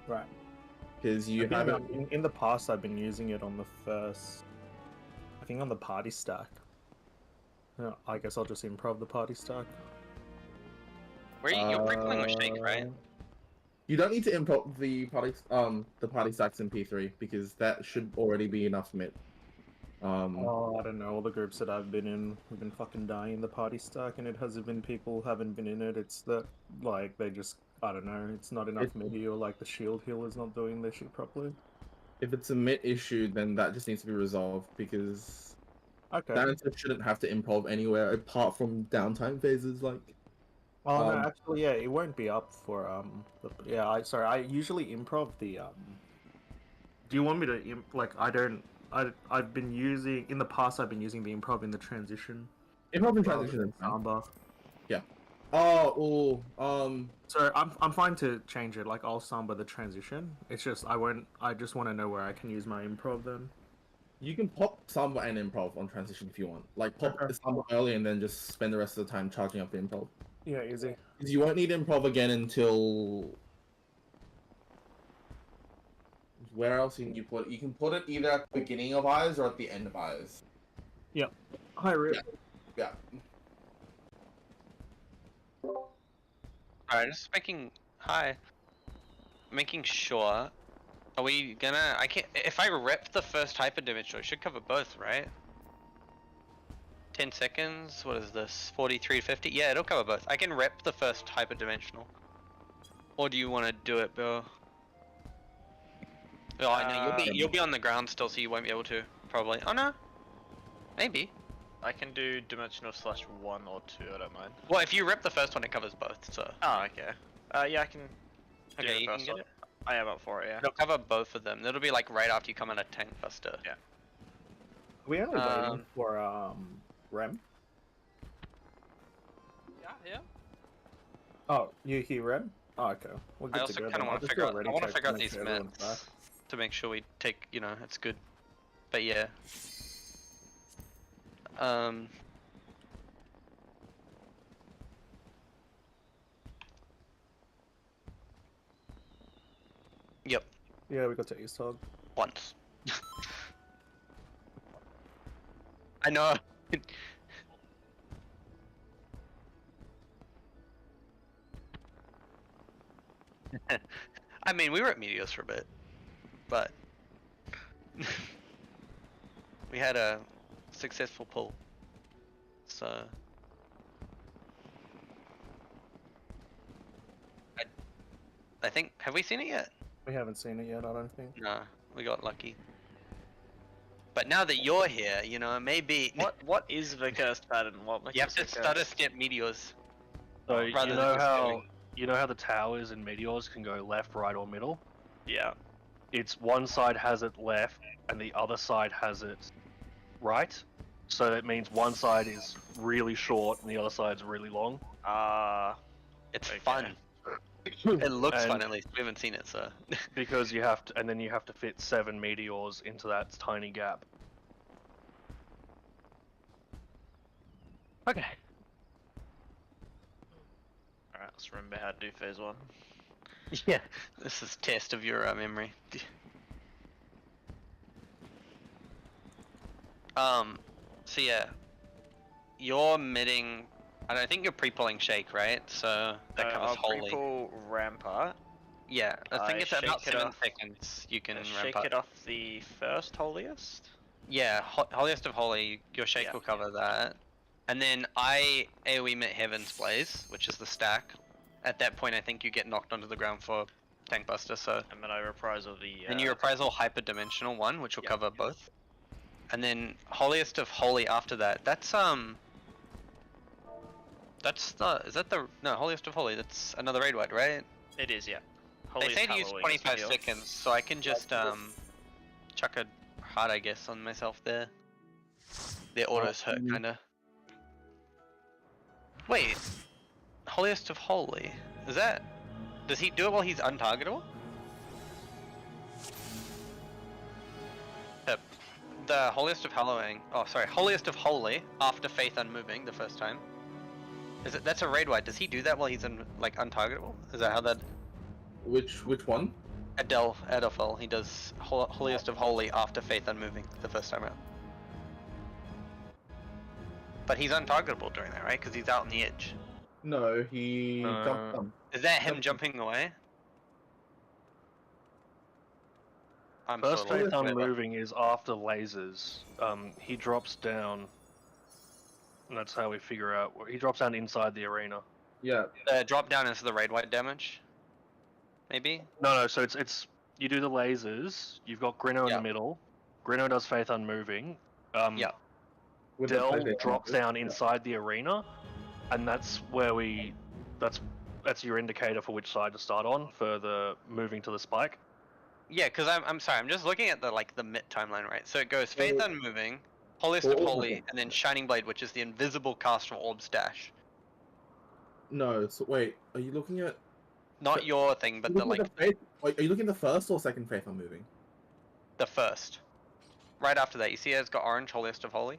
Right. Because you haven't. In the past, I've been using it on the first. I think on the party stack. Yeah, I guess I'll just improv the party stack. You're prickling with Shake, right? You don't need to import the party stacks in P3 because that should already be enough MIT. I don't know. All the groups that I've been in, we've been fucking dying in the party stack, and it hasn't been people who haven't been in it. It's that like they just I don't know. It's not enough MIDI, or like the shield heal is not doing their shit properly. If it's a MIT issue, then that just needs to be resolved because Dancer shouldn't have to improv anywhere apart from downtime phases, like. Oh no, actually, yeah, it won't be up for I usually improv the Do you want me to I've been using in the past. I've been using the improv in the transition. Improv in transition is samba. Yeah. So I'm fine to change it. Like I'll samba the transition. It's just I just want to know where I can use my improv then. You can pop samba and improv on transition if you want. Like pop the samba early and then just spend the rest of the time charging up the improv. Yeah, easy. Because you won't need improv again until. Where else can you put it? You can put it either at the beginning of Eyes or at the end of Eyes. Yep. Hi, Rip. Yeah. Alright, just making sure. Are we gonna? I can't. If I rep the first hyperdimensional, it should cover both, right? 10 seconds. What is this? 43 to 50. Yeah, it'll cover both. I can rep the first hyperdimensional. Or do you want to do it, Bill? Oh, I know you'll be on the ground still, so you won't be able to. Probably. Oh no. Maybe. I can do dimensional /1 or 2. I don't mind. Well, if you rep the first one, it covers both. So. Oh, okay. Yeah, I can. Okay, you can get it. I am up for it. Yeah. It'll cover both of them. It'll be like right after you come on a tank buster. Yeah. We only waiting for Rem. Yeah. Oh, you hear Rem? Oh, okay. We're good I also kind of want to figure out these mets to make sure we take, it's good. But yeah. Yep. Yeah, we got to East Hog. Once. I know. I mean, we were at Meteos for a bit, but we had a successful pull, so I think, have we seen it yet? We haven't seen it yet, I don't think. No, we got lucky. But now that you're here, maybe... What is the cursed pattern? You have to stutter step Meteors. So you know how the towers and meteors can go left, right, or middle? Yeah. It's one side has it left, and the other side has it right. So that means one side is really short, and the other side's really long. It's fun. It looks fun, at least. We haven't seen it, so... Because you have to, and then you have to fit 7 meteors into that tiny gap. Okay. Alright, let's remember how to do phase 1. Yeah, this is test of your memory. So yeah, you're midding. I think you're pre-pulling Shake, right? So that covers Holy. Pre-pull Rampart. Yeah, I think it's about 7 seconds. You can shake it off the first holiest. Yeah, holiest of Holy. Your Shake will cover that. And then I AoE Mit Heaven's Blaze, which is the stack. At that point, I think you get knocked onto the ground for Tank Buster, so... And then I reprisal the... Then you reprisal Hyperdimensional one, which will cover both. And then Holiest of Holy after that. That's the... Is that the... No, Holiest of Holy, that's another raid wide, right? It is, yeah. They say to use 25 seconds, so I can just chuck a heart, I guess, on myself there. Their autos hurt, kinda. Wait, Holiest of Holy, is that... Does he do it while he's untargetable? Yep. The Holiest of Hallowing, Holiest of Holy, after Faith Unmoving, the first time. That's a raid wide, does he do that while he's untargetable? Is that how that... Which one? Edelfell, he does Holiest of Holy after Faith Unmoving the first time out. But he's untargetable during that, right? Because he's out on the edge. No, he jumped on. Is that him jumping away? First Faith Unmoving is after lasers. He drops down, and that's how we figure out. He drops down inside the arena. Yeah. Drop down into the raid white damage. Maybe? No. So it's you do the lasers. You've got Grinno in the middle. Grinno does Faith Unmoving. Yeah. Del drops down inside the arena, and that's where that's your indicator for which side to start on for the moving to the spike. Yeah, because I'm sorry, I'm just looking at the MIT timeline, right? So it goes Faith Unmoving, Holiest of Holy, and then Shining Blade, which is the invisible cast from Orb's Dash. No, so wait, are you looking at... Not your thing, but are you looking at the first or second Faith Unmoving? The first. Right after that, you see it's got orange, Holiest of Holy?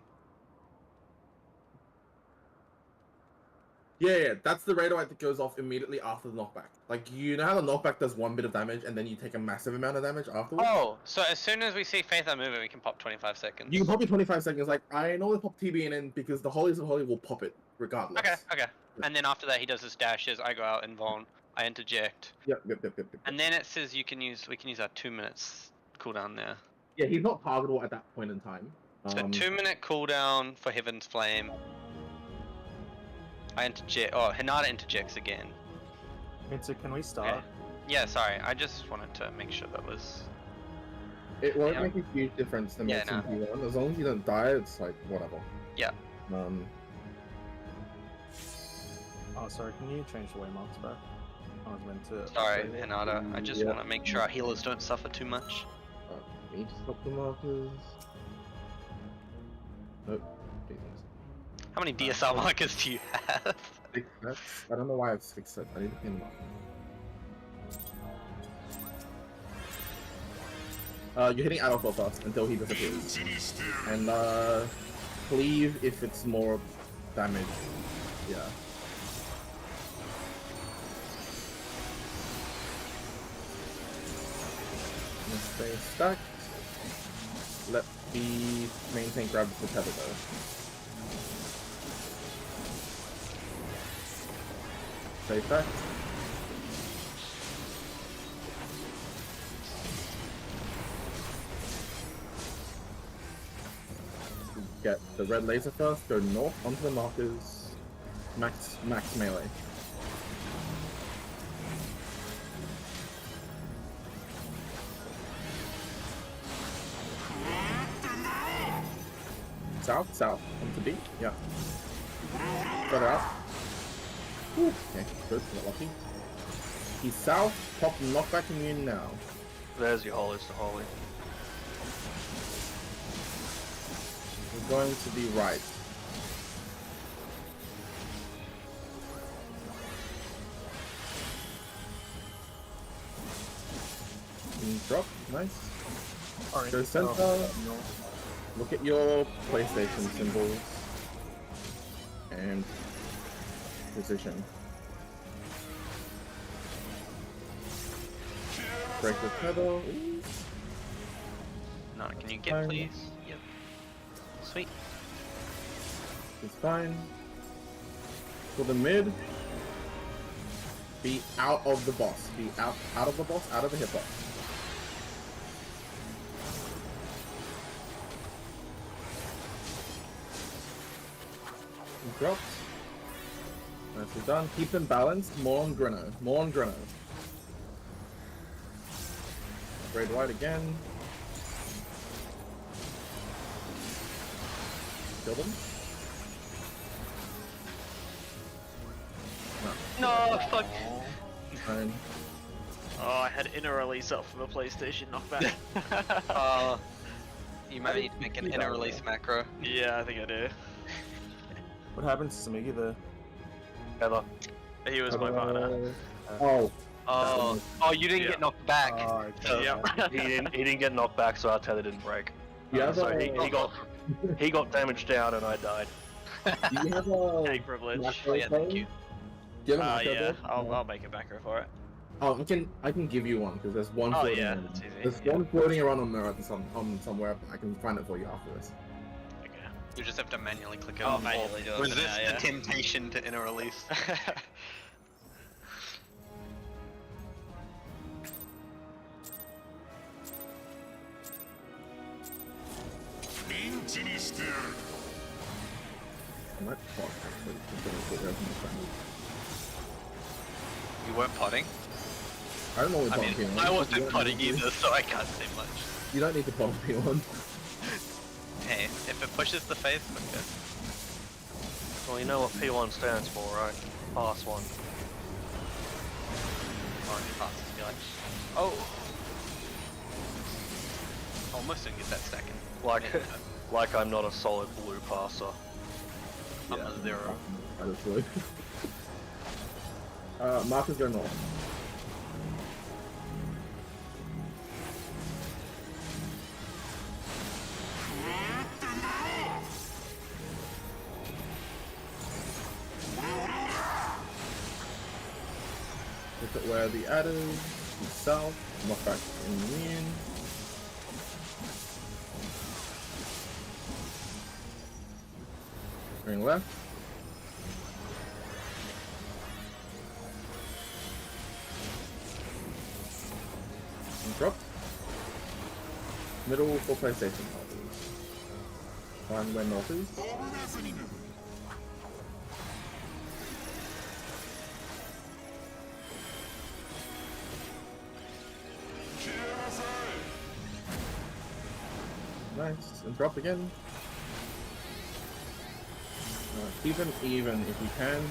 Yeah, that's the radar that goes off immediately after the knockback. Like, you know how the knockback does 1 bit of damage and then you take a massive amount of damage afterwards? Oh, so as soon as we see Faith Unmoving, we can pop 25 seconds. You can pop it 25 seconds. Like, I normally pop TB in because the Holiest of Holy will pop it regardless. Okay. And then after that, he does his dashes. I go out and Vaughn. I interject. Yep. And then it says we can use our 2 minutes cooldown there. Yeah, he's not targetable at that point in time. So 2-minute cooldown for Heaven's Flame. I interject. Oh, Hinata interjects again. So can we start? Okay. Yeah, sorry. I just wanted to make sure that was. It won't make a huge difference to make some P1. As long as you don't die, it's like whatever. Yeah. Oh, sorry. Can you change the waymarks back? I was meant to. Sorry, Hinata. I just want to make sure our healers don't suffer too much. Can you just stop the markers? Nope. How many DSR markers do you have? 6 sets. I don't know why I have 6 sets. I need to pin them up. You're hitting Adolfo first until he disappears. And cleave if it's more damage. Yeah. Stay stacked. Let me maintain grab the tether though. Stay stacked. Get the red laser first, go north onto the markers, max melee. South, onto B, yeah. Got it out. Whew. Okay, good, not lucky. He's south, pop knockback immune now. There's your Holiest of Holy. We're going to be right. Drop, nice. Alright, Go center. Look at your PlayStation symbols. And position. Break the pedal. No, can you get please? Yep. Sweet. It's fine. For the mid, be out of the boss. Be out of the boss, out of the hitbox. Dropped. Nicely done. Keep them balanced. More on Grinno. More on Grinno. Red white again. Kill them. No, fuck. Fine. Oh, I had inner release up for the PlayStation knockback. You might need to make an inner release macro. Yeah, I think I do. What happens to Smiggy there? Heather. He was my partner. Oh. Oh, you didn't get knocked back. Oh, okay. Yep. He didn't get knocked back, so our tether didn't break. Yeah, So he got damaged down, and I died. Do you have a Take privilege. macro Yeah, thank phone? you. Do you have a macro Yeah, phone? I'll make a macro for it. Oh, I can give you one because there's one. Oh floating yeah, around. that's easy. There's Yeah. one floating around on Mirror somewhere. I can find it for you after this. Okay. You just have to manually click it. I'll or manually do it for resist now, yeah. the temptation to enter release. I might pause actually. You weren't potting? I don't know what I mean, P1. I wasn't potting either, so I can't say much. You don't need to pause P1. Hey, if it pushes the face, okay. Well, you know what P1 stands for, right? Pass one. Orange passes, be like, oh! Almost didn't get that second. Like, like I'm not a solid blue passer. I'm a 0. I just would. Markers go north. Look at where the adders, south, knock back in. Going left. And drop. Middle for PlayStation. Find where north is. Nice. And drop again. Keep them even if you can.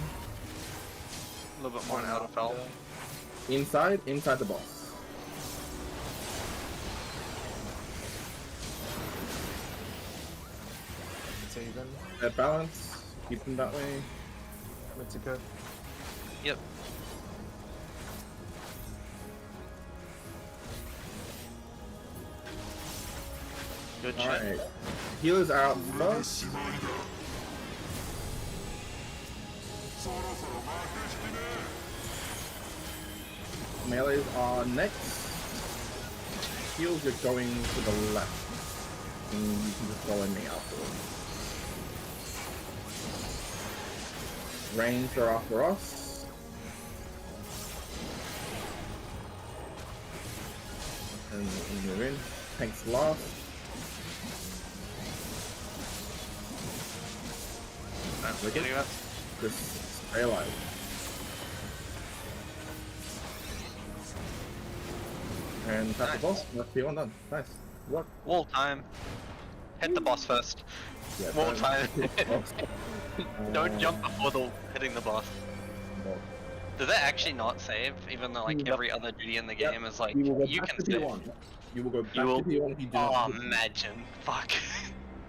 A little bit more out of felt. Inside the boss. It's even. At balance. Keep them that way. Let's go. Yep. Good shit. Alright. Healers are out first. Melees are next. Heals are going to the left. And you can just follow me afterwards. Ranged are after us. And we move in. Tanks last. Look at that. Just stay alive. And tap the boss. That's P1 done. Nice. What? Wall time. Hit the boss first. Yeah, Wall don't- time. Don't jump before hitting the boss. No. Does that actually not save? Even though like No. every other duty in the Yep. game is like, You will go you back can to save. P1. You will go back will- to P1 if you do not Oh, hit them. imagine. Fuck.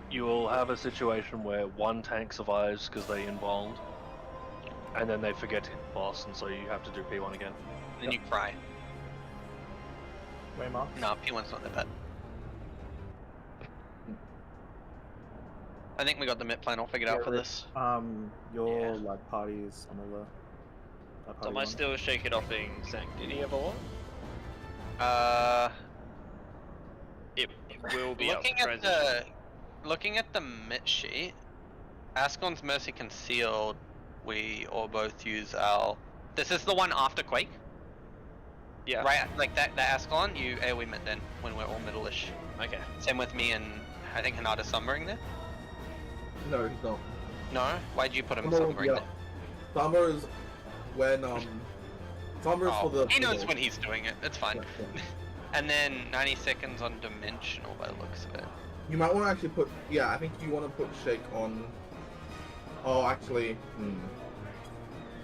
You will have a situation where one tank survives because they involved, and then they forget to hit the boss, and so you have to do P1 again. Then you cry. Wait, Mark. No, P1's not that bad. I think we got the mid plan all figured out for this. Your Yeah. like party is another. So am I still shake it off being Sanctity of a lot? It will be up for transition. Looking at the mid sheet, Ascon's Mercy Concealed, we all both use our. This is the one after Quake, Yeah. right? Like that Ascon, you AoE mid then when we're all middle-ish. Okay. Same with me and I think Hanada's Summering there. No, it's not. No, why'd you put him No, Summering yeah. there? Summer is when Summer is for the. He knows when he's doing it. It's fine. Yeah, yeah. And then 90 seconds on Dimensional by the looks of it. You might want to actually put. Yeah, I think you want to put Shake on. Oh, actually,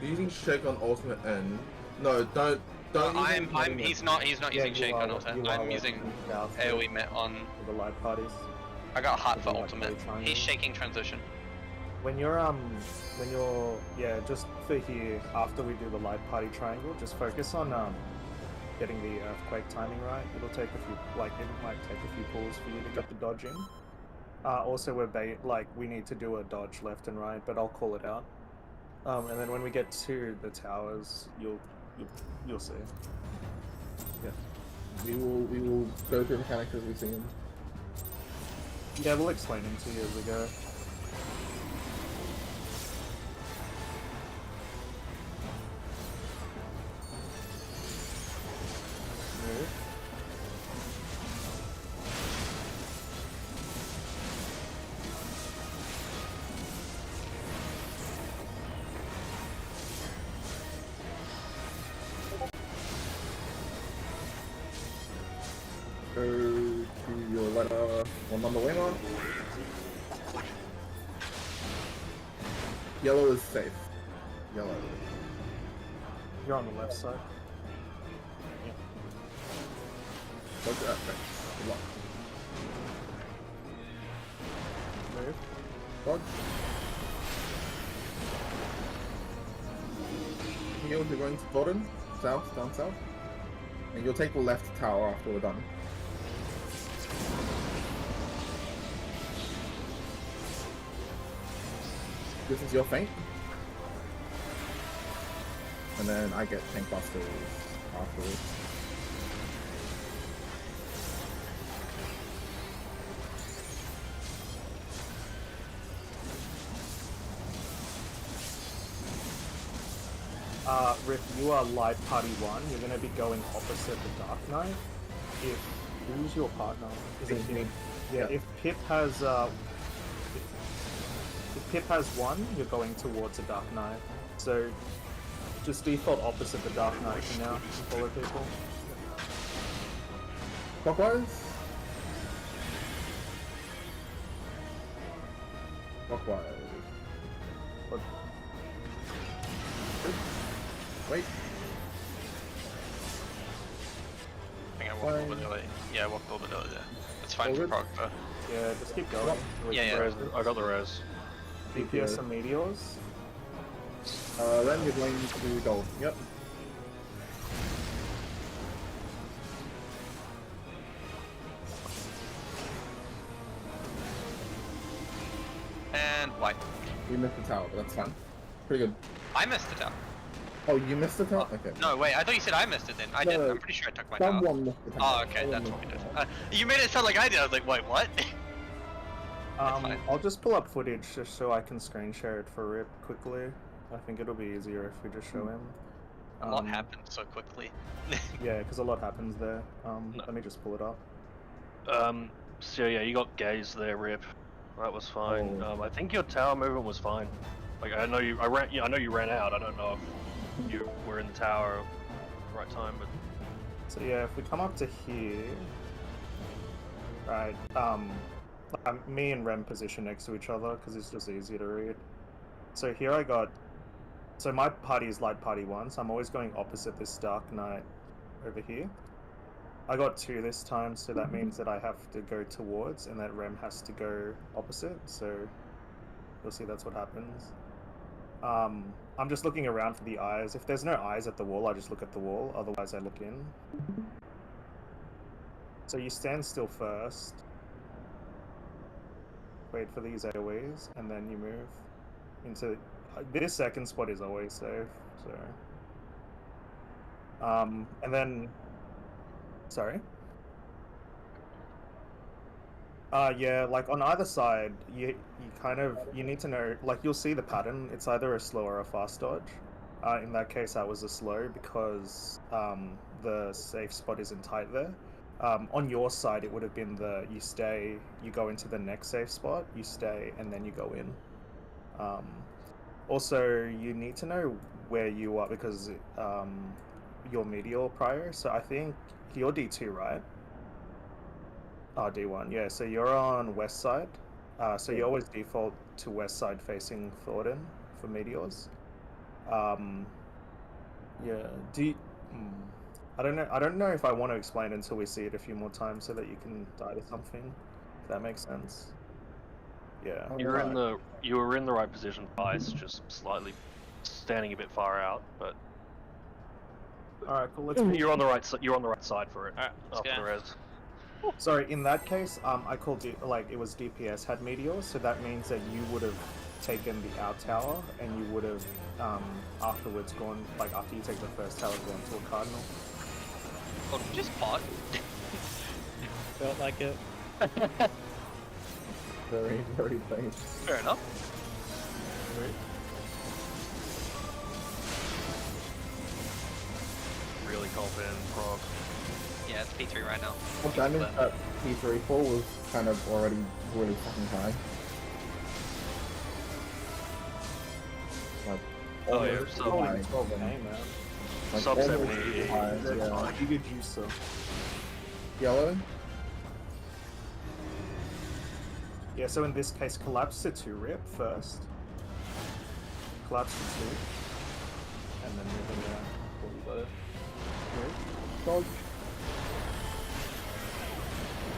You're using Shake on Ultimate N. No, don't. He's not using Shake on Ultimate. I'm using AoE with Met on. the live parties. I got hot for Like Ultimate. playtime. He's shaking transition. When you're just for here after we do the live party triangle, just focus on getting the earthquake timing right. It'll take a few, like it might take a few pulls for you to get the dodge in. Also we need to do a dodge left and right, but I'll call it out. And then when we get to the towers, you'll You'll see. Yeah. We will go through mechanics as we see them. Yeah, we'll explain them to you as we go. Move. Go to your letter 1 number winger. Yellow is safe. Yellow. You're on the left side. Dodge your aspect. Good luck. Move. Dodge. Heels, you're going to Gordon. South, down south. And you'll take the left tower after we're done. This is your feint. And then I get tank busters afterwards. Rip, you are light party 1. You're going to be going opposite the Dark Knight. Who's your partner? Is it Pip? Yeah, if Pip has if Pip has 1, you're going towards the Dark Knight. So just default opposite the Dark Knight for now and follow people. Clockwise. Clockwise. But Wait. I think I walked over the early. Yeah, I walked over the early there. That's fine for Good. Proctor. yeah, just keep going. Yeah, yeah. I got the res. DPS and meteors. Then you're going to gold. Yep. And white. We missed the tower, but that's fine. Pretty good. I missed it out. Oh, you missed the tower? Okay. No, wait, I thought you said I missed it then. I No, didn't. no, I'm pretty sure I took my tower. Someone missed the tower. Oh, okay, Someone that's what missed we the did. You made it sound like I did. I was like, wait, what? fine. I'll just pull up footage just so I can screen share it for Rip quickly. I think it'll be easier if we just show him. A lot happened so quickly. Yeah, because a lot happens there. No. Let me just pull it up. So yeah, you got gaze there, Rip. That was fine. Oh. I think your tower movement was fine. Like I know you, I know you ran out. I don't know if you were in the tower at the right time, but So yeah, if we come up to here, right? Me and Rem position next to each other because it's just easier to read. So here I got. So my party is light party 1, so I'm always going opposite this Dark Knight over here. I got 2 this time, so that means that I have to go towards, and that Rem has to go opposite. So you'll see that's what happens. I'm just looking around for the eyes. If there's no eyes at the wall, I just look at the wall. Otherwise, I look in. So you stand still first. Wait for these AoEs, and then you move into... This second spot is always safe, so... and then... Sorry? Yeah, like on either side, you need to know, like you'll see the pattern. It's either a slow or a fast dodge. In that case, that was a slow because the safe spot isn't tight there. On your side, it would have been you stay, you go into the next safe spot, you stay, and then you go in. Also, you need to know where you are because you're Meteor prior, so I think you're D2, right? Oh, D1, yeah, so you're on west side. So you always default to west side facing Thornton for Meteors. Yeah, I don't know if I want to explain it until we see it a few more times so that you can die to something, if that makes sense. Yeah. you were in the right position twice, just slightly standing a bit far out, but Alright, cool, let's you're on the right side for it. Alright, let's After go. the res. Sorry, in that case, I called it, like, it was DPS had Meteors, so that means that you would have taken the out tower, and you would have afterwards gone, like after you take the first tower, gone to a cardinal. Oh, just bot. Felt like it. Very, very late. Fair enough. Really confident in prog. Yeah, it's P3 right now. What damage that P3 for was kind of already really fucking high. Like, Oh, yeah, almost so high. 12 an A, man. Like, sub almost 70. high, yeah. Giga juicer. Yellow? Yeah, so in this case, collapse to 2 rip first. Collapse to 2. And then moving around. Before you got it. Dodge.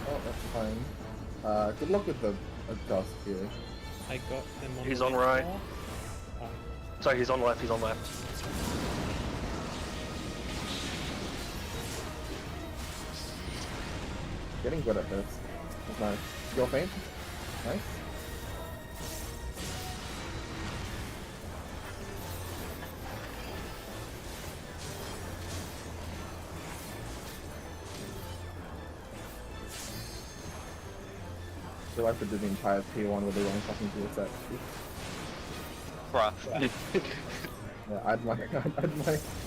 Oh, that's fine. Good luck with the adjust here. I got him on He's the on left right. now. Oh, Sorry, he's on left, he's on left. Getting good at this. That's nice. Your feint? Nice. I feel like I did the entire P1 with the wrong fucking tool set. Bruh. Yeah, I'd like.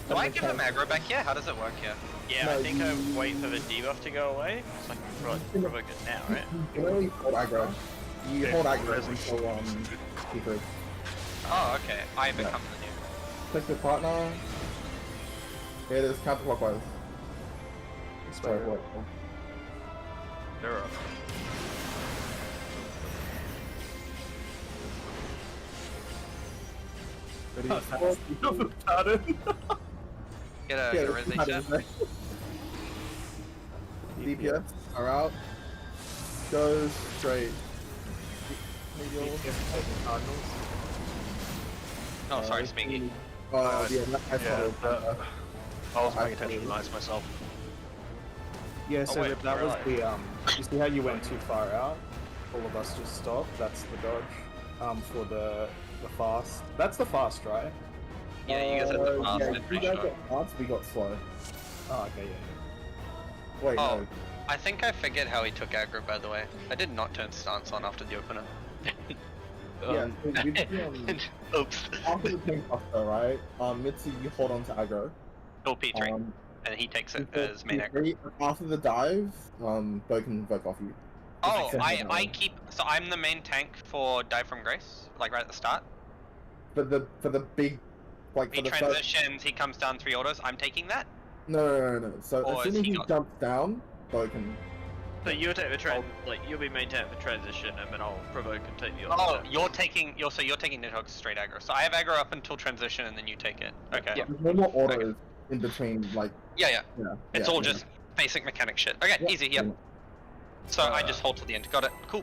Do I give him aggro back here? How does it work here? Yeah, No, I think I you- wait for the debuff to go away, so I can provoke it now, right? You can only hold aggro. You Okay, hold aggro presence. until P3. Oh, okay. I become the new. Click the partner. Yeah, it is counterclockwise. Sorry, what? They're up. Pardon? Get a, Yeah, get a res HF. DPS are out. Go straight. Cardinals. Oh, sorry, Smingy. Oh, yeah, that's Yeah, not I was paying attention to nice myself. Yeah, so wait, that was really? the you see how you went too far out? All of us just stopped. That's the dodge. For the fast. That's the fast, right? Yeah, you guys had the fast, yeah, I'm you pretty guys sure. got fast, we got slow. Oh, okay, yeah. Wait, Oh. no. I think I forget how he took aggro, by the way. I did not turn stance on after the opener. Yeah, so we did, Oops. after the ping buster, right? Mitsu, you hold on to aggro. Full P3, and he takes it as main aggro. After the dive, Bo can invoke off you. Oh, Just I like- keep, so I'm the main tank for Dive from Grace, like right at the start. For the big, like He for the first. transitions, he comes down 3 orders, I'm taking that? No. So Or as soon has as he he got- jumps down, Bo can. So you'll take the like you'll be main tank for transition, and then I'll provoke and take the other. Oh, steps. you're taking Nidhogg's straight aggro. So I have aggro up until transition and then you take it. Okay. Yeah. There's no more orders in between, like. Yeah. Yeah. It's yeah, all yeah. just basic mechanic shit. Okay, Yeah. easy, yep. So I just hold till the end. Got it. Cool.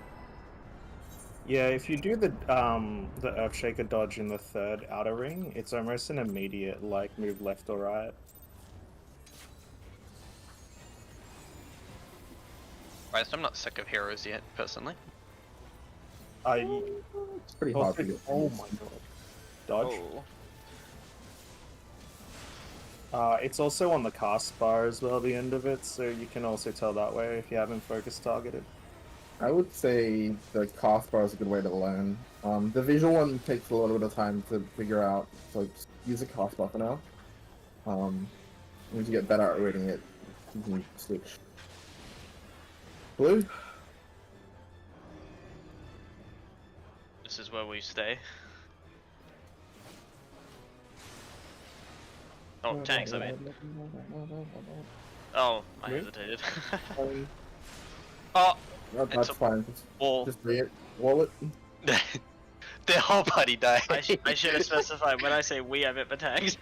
Yeah, if you do the Earthshaker dodge in the 3rd outer ring, it's almost an immediate like move left or right. Right, so I'm not sick of heroes yet, personally. It's pretty hard to get. Oh my god. Dodge. Oh. It's also on the cast bar as well, the end of it, so you can also tell that way if you haven't focus targeted. I would say the cast bar is a good way to learn. The visual one takes a little bit of time to figure out, so just use a cast bar for now. Once you get better at reading it, you can switch. Blue? This is where we stay. Oh, tanks, I mean. Oh, I Me? hesitated. Oh, That's a fine. Just, wall. just read it. Wall it. Their whole party died. I should have specified when I say we, I meant the tanks.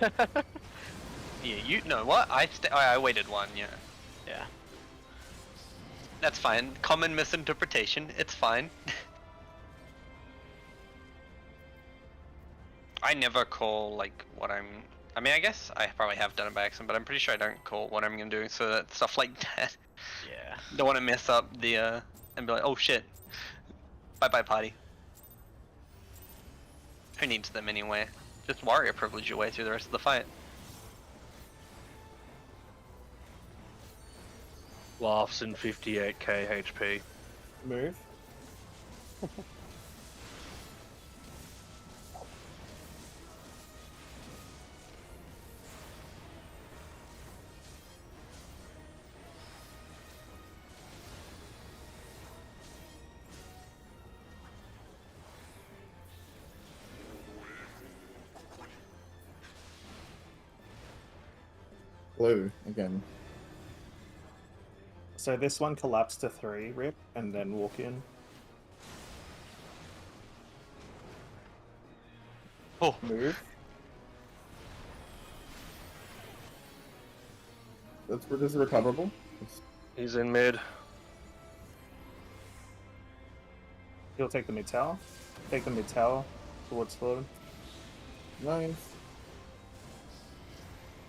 Yeah, you know what? I waited 1, yeah. Yeah. That's fine. Common misinterpretation. It's fine. I never call like what I'm. I mean, I guess I probably have done it by accident, but I'm pretty sure I don't call what I'm gonna do. So that stuff like that. Yeah. Don't want to mess up the and be like, oh shit. Bye bye party. Who needs them anyway? Just warrior privilege your way through the rest of the fight. Laughs in 58k HP. Move. Blue again. So this one collapsed to 3, Rip, and then walk in. Oh, Move. This is recoverable. He's in mid. He'll take the mid tower. Take the mid tower towards Florida. Nice.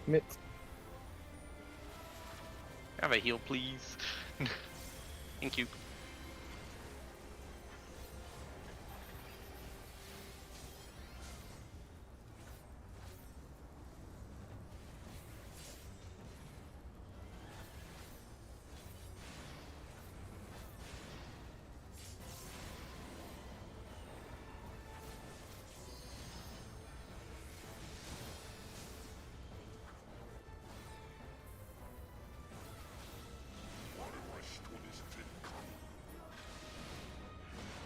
Mitt. have a heal, please. Thank you.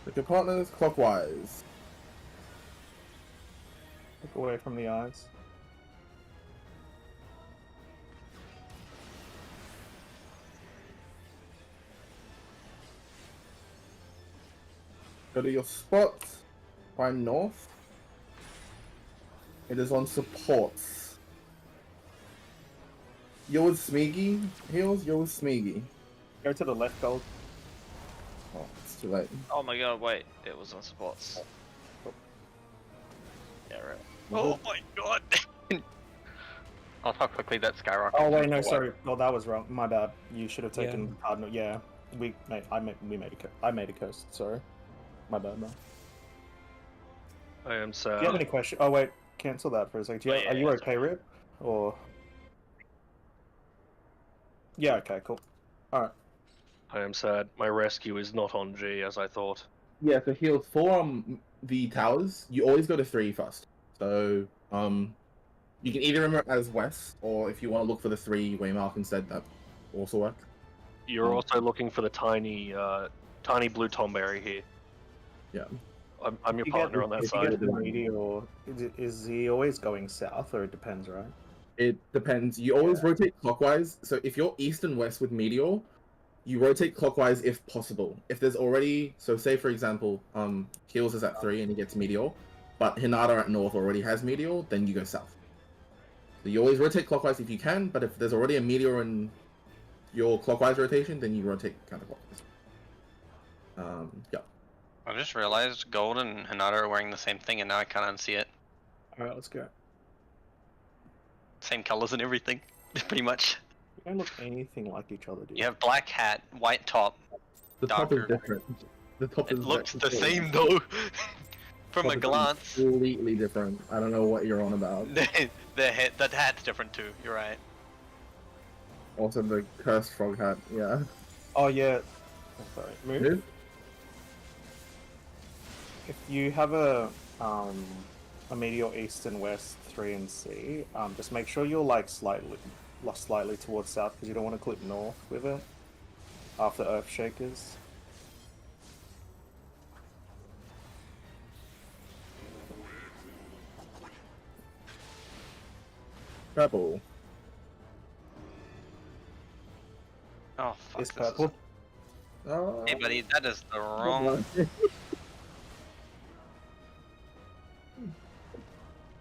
Pick your partners clockwise. Look away from the eyes. Go to your spot. Find north. It is on supports. You're with Smeagol. Heals, you're with Smeagol. Go to the left, Gold. Oh, it's too late. Oh my god, wait, it was on supports. Yeah, right. Oh my god! I'll how quickly that skyrocket. Oh wait, no, sorry. Oh, that was wrong. My bad. You should have taken Yeah. Cardinal. Yeah, I made a coast. Sorry, my bad, man. I am Do you have any questions? Oh wait, cancel that for a second. Do you Oh, yeah, are you yeah, okay, Rip? Or yeah, okay, cool. All right. I am sad. My rescue is not on G as I thought. Yeah, so heals for the towers. You always go to 3 first. So you can either remember it as west, or if you want to look for the 3 waymark instead, that also works. You're also looking for the tiny blue tomberry here. Yeah. I'm your partner on that If you get side. the meteor, is he always going south, or it depends, right? It depends. You always rotate clockwise. So if you're east and west with meteor, you rotate clockwise if possible. If there's already, so say for example, Heals is at 3 and he gets meteor, but Hinata at north already has meteor, then you go south. So you always rotate clockwise if you can, but if there's already a meteor in your clockwise rotation, then you rotate counterclockwise. Yeah. I just realized Gold and Hinata are wearing the same thing, and now I can't unsee it. All right, let's go. Same colors and everything, pretty much. You don't look anything like each other, do you? You have black hat, white top. The top is Darker. different. The top It is looks the different. same though. From Top a is glance. completely different. I don't know what you're on about. The hat's different too. You're right. Also the cursed frog hat, yeah. Oh yeah. Oh, sorry. Move. Move. If you have a meteor east and west, 3 and C, just make sure you're like slightly towards south, because you don't want to clip north with it after Earth Shakers. Purple. Oh fuck. It's This is... purple. Oh. Hey buddy, that is the wrong.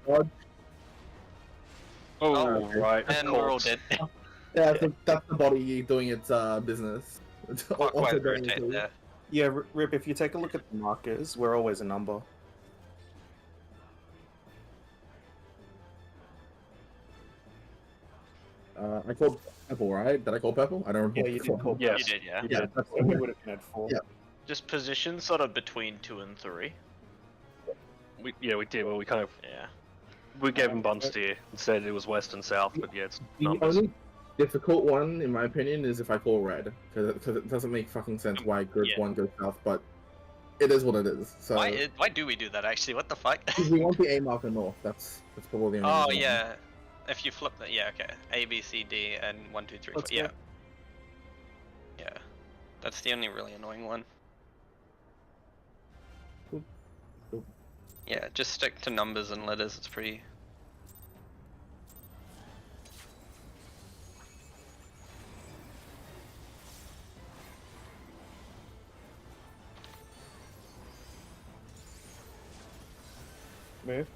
God. Oh, right. Of And we're all course. dead. Yeah, that's the body doing its business. Clockwise Also doing rotate its- there. Yeah, Rip, if you take a look at the markers, we're always a number. I called purple, right? Did I call purple? I don't remember. Yeah, you did call Yes. You did, yeah. Yeah, that's So we would have been at 4. Yeah. Just position sort of between 2 and 3. we did. Well, we kind of Yeah. we gave him bump steer and said it was west and south, but yeah, it's The numbers. only difficult one, in my opinion, is if I call red, because it doesn't make fucking sense why group Yeah. 1 goes south, but it is what it is. So Why do we do that actually? What the fuck? we want the A marker north. That's probably the only Oh reason. yeah. If you flip that, yeah, okay. A, B, C, D, and 1, 2, 3, 4. Let's Yeah. go. Yeah. That's the only really annoying one. Oop, oop. Yeah, just stick to numbers and letters. It's pretty. Move.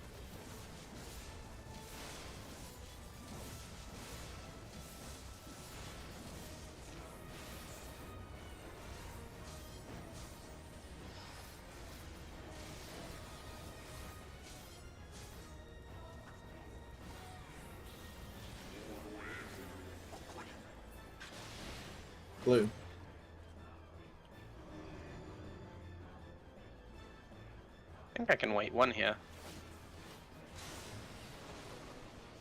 Blue. I think I can wait one here.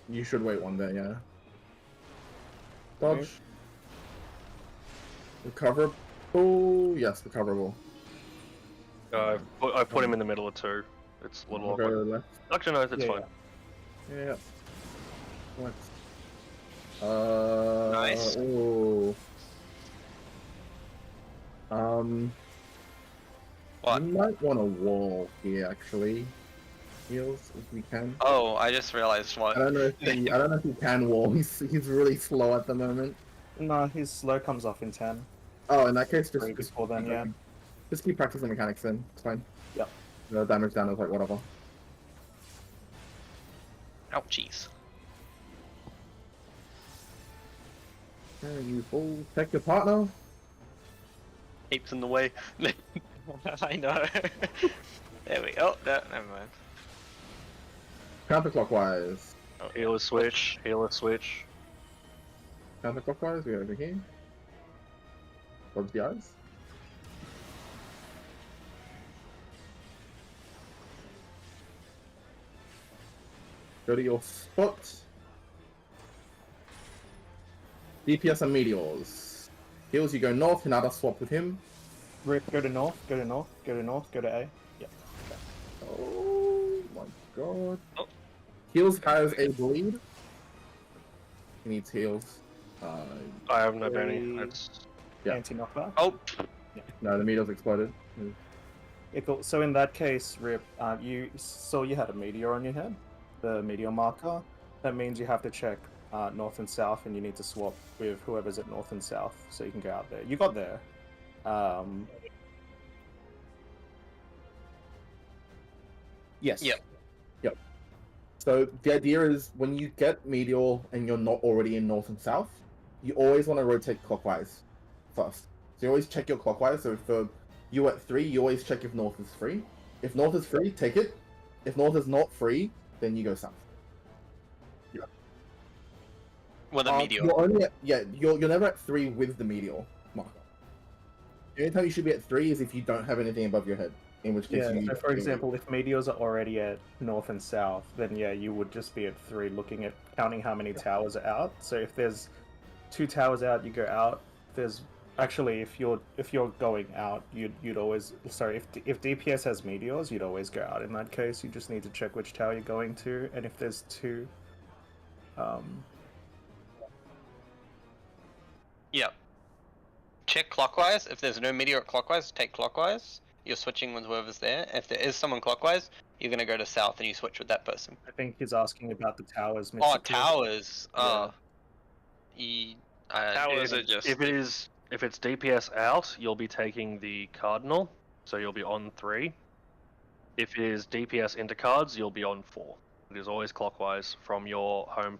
You should wait one day, yeah. Dodge. Recoverable? Yes, recoverable. I put him in the middle of 2. It's a little I'll go to awkward. the left. Actually, no, that's Yeah, fine. Yeah. What? Nice. Ooh. What? You might want to wall here, actually. Heals, if we can. Oh, I just realized what. I don't know if he can wall. He's really slow at the moment. No, his slow comes off in 10. Oh, in that case, Three before then, yeah. Just keep practicing mechanics then. It's fine. Yep. The damage down is like whatever. Ouchies. You full check your partner. Heaps in the way. I know. There we go. No, never mind. Counterclockwise. Oh, Healer switch. Healer switch. Counterclockwise. We go over here. Towards the eyes. Go to your spot. DPS and meteors. Heals, you go north. Hinata swap with him. Rip, go to north, go to north, go to north, go to A. Yep. Oh my god. Oh. Heals has a bleed. He needs heals. I have no bounty. Three. That's Yeah. Anti-knockback. Oh, No, the meteor's exploded. Yeah, cool. So in that case, Rip, you saw you had a meteor on your head, the meteor marker. That means you have to check north and south, and you need to swap with whoever's at north and south, so you can go out there. You got there. Yes. Yep. So the idea is when you get meteor and you're not already in north and south, you always want to rotate clockwise first. So you always check your clockwise. So for you at 3, you always check if north is free. If north is free, take it. If north is not free, then you go south. with a meteor. You're only at, you're never at 3 with the meteor marker. The only time you should be at 3 is if you don't have anything above your head. In which case, Yeah, so for example, if meteors are already at north and south, then yeah, you would just be at 3 looking at counting how many towers are out. So if there's 2 towers out, you go out. There's actually if you're going out, you'd always if DPS has meteors, you'd always go out. In that case, you just need to check which tower you're going to, and if there's 2 Yep. Check clockwise. If there's no meteor clockwise, take clockwise. You're switching with whoever's there. If there is someone clockwise, you're gonna go to south and you switch with that person. I think he's asking about the towers. Oh, Mr. T. towers. Towers are just. if it's DPS out, you'll be taking the cardinal, so you'll be on 3. If it is DPS into cards, you'll be on 4. It is always clockwise from your home.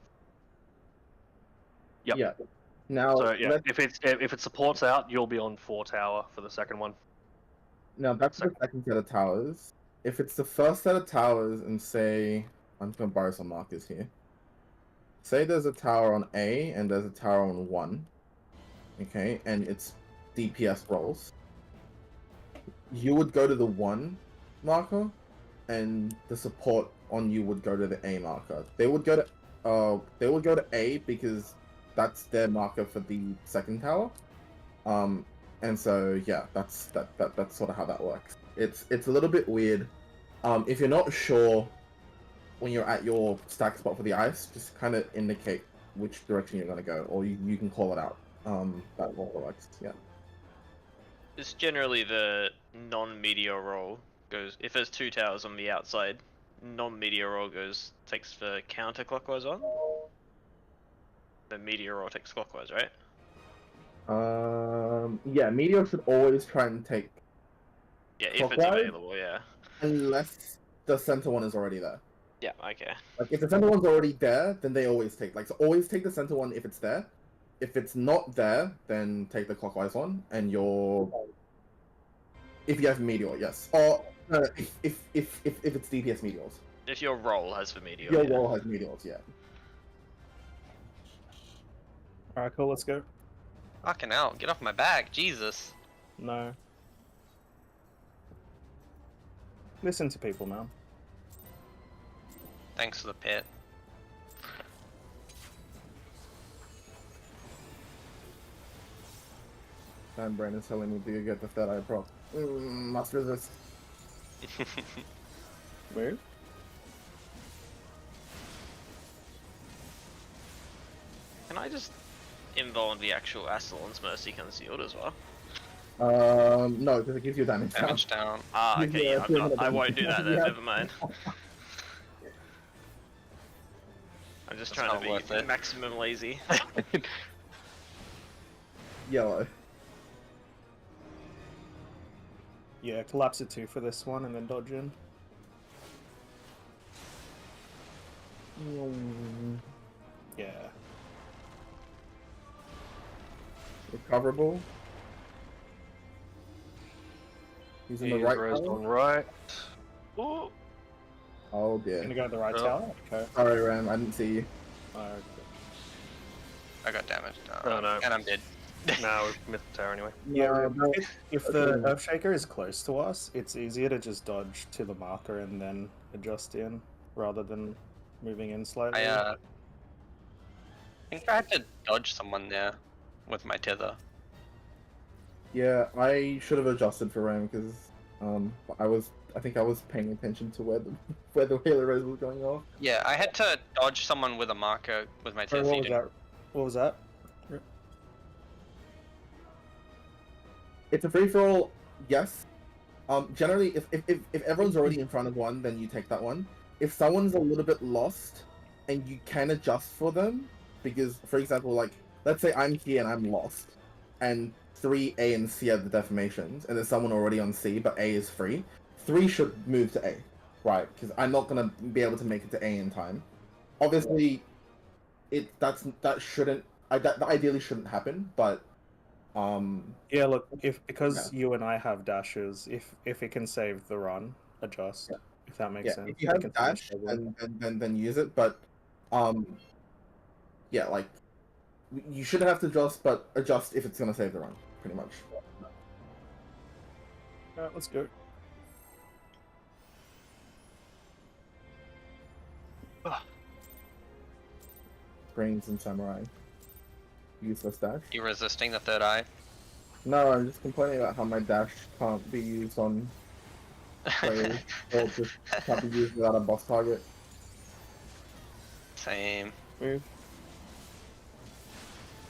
Yep. Yeah. Now, So yeah, if it supports out, you'll be on 4 tower for the second one. now back to the second set of towers. If it's the first set of towers, and say, I'm just gonna borrow some markers here. Say there's a tower on A and there's a tower on 1. Okay, and it's DPS rolls. You would go to the 1 marker, and the support on you would go to the A marker. They would go to A because that's their marker for the second tower. And so yeah, that's sort of how that works. It's a little bit weird. If you're not sure when you're at your stack spot for the ice, just kind of indicate which direction you're gonna go, or you can call it out. That also works. Yeah. It's generally the non-meteor roll goes, if there's 2 towers on the outside, non-meteor roll takes the counterclockwise on. The meteor roll takes clockwise, right? Yeah, meteor should always try and take Yeah, if it's clockwise, available, yeah. unless the center one is already there. Yeah, okay. Like if the center one's already there, then they always take. Like so always take the center one if it's there. If it's not there, then take the clockwise one, and if you have meteor, yes. Or if it's DPS meteors. If your roll has the meteor, Your yeah. wall has meteors, yeah. Alright, cool, let's go. Fucking hell, get off my back, Jesus. No. Listen to people, man. Thanks for the pit. And Brandon's telling me, do you get the third eye prop? Must resist. Where? Can I just involve the actual Astalon's Mercy Concealed as well? No, because it gives you damage. Damage down. Ah, Gives okay, you yeah, a I'm not, 300 I won't do that then, Yeah. never mind. I'm just That's trying not to worth be it. maximum lazy. Yellow. Yeah, collapse it 2 for this one and then dodge in. Yeah. Recoverable. He's in the right raised tower? on right. Ooh. Oh dear. Gonna go to the right Oh. tower? Okay. Sorry, Ram, I didn't see you. Okay. I got damaged. Oh, no. And I'm dead. No, we've missed the tower anyway. Yeah, No, if the Earthshaker is close to us, it's easier to just dodge to the marker and then adjust in, rather than moving in slightly. I think I had to dodge someone there with my tether. Yeah, I should have adjusted for Ram because I think I was paying attention to where the Halo Rose was going off. Yeah, I had to dodge someone with a marker with my Sorry, tether. what was that? What was that? It's a free for all, yes. Generally, if everyone's already in front of one, then you take that one. If someone's a little bit lost, and you can adjust for them, because for example, like let's say I'm here and I'm lost, and 3, A, and C are the deformations, and there's someone already on C, but A is free. 3 should move to A, right? Because I'm not gonna be able to make it to A in time. Obviously, that ideally shouldn't happen, but Yeah, look, because you and I have dashes, if it can save the run, adjust. Yeah. If that makes yeah, sense. if you We have can dash, finish the run. then use it. But yeah, like you shouldn't have to adjust, but adjust if it's gonna save the run, pretty much. Alright, let's go. Brains and samurai. Useless dash. You resisting the third eye? No, I'm just complaining about how my dash can't be used on players, or just can't be used without a boss target. Same. Move.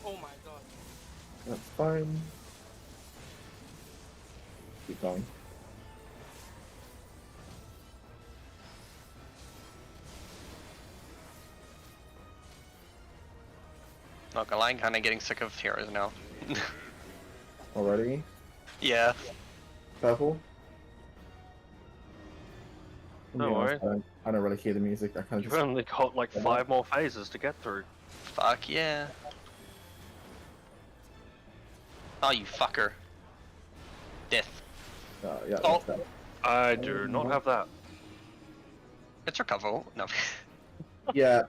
Oh my god. That's fine. Keep going. Not gonna lie, I'm kinda getting sick of heroes now. Already? Yeah. Purple? No worries. I don't really hear the music. I kind of You've just... only got like 5 more phases to get through. Fuck yeah. Oh, you fucker. Death. yeah, Oh. that's that. I do not have that. It's recoverable. No. Yeah,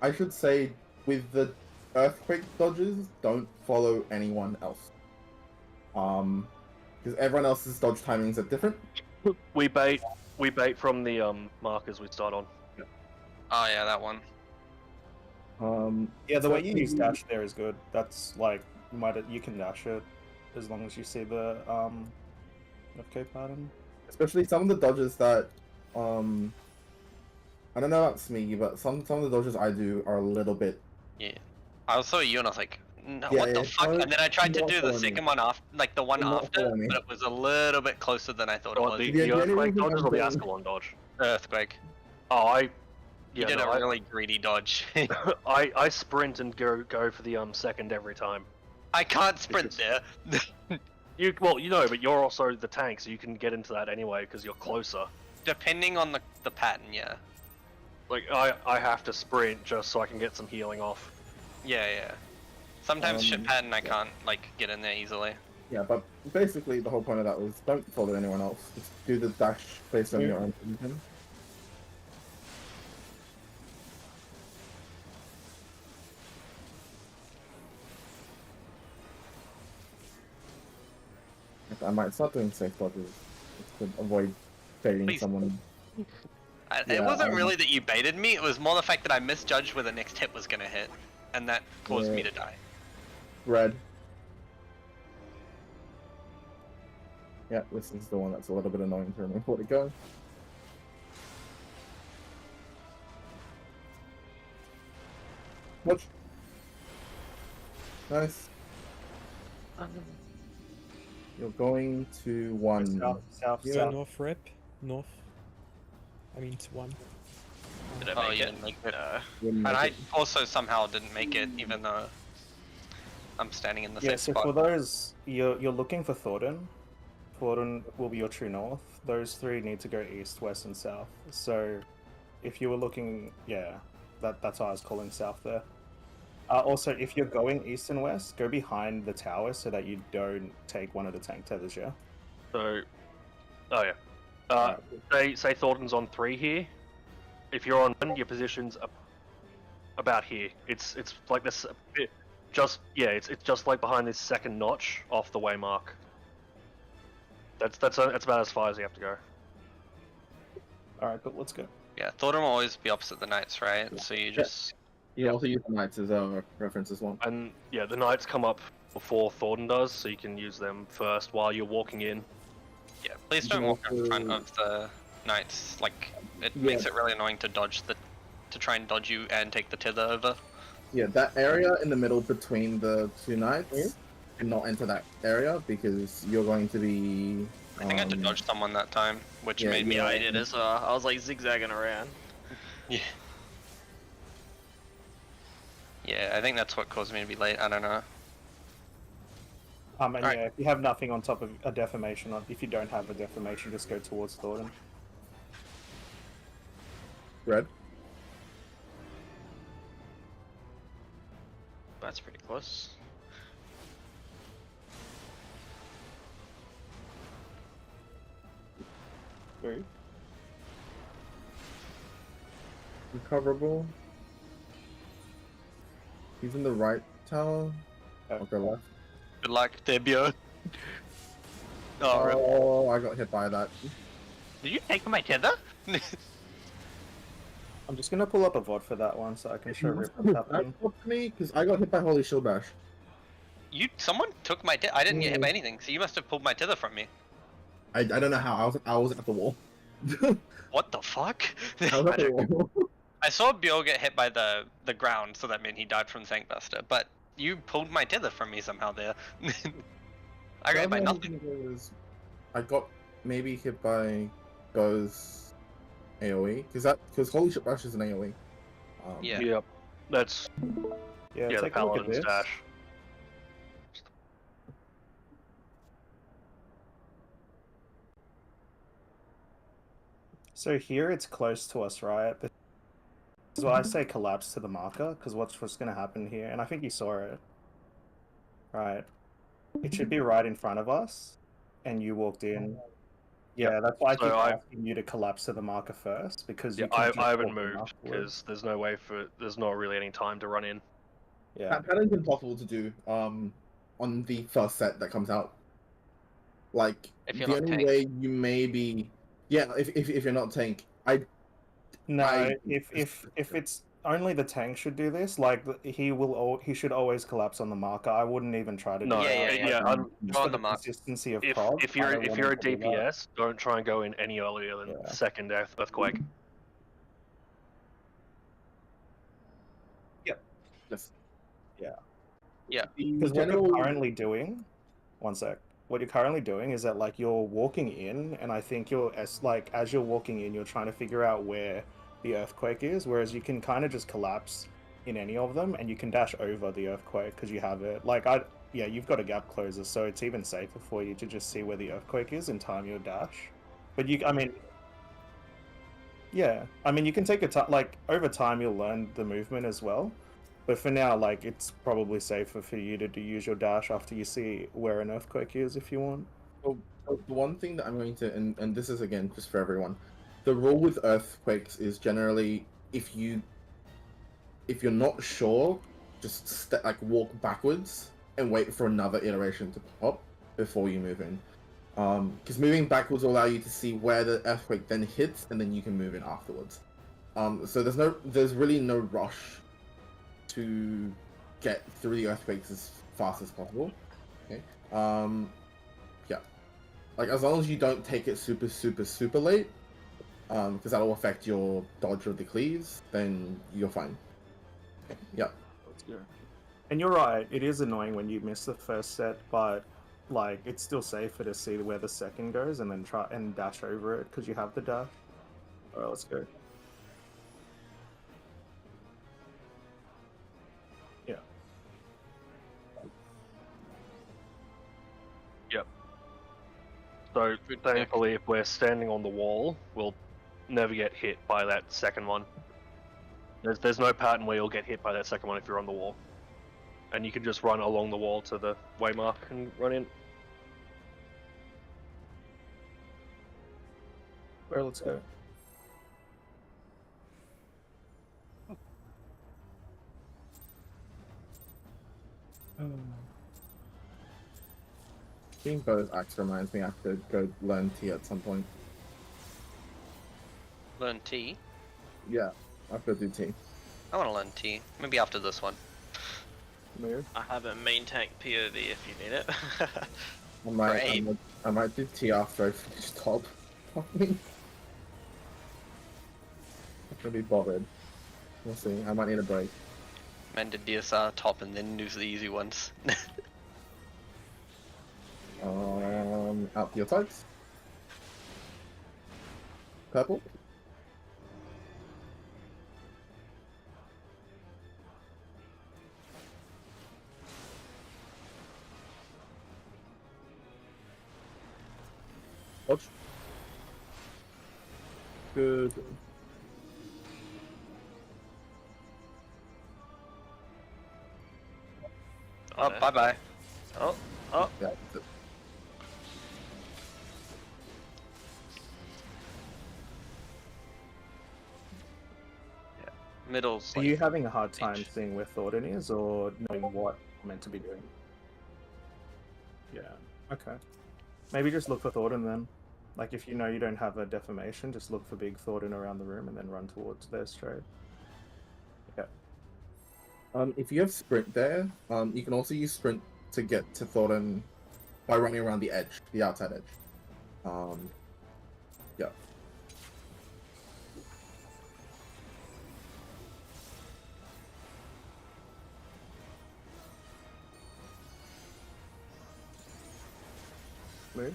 I should say with the earthquake dodges, don't follow anyone else. Because everyone else's dodge timings are different. We bait. We bait from the markers we start on. Oh yeah, that one. Yeah, the way you use especially- dash there is good. That's like you can dash it as long as you see the FK pattern. Especially some of the dodges that I don't know about Smeagol, but some of the dodges I do are a little bit. Yeah. I saw you and I was like, no, Yeah, what the yeah, fuck? don't- And then I tried to don't do the follow me. second one after, like the one Do not after, follow me. but it was a little bit closer than I thought it Or was. the The only earthquake reason dodges I'm or the saying- Ascalon dodge? Earthquake. Oh, I. You Yeah, did no, a really greedy dodge. I sprint and go for the second every time. I can't sprint there. Well, you know, but you're also the tank, so you can get into that anyway because you're closer. Depending on the pattern, yeah. Like I have to sprint just so I can get some healing off. Yeah, yeah. Sometimes shit pattern I yeah. can't like get in there easily. Yeah, but basically the whole point of that was don't follow anyone else. Just do the dash based on your own position. I might start doing safe dodges to avoid fading Please. someone. It Yeah, wasn't really that you baited me, it was more the fact that I misjudged where the next hit was gonna hit. And that caused me Yeah. to die. Red. Yeah, this is the one that's a little bit annoying to remember where to go. Watch. Nice. You're going to one. South, Yeah. south. North rep. North. I mean, to 1. Did I Oh, make you it? didn't make it. No. Wouldn't And make I it. also somehow didn't make it, even though I'm standing in the Yeah, same so spot. for those, you're looking for Thornton. Thornton will be your true north. Those three need to go east, west, and south. So, if you were looking, yeah, that's why I was calling south there. Also, if you're going east and west, go behind the tower so that you don't take one of the tank tethers, yeah? So, oh yeah. Say Thornton's on 3 here. If you're on 1, your position's about here. It's like this. It's just like behind this second notch off the waymark. That's about as far as you have to go. Alright, but let's go. Yeah, Thornton will always be opposite the knights, right? So you just... You also use the knights as a reference as well. And yeah, the knights come up before Thornton does, so you can use them first while you're walking in. Yeah, please don't walk in front of the knights. Like, it makes it really annoying to to try and dodge you and take the tether over. Yeah, that area in the middle between the two knights, do not enter that area because you're going to be. I think I had to dodge someone that time, which yeah, made me... Yeah, I did as well. I was like zigzagging around. Yeah. Yeah, I think that's what caused me to be late. I don't know. And Alright. yeah, if you have nothing on top of a deformation, or if you don't have a deformation, just go towards Thornton. Red. That's pretty close. Three. Recoverable. He's in the right tower. Okay, left. Good luck, Debut. Oh, rip. Oh, I got hit by that. Did you take my tether? I'm just gonna pull up a VOD for that one so I can show Rip what's happening. me because I got hit by Holy Shield Bash. Someone took my tether. I didn't get hit by anything, so you must have pulled my tether from me. I don't know how. I was at the wall. What the fuck? I was at the wall. I saw Bill get hit by the ground, so that meant he died from Sankbuster, but you pulled my tether from me somehow there. I got hit by nothing. I got maybe hit by Go's AoE because Holy Shit Bash is an AoE. Yeah. Yep. That's Yeah, the take a look at Paladin's this. dash. So here it's close to us, right? This is why I say collapse to the marker, because what's going to happen here, and I think you saw it. Right. It should be right in front of us, and you walked in. Yeah, that's why I So keep I- asking you to collapse to the marker first, because Yeah, you can just I haven't walk in moved afterwards. because there's no way there's not really any time to run in. Yeah. That pattern's impossible to do on the first set that comes out. Like If you're the not only tank. way you may be Yeah, if you're not tank, No, if it's only the tank should do this, like he should always collapse on the marker. I wouldn't even try to do No, Yeah, that. yeah, Like, yeah. just Go for on the the mark. consistency of if prod, if I you're don't if want you're a him to do that. DPS, don't try and go in any earlier than Yeah. second earthquake. just Yeah. Because what general. you're currently doing, one sec. What you're currently doing is that like you're walking in, and I think you're as you're walking in, you're trying to figure out where the earthquake is. Whereas you can kind of just collapse in any of them, and you can dash over the earthquake because you have it. Yeah, you've got a gap closer, so it's even safer for you to just see where the earthquake is and time your dash. But I mean, yeah, I mean you can take a time. Like over time, you'll learn the movement as well. But for now, like, it's probably safer for you to use your dash after you see where an earthquake is, if you want. So the one thing that I'm going to, and this is again just for everyone, the rule with earthquakes is generally if you're not sure, just like walk backwards and wait for another iteration to pop before you move in. Because moving backwards will allow you to see where the earthquake then hits, and then you can move in afterwards. So there's really no rush to get through the earthquakes as fast as possible. Okay. Yeah. Like as long as you don't take it super late, because that'll affect your dodge of the cleaves, then you're fine. Okay. Yeah. Let's go. And you're right, it is annoying when you miss the first set, but like it's still safer to see where the second goes and then try and dash over it because you have the dash. Alright, let's go. Yeah. Yep. So Good pick. thankfully, if we're standing on the wall, we'll never get hit by that second one. There's no pattern where you'll get hit by that second one if you're on the wall, and you can just run along the wall to the waymark and run in. Alright, let's go. Being both axe reminds me I have to go learn T at some point. Learn T. Yeah, I have to do T. I want to learn T. Maybe after this one. Move. I have a main tank POV if you need it. I might do T after I finish top. I'm gonna be bothered. We'll see. I might need a break. Man did DSR top and then do the easy ones. Out your types. Purple. Dodge. Good. Oh, bye bye. Oh, Yeah. Middle's Are like, you having a hard time each. seeing where Thornton is or knowing what you're meant to be doing? Yeah. Okay. Maybe just look for Thornton then. Like if you know you don't have a deformation, just look for big Thornton around the room and then run towards their straight. Yeah. If you have sprint there, you can also use sprint to get to Thornton by running around the edge, the outside edge. Yeah. Move.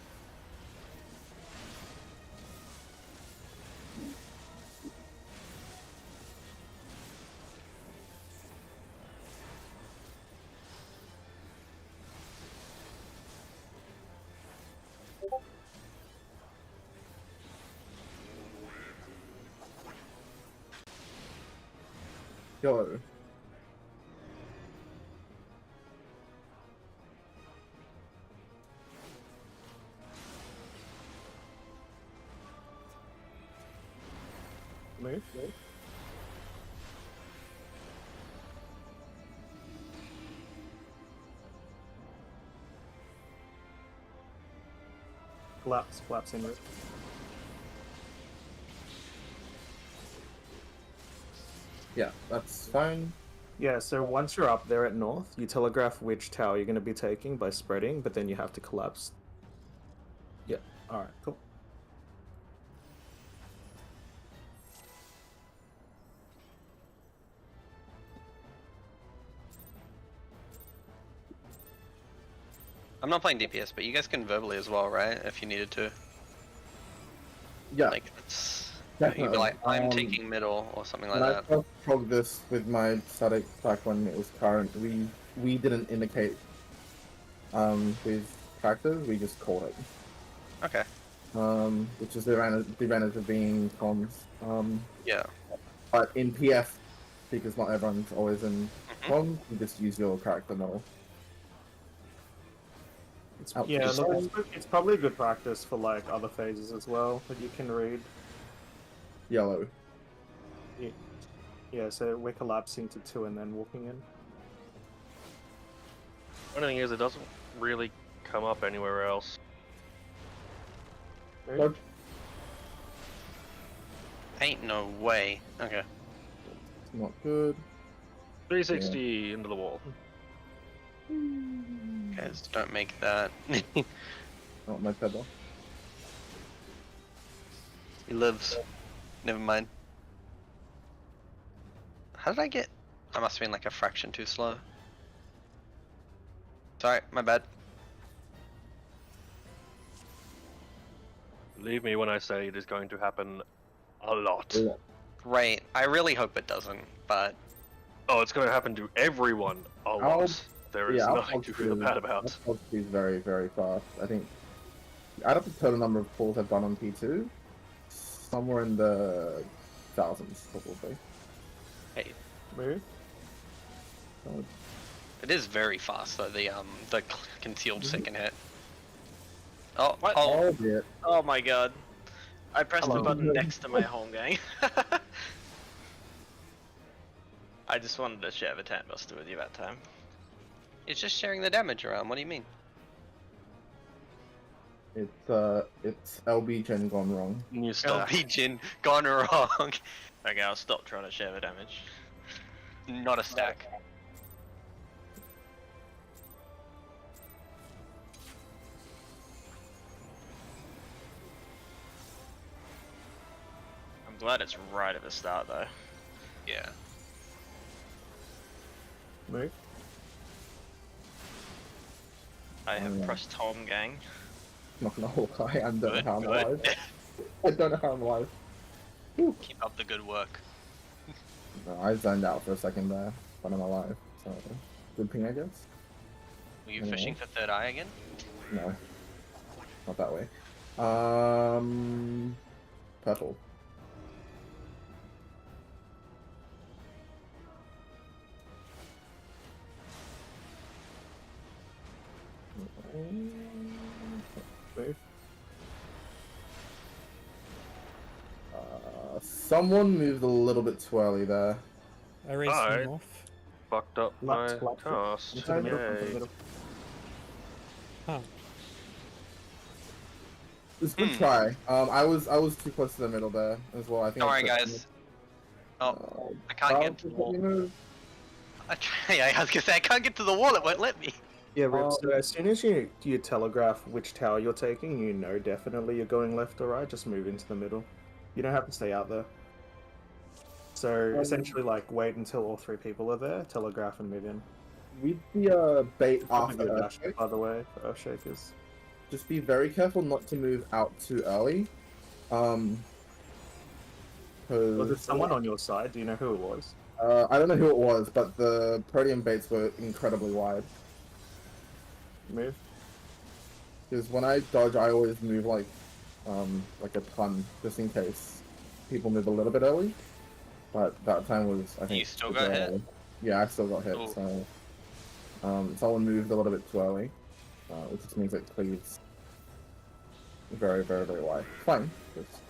Go. Move. Collapse in it. Yeah, that's fine. Yeah, so once you're up there at north, you telegraph which tower you're going to be taking by spreading, but then you have to collapse. Yeah, alright, cool. I'm not playing DPS, but you guys can verbally as well, right? If you needed to. Yeah, Like, it's... definitely. You'd be like, I'm taking middle, or something like When I that. first progged this with my static back when it was current, we didn't indicate with characters, we just called it. Okay. Which is the advantage of being comms. Yeah. But in PF, because not everyone's always in Mhm. comms, you just use your character model. Yeah, look, it's probably good practice for like other phases as well that you can read. Yellow. Yeah, so we're collapsing to 2 and then walking in. Funny thing is, it doesn't really come up anywhere else. Dodge. Ain't no way. Okay. It's not good. 360 into the wall. Guys, don't make that. Not my pedal. He lives. Never mind. How did I get... I must have been like a fraction too slow. Sorry, my bad. Believe me when I say it is going to happen a lot. Yeah. Great. I really hope it doesn't, but... Oh, it's going to happen to everyone a lot. There is nothing to feel bad about. He's very, very fast. I think, add up the total number of pulls I've done on P2, somewhere in the thousands, probably. Hey, Move. it is very fast though, the concealed second hit. Oh, What? oh, Oh, dear. Oh my god. I pressed the Hello. button next to my home gang. I just wanted to share the Tan Buster with you that time. it's just sharing the damage around, what do you mean? It's LB Gen gone wrong. You stop. LP Jin gone wrong. Okay, I'll stop trying to share the damage. Not a stack. I'm glad it's right at the start though. Yeah. Move. I have Yeah. pressed home gang. Not gonna lie, I don't know Good, how I'm good. alive. I don't know how I'm alive. Whew. Keep up the good work. No, I zoned out for a second there, but I'm alive. So, good ping, I guess. Were you Anyway. fishing for third eye again? No, not that way. Purple. Move. Someone moved a little bit too early there. I raised Alright. him off. Fucked up Left, my left, task. Into the middle, into the Yay. middle. Huh. It's a good try. I was too close to the middle there as well. I think. Don't I worry, put- guys. Oh, I can't Carl, get to the just let me wall. move. I was gonna say, I can't get to the wall, it won't let me. Yeah, Rip, so as soon as you telegraph which tower you're taking, you know definitely you're going left or right, just move into the middle. You don't have to stay out there. So essentially, like, wait until all 3 people are there, telegraph and move in. With the bait Probably after good dash, Earthquake, by the way, for Earthshakers. just be very careful not to move out too early. Was it Because someone on your side? Do you know who it was? I don't know who it was, but the Protean baits were incredibly wide. Move. Because when I dodge, I always move like a ton, just in case people move a little bit early. But that time was, I think. You still got hit? Yeah, I still got hit. Ooh. So, someone moved a little bit too early, which just means it cleaves very, very, very wide. Fine. Just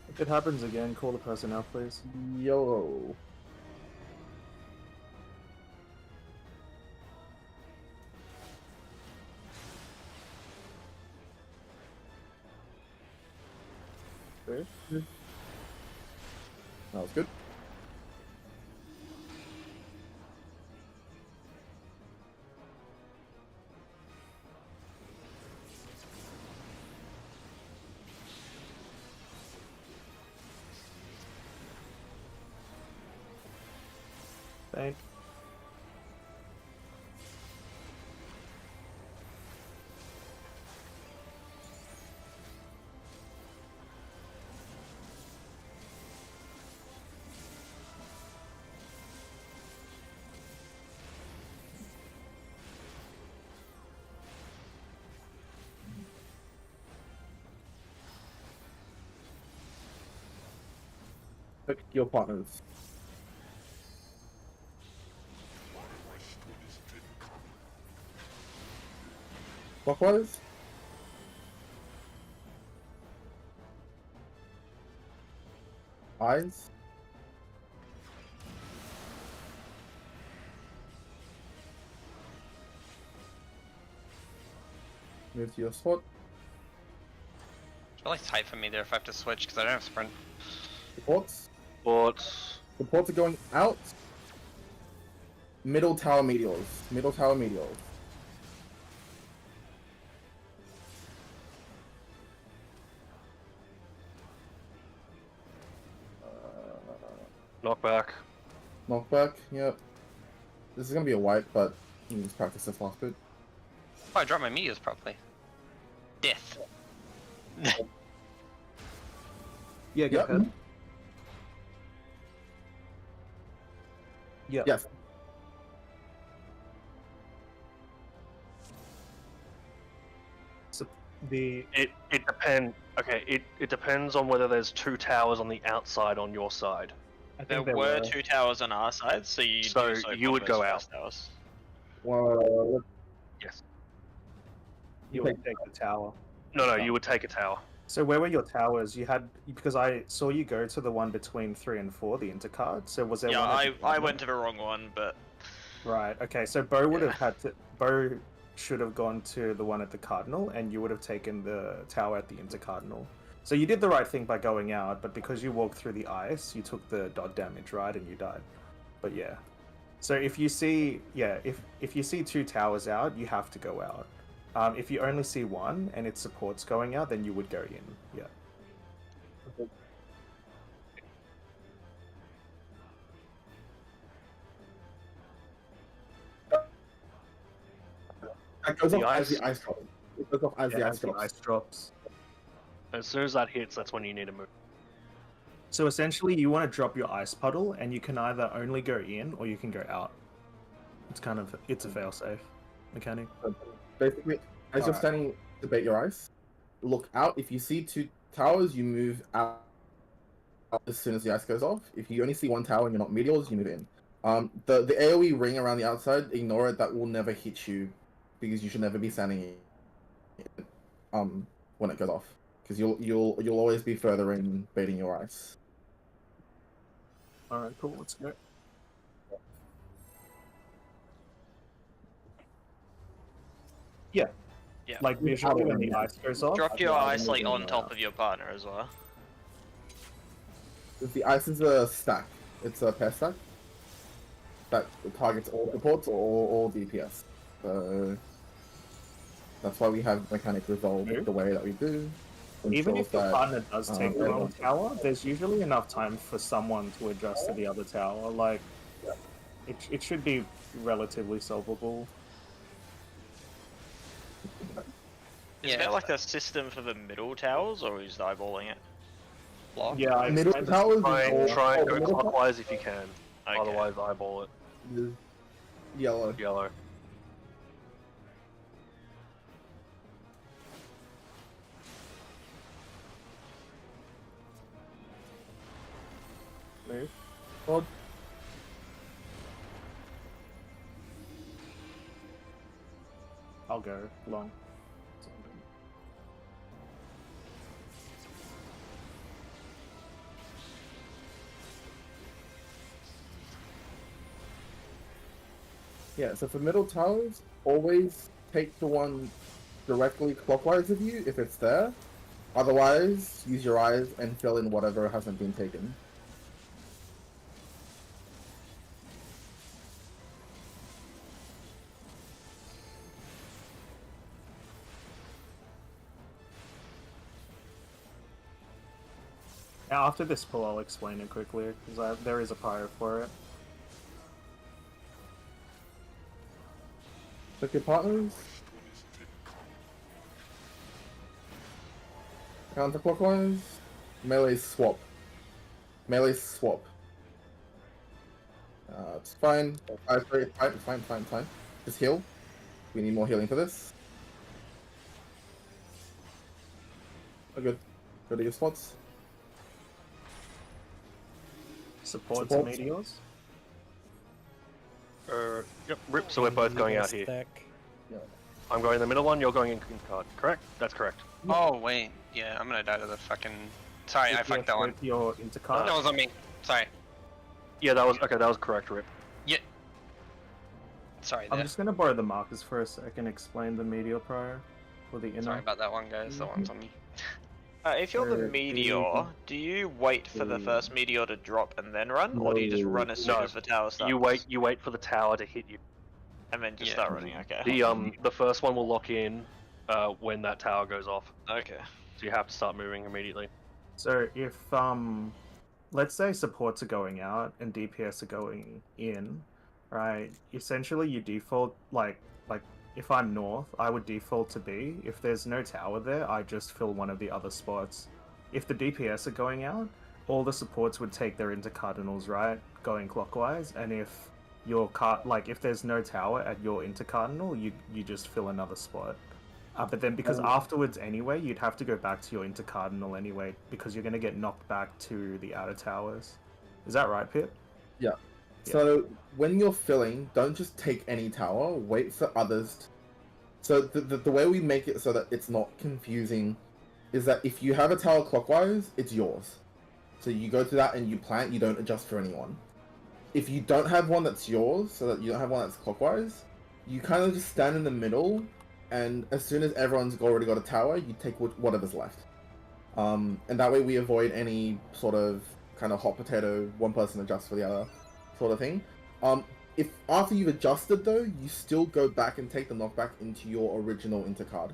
If it happens again, call the personnel, please. YOLO. Move. That was good. Pain. Pick your partners. Clockwise. Eyes. Move to your spot. It's really tight for me there if I have to switch because I don't have sprint. Supports. But Supports are going out. Middle tower meteors. Middle tower meteors. knockback. Knockback. Yep. This is gonna be a wipe, but you can just practice this last bit. Oh, I dropped my meteors properly. Death. Yeah, go Yep. ahead. Yeah. Yes. So the It depends. Okay, it depends on whether there's 2 towers on the outside on your side. I There think were 2 towers on our side, so you So do you would go out. Towers. Well, Yes. you would take the tower. No, you would take a tower. So where were your towers? You had because I saw you go to the one between 3 and 4, the intercard. So was there Yeah, one? at the I bottom? went to the wrong one, but Right. Okay. So Bo would have had to. Bo should have gone to the one at the cardinal, and you would have taken the tower at the intercardinal. So you did the right thing by going out, but because you walked through the ice, you took the dot damage, right, and you died. But yeah. So if you see, if you see 2 towers out, you have to go out. If you only see one and its supports going out, then you would go in. Yeah. that goes The off as ice- the ice drops. It goes off as the Yeah, ice as the drops. ice drops. As soon as that hits, that's when you need to move. So essentially, you want to drop your ice puddle, and you can either only go in or you can go out. It's kind of a failsafe mechanic. Basically, as you're Alright. standing to bait your ice, look out. If you see 2 towers, you move out as soon as the ice goes off. If you only see 1 tower and you're not meteors, you move in. The AoE ring around the outside, ignore it. That will never hit you because you should never be standing when it goes off, because you'll always be further in baiting your ice. All right, cool. Let's go. Yeah. Yeah. Like visually, when the ice goes off, drop your yeah, ice then like you on go top out. of your partner as well. If the ice is a stack, it's a pair stack that targets all supports or all DPS. So that's why we have mechanic resolved the way that we do. Even ensures if your that, partner does take the wrong everyone- tower, there's usually enough time for someone to adjust to the other tower. Like, it should be relatively solvable. Is Yeah, there it's like a system for the middle towers, or is eyeballing it? Block. Yeah, I middle explained towers Try is and all- try and oh, go middle clockwise if you can. Okay. Otherwise, eyeball it. is yellow. Yellow. move. Well, I'll go long. yeah, so for middle towers, always take the one directly clockwise of you if it's there. Otherwise, use your eyes and fill in whatever hasn't been taken. Now, after this pull, I'll explain it quickly because there is a prior for it. Check your partners. Counterclockwise. Melee swap. Melee swap. It's fine. Sorry, it's fine. Just heal. We need more healing for this. Oh, good. Go to your spots. Supports Support. meteors. Yep, rip, so we're both going out here. Stack. I'm going in the middle one, you're going in card. Correct? That's correct. Oh wait, yeah, I'm gonna die to the fucking. Sorry, I fucked that one. Your intercard. That was on me. Sorry. Yeah, that was okay. That was correct, rip. Yeah. Sorry. I'm There. just gonna borrow the markers for a second. Explain the meteor prior for the inner. Sorry about that one, guys. That one's on me. If you're the Or meteor, do you wait for the first meteor to drop and then run, or do you just run as soon No. as the tower starts? You wait for the tower to hit you. and then just Yeah. start running. Okay. The first one will lock in when that tower goes off. Okay. So you have to start moving immediately. So if let's say supports are going out and DPS are going in, right? Essentially, you default like if I'm north, I would default to B. If there's no tower there, I just fill one of the other spots. If the DPS are going out, all the supports would take their intercardinals, right, going clockwise. And if your if there's no tower at your intercardinal, you just fill another spot. But then because afterwards anyway, you'd have to go back to your intercardinal anyway, because you're going to get knocked back to the outer towers. Is that right, Pip? Yeah. So when you're filling, don't just take any tower. Wait for others. So the way we make it so that it's not confusing is that if you have a tower clockwise, it's yours. So you go to that and you plant. You don't adjust for anyone. If you don't have one that's yours, so that you don't have one that's clockwise, you kind of just stand in the middle. And as soon as everyone's already got a tower, you take whatever's left. And that way we avoid any sort of kind of hot potato, one person adjusts for the other sort of thing. If after you've adjusted though, you still go back and take the knockback into your original intercard.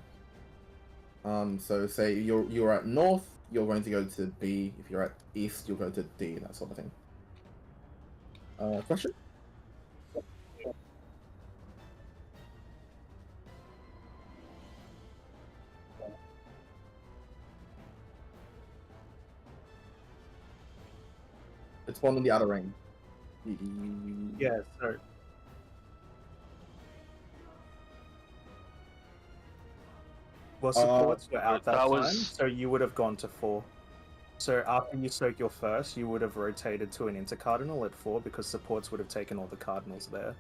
So say you're at north, you're going to go to B. If you're at east, you'll go to D, that sort of thing. Question? It's one in the outer ring. Yeah, so... Well, supports were out that time, so you would have gone to 4. So after you soak your first, you would have rotated to an intercardinal at 4, because supports would have taken all the cardinals there.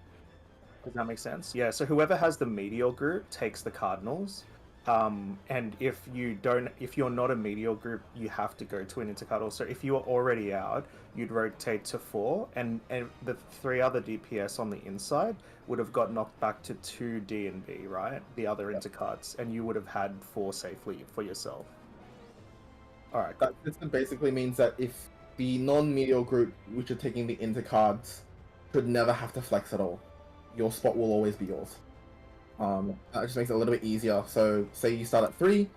Does that make sense? Yeah, so whoever has the meteor group takes the cardinals. And if you're not a meteor group, you have to go to an intercardinal. So if you are already out, you'd rotate to 4, and the 3 other DPS on the inside would have got knocked back to 2 D and B, right? The other intercards, and you would have had 4 safely for yourself. Alright. That system basically means that if the non-meteor group, which are taking the intercards, could never have to flex at all. Your spot will always be yours. That just makes it a little bit easier. So, say you start at 3,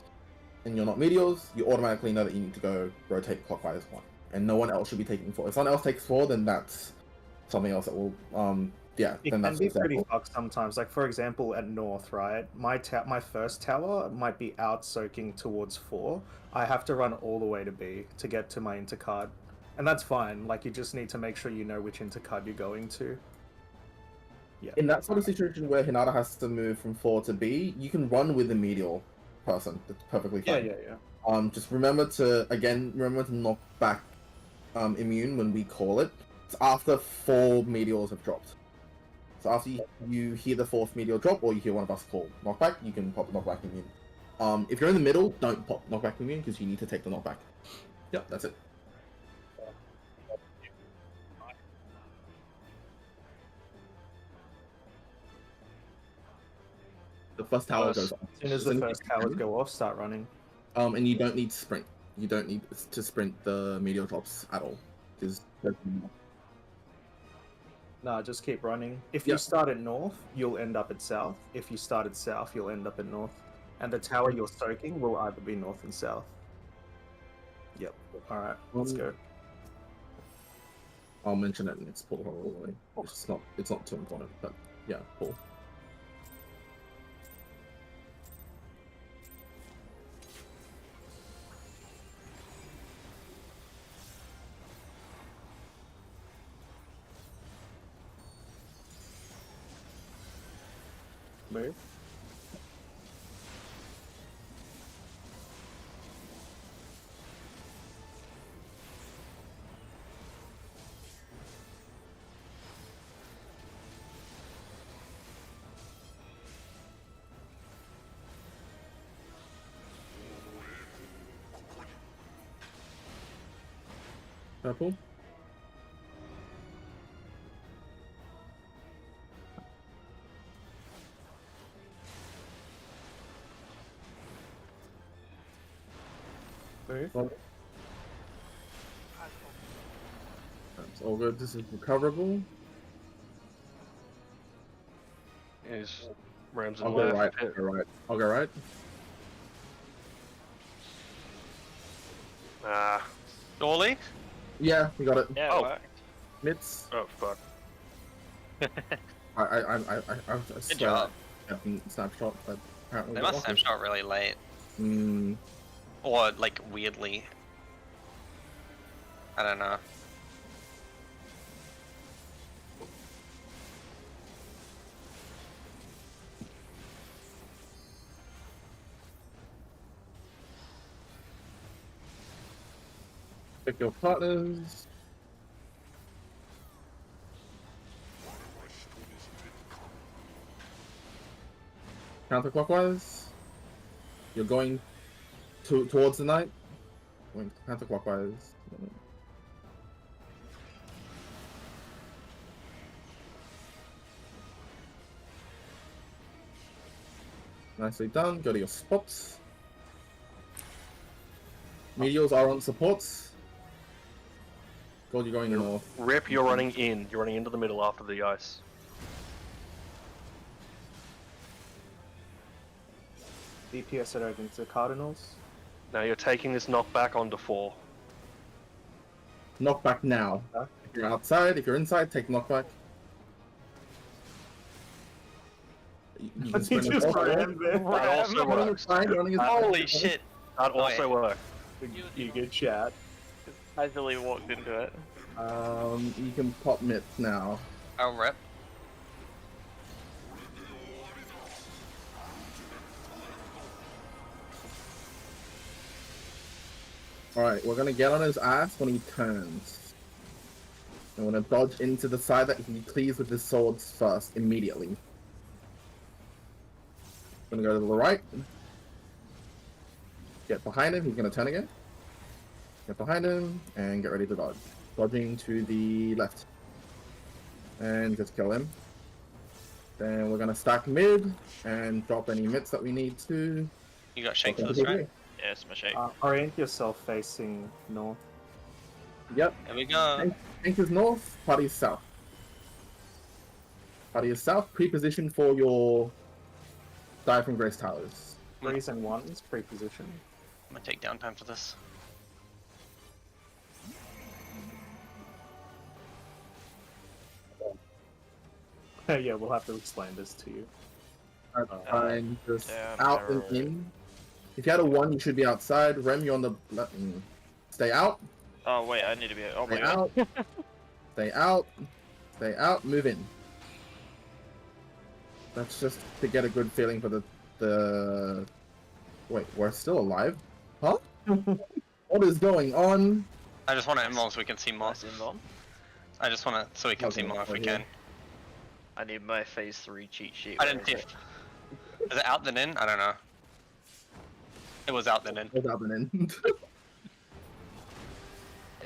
and you're not meteors, you automatically know that you need to go rotate clockwise 1. And no one else should be taking 4. If someone else takes 4, then that's something else that will, It then can that's be pretty fucked sometimes. Like, for example, at north, right? My first tower might be out soaking towards 4. I have to run all the way to B to get to my intercard. And that's fine. Like, you just need to make sure you know which intercard you're going to. Yeah. In that sort of situation where Hinata has to move from 4 to B, you can run with the meteor person. That's perfectly fine. Yeah. Just remember to knock back immune when we call it. It's after 4 meteors have dropped. So after you hear the 4th meteor drop, or you hear one of us call knockback, you can pop knockback immune. If you're in the middle, don't pop knockback immune, because you need to take the knockback. Yep, that's it. The first tower goes off. As soon as the first towers go off, start running. And you don't need to sprint. You don't need to sprint the meteor drops at all. No, just keep running. If you start at north, you'll end up at south. If you start at south, you'll end up at north. And the tower you're soaking will either be north and south. Yep. Alright, let's go. I'll mention it in its pull probably. It's not too important, but yeah, pull. Move. Purple. Move. Well, that's all good. This is recoverable. Is Ramsden I'll go left? right. I'll go right. I'll go right. Ah. Dolly? Yeah, we got it. Yeah, Oh. worked. Mitts. Oh fuck. I Good job. Snapshot, but apparently They it must wasn't. snapshot really late. Hmm. Or, like, weirdly. I don't know. Pick your partners. Counterclockwise. You're going towards the knight. Going counterclockwise. Nicely done. Go to your spots. Meteors are on supports. God, you're going north. Rip, you're running in. You're running into the middle after the ice. DPS it over into Cardinals. Now you're taking this knockback onto 4. Knockback now. Huh? If you're outside, if you're inside, take knockback. You can spend He it just all ran there. That also Running is works. fine, running is Holy fine. shit! That Oh, also yeah. works. You good chat. Casually walked into it. You can pop mitts now. I'll rip. Alright, we're gonna get on his ass when he turns. I'm gonna dodge into the side that he clears with his swords first, immediately. Gonna go to the right. Get behind him, he's gonna turn again. Get behind him, and get ready to dodge. Dodging to the left. And just kill him. Then we're gonna stack mid, and drop any mitts that we need to. You got shake for this, right? Yeah, smash it. Orient yourself facing north. Yep. Here we go. Tank is north, party is south. Party is south, pre-position for your Die from Grace Towers. 3s and 1s, pre-position. I'm gonna take downtime for this. Yeah, we'll have to explain this to you. And just yeah, out and terror. in. If you had a 1, you should be outside. Rem, you're on the left. Stay out. Oh wait, I need to be. Oh my Stay god. out. Stay out. Stay out. Move in. That's just to get a good feeling for the. Wait, we're still alive? Huh? What is going on? I just want to involve so we can see more. Nice involved. I just want to so we can see Okay, more if we right can. I need my phase 3 cheat sheet. I Where didn't is see. it? Is it out then in? I don't know. It was out then in. What's happening?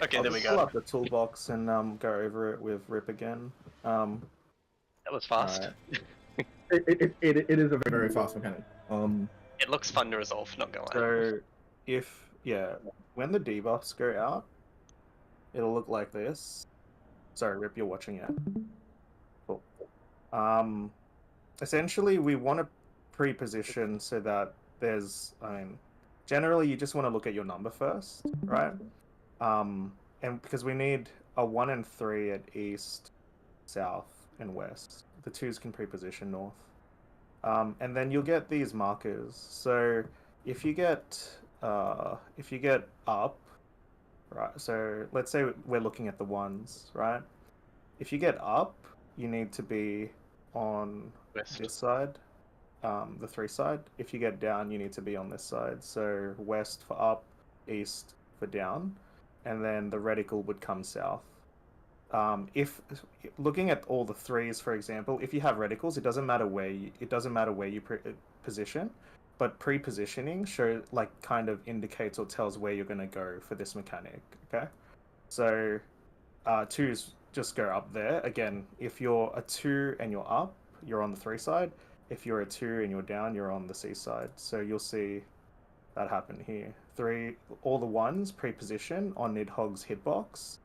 Okay, I'll there we just pull go. up the toolbox and go over it with Rip again. That was fast. It is a very fast mechanic. It looks fun to resolve, not gonna lie. So, when the debuffs go out, it'll look like this. Sorry, Rip, you're watching it. Cool. Essentially, we want to pre-position so that generally you just want to look at your number first, right? And because we need a 1 and 3 at east, south, and west. The 2s can pre-position north. And then you'll get these markers. So if you get up, right? So let's say we're looking at the 1s, right? If you get up, you need to be on West. this side. the 3 side. If you get down, you need to be on this side. So west for up, east for down, and then the reticle would come south. If looking at all the 3s, for example, if you have reticles, it doesn't matter where you position, but pre-positioning kind of indicates or tells where you're going to go for this mechanic. Okay, so 2s just go up there. Again, if you're a 2 and you're up, you're on the 3 side. If you're a 2 and you're down, you're on the C side. So you'll see that happen here. 3, all the 1s pre-position on Nidhogg's hitbox.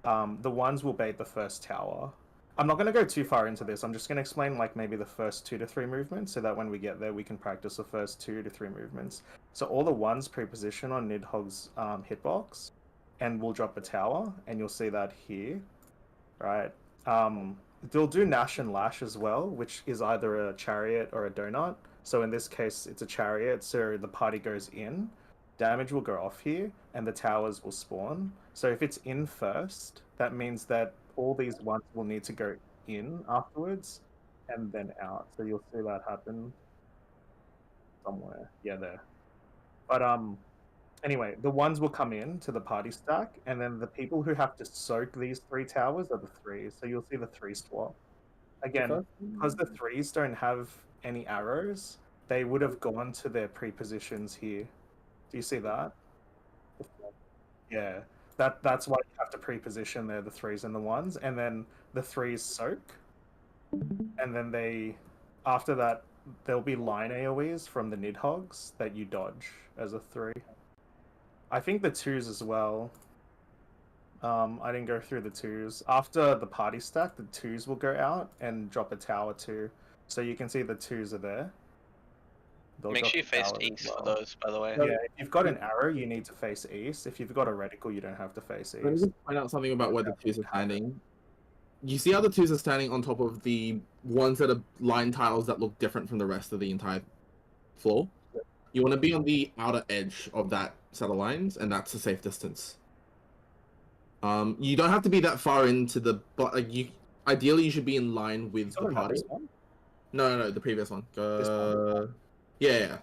The 1s will bait the first tower. I'm not going to go too far into this. I'm just going to explain like maybe the first 2 to 3 movements so that when we get there, we can practice the first 2 to 3 movements. So all the 1s pre-position on Nidhogg's hitbox, and we'll drop a tower, and you'll see that here, right? They'll do Nash and Lash as well, which is either a chariot or a donut. So in this case, it's a chariot, so the party goes in. Damage will go off here, and the towers will spawn. So if it's in first, that means that all these ones will need to go in afterwards, and then out. So you'll see that happen somewhere. Yeah, there. But anyway, the 1s will come in to the party stack, and then the people who have to soak these 3 towers are the 3s. So you'll see the 3 swap. Again, because the 3s don't have any arrows, they would have gone to their pre-positions here. Do you see that? Yeah, that's why you have to pre-position there, the 3s and the 1s, and then the 3s soak, and then after that, there'll be line AoEs from the Nidhoggs that you dodge as a 3. I think the 2s as well. I didn't go through the 2s. After the party stack, the 2s will go out and drop a tower too. So you can see the 2s are there. Make sure you face east for those, by the way. Yeah, if you've got an arrow, you need to face east. If you've got a reticle, you don't have to face east. Let me just point out something about where the 2s are standing. You see how the 2s are standing on top of the ones that are line tiles that look different from the rest of the entire floor? You want to be on the outer edge of that set of lines, and that's a safe distance. You don't have to be that far into the... But ideally, you should be in line with the party. No, the previous one. This one? Yeah.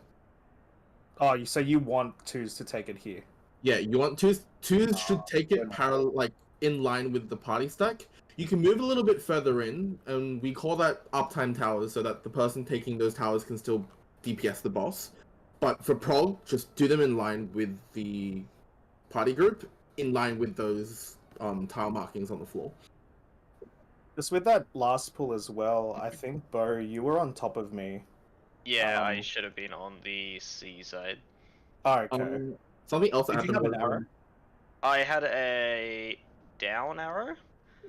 Oh, so you want 2s to take it here? Yeah, you want 2s. 2s should take it parallel, like in line with the party stack. You can move a little bit further in, and we call that uptime towers, so that the person taking those towers can still DPS the boss. But for prog, just do them in line with the party group, in line with those tile markings on the floor. Just with that last pull as well, I think, Bo, you were on top of me. Yeah, I should have been on the C side. Oh, okay. Something else that Did you happened have an arrow? I had a down arrow,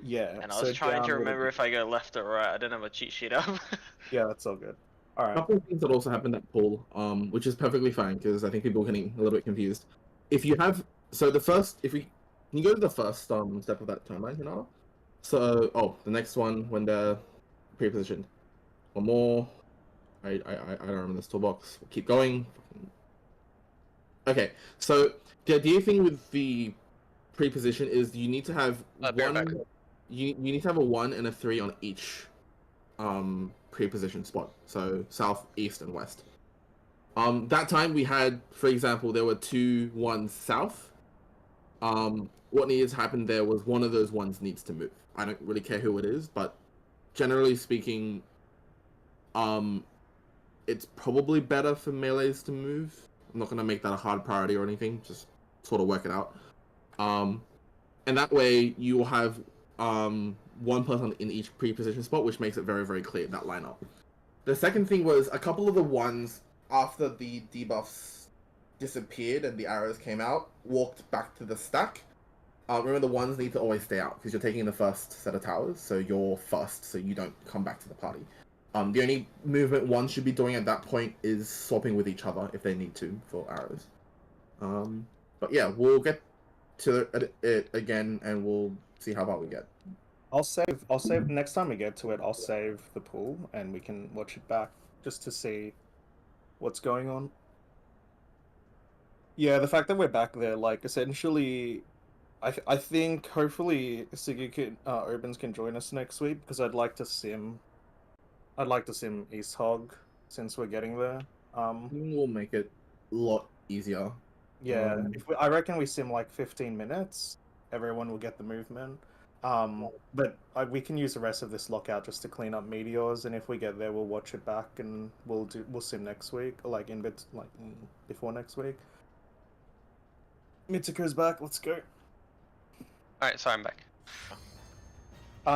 Yeah. and I was trying to remember if I go left or right. I didn't have a cheat sheet up. Yeah, that's all good. All A right. couple of things that also happened at pool, which is perfectly fine because I think people are getting a little bit confused. If you have, so the first, can you go to the first step of that timeline, Hinata? So, the next one when they're pre-positioned. One more. I don't remember this toolbox. We'll keep going. Okay, so the idea thing with the pre-position is you need to have you need to have a 1 and a 3 on each pre-position spot. So south, east, and west. That time we had, for example, there were 2 1s south. What needed to happen there was one of those ones needs to move. I don't really care who it is, but generally speaking, it's probably better for melees to move. I'm not going to make that a hard priority or anything, just sort of work it out. And that way you will have one person in each pre-position spot, which makes it very, very clear, that lineup. The second thing was a couple of the ones after the debuffs disappeared and the arrows came out, walked back to the stack. Remember, the ones need to always stay out because you're taking the first set of towers, so you're first, so you don't come back to the party. The only movement one should be doing at that point is swapping with each other if they need to for arrows. But yeah, we'll get to it again and we'll see how far we get. I'll save next time we get to it. I'll save the pool and we can watch it back just to see what's going on. Yeah, the fact that we're back there, like, essentially, I think hopefully Siggy can Opens can join us next week because I'd like to sim East Hog since we're getting there. We'll make it a lot easier. Yeah, I reckon we sim like 15 minutes, everyone will get the movement. But we can use the rest of this lockout just to clean up meteors, and if we get there, we'll watch it back and we'll sim next week, or like before next week. Mitsuko's back. Let's go. All right, sorry, I'm back.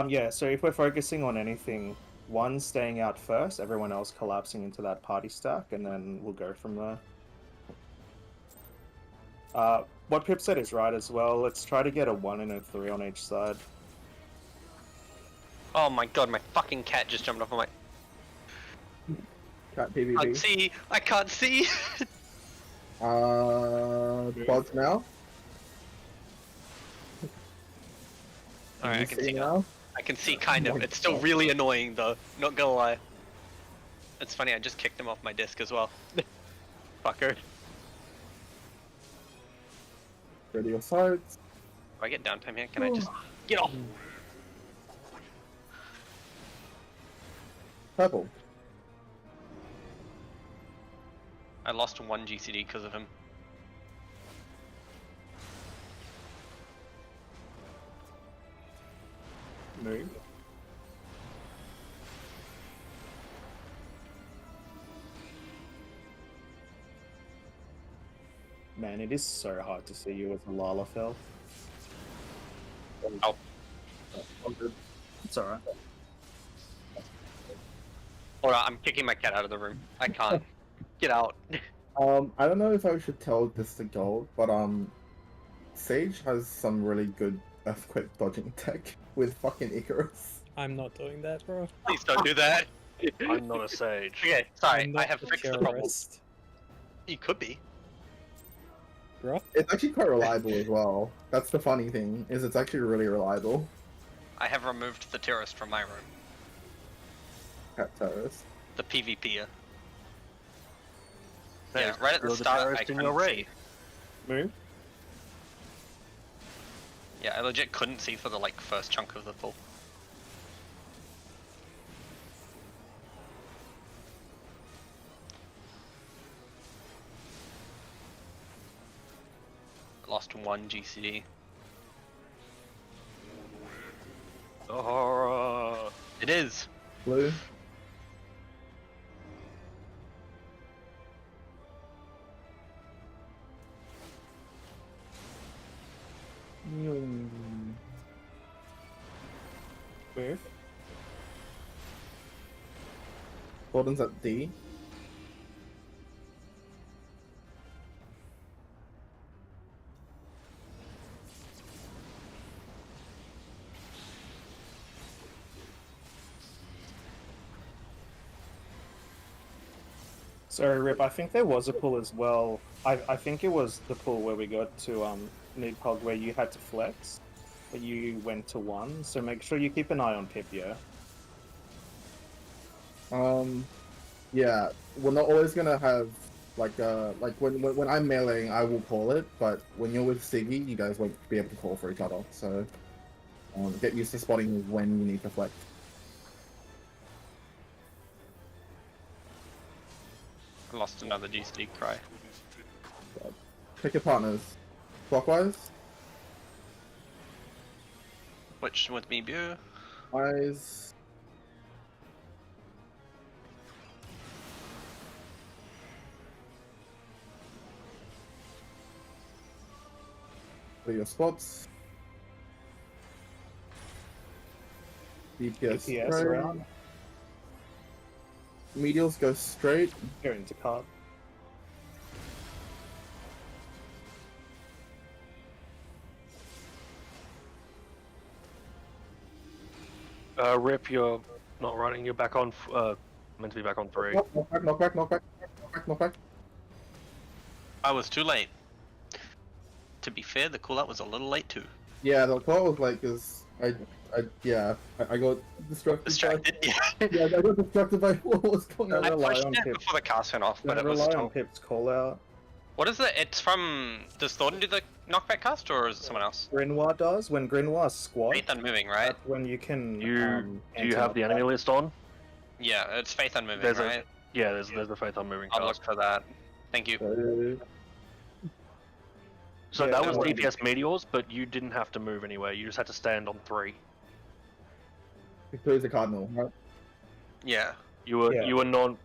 Yeah. So if we're focusing on anything, one staying out first, everyone else collapsing into that party stack, and then we'll go from there. What Pip said is right as well. Let's try to get a 1 and a 3 on each side. Oh my god, my fucking cat just jumped off of my. Cat I PvP. can't see. I can't see. Pods now. Alright, I can see now. I can see kind of. It's still really annoying though. Not gonna lie. It's funny. I just kicked him off my disc as well. Fucker. Ready your sides. If I get downtime here, can I just get off? Purple. I lost 1 GCD because of him. Move. Man, it is so hard to see you as a Lalafell. Oh. It's alright. Hold on, I'm kicking my cat out of the room. I can't. Get out. I don't know if I should tell this to Gold, but Sage has some really good earthquake dodging tech with fucking Icarus. I'm not doing that, bro. Please don't do that. I'm not a sage. Okay, sorry. I'm I not have a fixed the problem. terrorist, You could be. bro. It's actually quite reliable as well. That's the funny thing, is it's actually really reliable. I have removed the terrorist from my room. Cat terrorist. The PvPer. Hey, Yeah, right at the you're start, I terrorist in couldn't your see. raid. Move. Yeah, I legit couldn't see for the like first chunk of the pull. Lost 1 GCD. Horror. It is. Blue. Move. Gordon's at D. Sorry, Rip, I think there was a pull as well. I think it was the pull where we got to Nidpog where you had to flex, but you went to 1, so make sure you keep an eye on Pip, yeah? Yeah, we're not always gonna have like when I'm meleeing, I will call it, but when you're with Siggy, you guys won't be able to call for each other. So get used to spotting when you need to flex. I lost another GCD cry. Pick your partners. Clockwise. Which with me, Bew? Eyes. For your spots. DPS DPS spray. around. Medials go straight. Go into card. Rip, you're not running. You're back on. Meant to be back on 3. Knock back, knock back, knock back, knock back, knock back. I was too late. To be fair, the cooldout was a little late too. Yeah, the call was like, is I got distracted. Yeah. Yeah, I got distracted by what was going on. I rely pushed on it Pip. before the cast went off, but Don't it was rely still... on Pip's call out. What is it? It's from... Does Thornton do the knockback cast, or is it someone else? Grinoire does. When Grinoire squats, Faith Unmoving, right? that's when you can. Do you enter have the enemy list on? Yeah, it's Faith Unmoving, There's right? Yeah, there's a Faith on moving I'll cast. look for that. Thank you. So Yeah, that was that would- DPS meteors, but you didn't have to move anywhere. You just had to stand on 3. Victoria's a cardinal, right? Yeah. You were Yeah. non.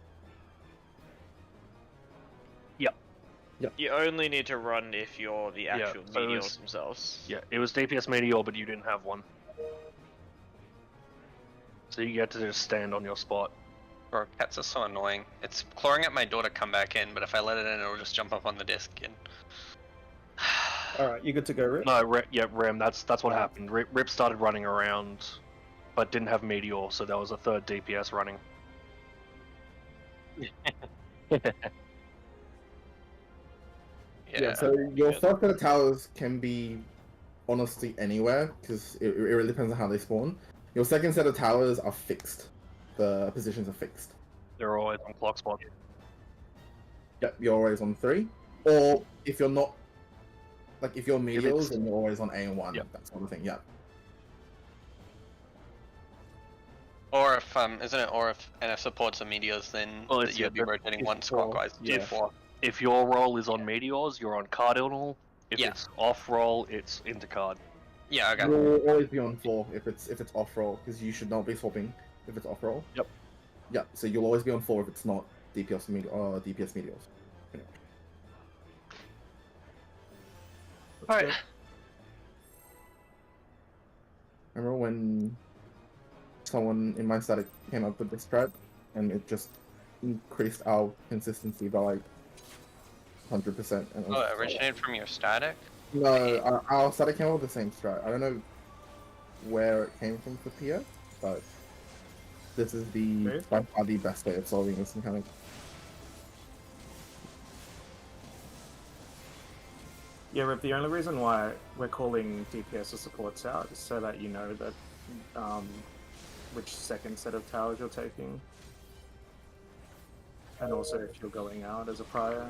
You only need to run if you're the Yeah, actual so it meteors was- themselves. Yeah, it was DPS meteor, but you didn't have one. So you get to just stand on your spot. Bro, cats are so annoying. It's clawing at my door to come back in, but if I let it in, it'll just jump up on the disc and. All right, you good to go, Rip? No, Rem. That's what happened. Rip started running around, but didn't have meteor, so there was a third DPS running. Yeah, so your first set of towers can be honestly anywhere, because it really depends on how they spawn. Your second set of towers are fixed. The positions are fixed. They're always on clock spot. Yep, you're always on 3. Or if you're not, like if you're meteors, it's- then you're always on A and 1, Yep. that sort of thing, yeah. Or if isn't it? Or if NF supports the meteors, then Well, it's- you'll be yeah, rotating it's once for- clockwise. yeah. If your roll is on meteors, you're on cardinal. If Yeah. it's off roll, it's into card. Yeah. Okay. You'll always be on 4 if it's off roll, because you should not be swapping if it's off roll. Yep. Yeah, so you'll always be on 4 if it's not DPS meteors. Anyway. Alright. Remember when someone in my static came up with this strat, and it just increased our consistency by like 100%. And Oh, it originated from your static. No, our static came up with the same strat. I don't know where it came from for PF, but this is the by far the best way of solving this mechanic. Yeah, Rip, the only reason why we're calling DPS as supports out is so that you know that which second set of towers you're taking. And also if you're going out as a prior.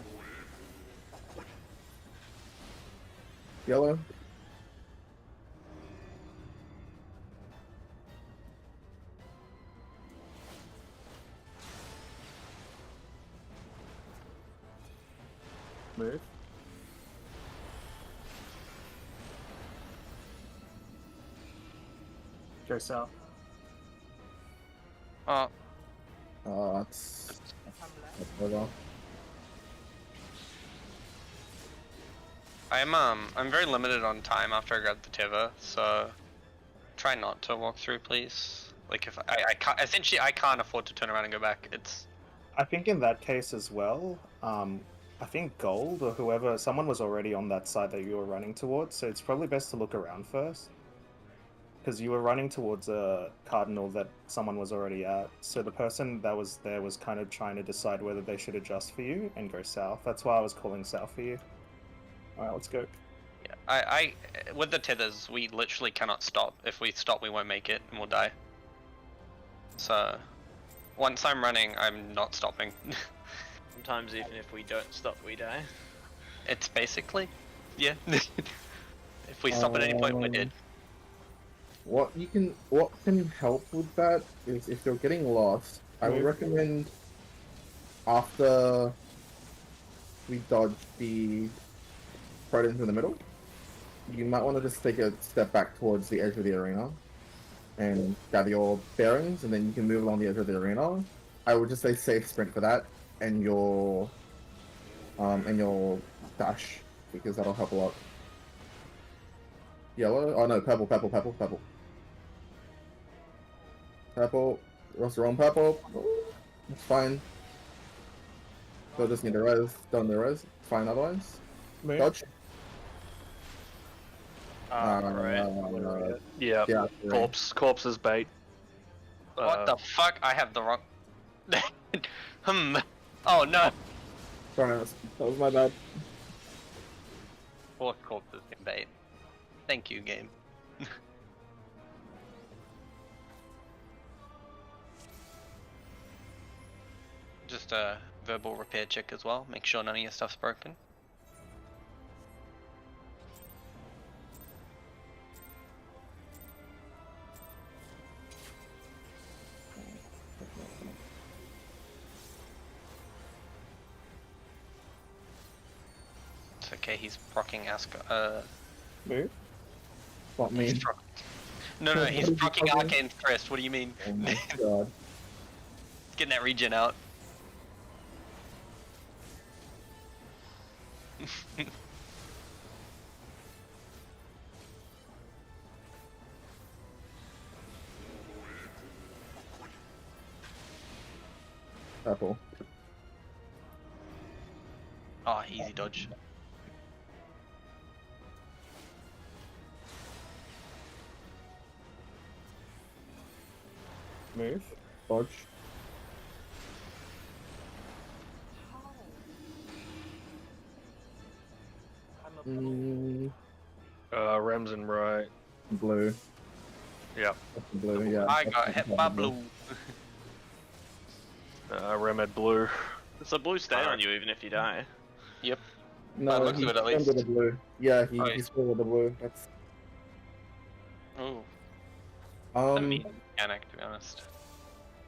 Yellow. Move. Go south. Oh, That's over. I'm very limited on time after I grab the Tiva, so try not to walk through, please. Like if I can't, essentially I can't afford to turn around and go back. It's I think in that case as well, I think Gold or whoever, someone was already on that side that you were running towards, so it's probably best to look around first. Because you were running towards a cardinal that someone was already at, so the person that was there was kind of trying to decide whether they should adjust for you and go south. That's why I was calling south for you. Alright, let's go. yeah. I with the tethers, we literally cannot stop. If we stop, we won't make it and we'll die. So once I'm running, I'm not stopping. Sometimes even if we don't stop, we die. It's basically, yeah. If we stop at any point, we're dead. What can help with that is if you're getting lost, I would recommend after we dodge the predators in the middle, you might want to just take a step back towards the edge of the arena and gather your bearings, and then you can move along the edge of the arena. I would just say safe sprint for that and your dash, because that'll help a lot. Yellow? Oh no, purple. Purple. Roster on purple. It's fine. They'll just need a res. Don't need a res. Fine otherwise. Move. Dodge. Right. Yeah. Yeah. Corpse is bait. What the fuck? I have the wrong. Oh no. Sorry, that was my bad. Fourth corpses can bait. Thank you, game. Just a verbal repair check as well. Make sure none of your stuff's broken. It's okay, he's procking Move. What he's mean? No, What he's is he procking procking? Arcane Crest, what do you mean? Oh my god. Getting that regen out. Purple. Oh, easy dodge. Move. Dodge. Mm, Rem's in right. blue. Yeah. That's the blue, yeah. I that's got the hit by blue. blue. Rem had blue. So blue stay on you even if you die. Yep. No, looks he's of it, at under least. the blue. Yeah, Oh, he's still with the blue. That's Ooh. um A mean mechanic, to be honest.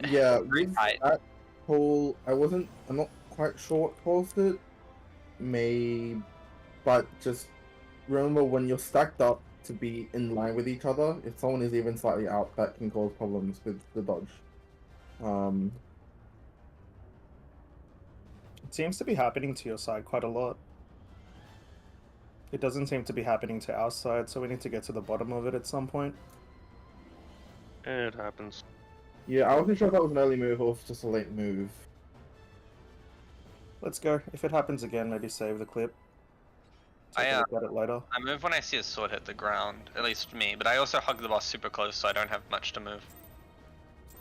yeah, Very with tight. that whole I'm not quite sure what caused it. But just remember when you're stacked up to be in line with each other, if someone is even slightly out, that can cause problems with the dodge. It seems to be happening to your side quite a lot. It doesn't seem to be happening to our side, so we need to get to the bottom of it at some point. It happens. Yeah, I wasn't sure if that was an early move or if it's just a late move. Let's go. If it happens again, maybe save the clip. Take a look at it later. I move when I see a sword hit the ground, at least me, but I also hug the boss super close so I don't have much to move.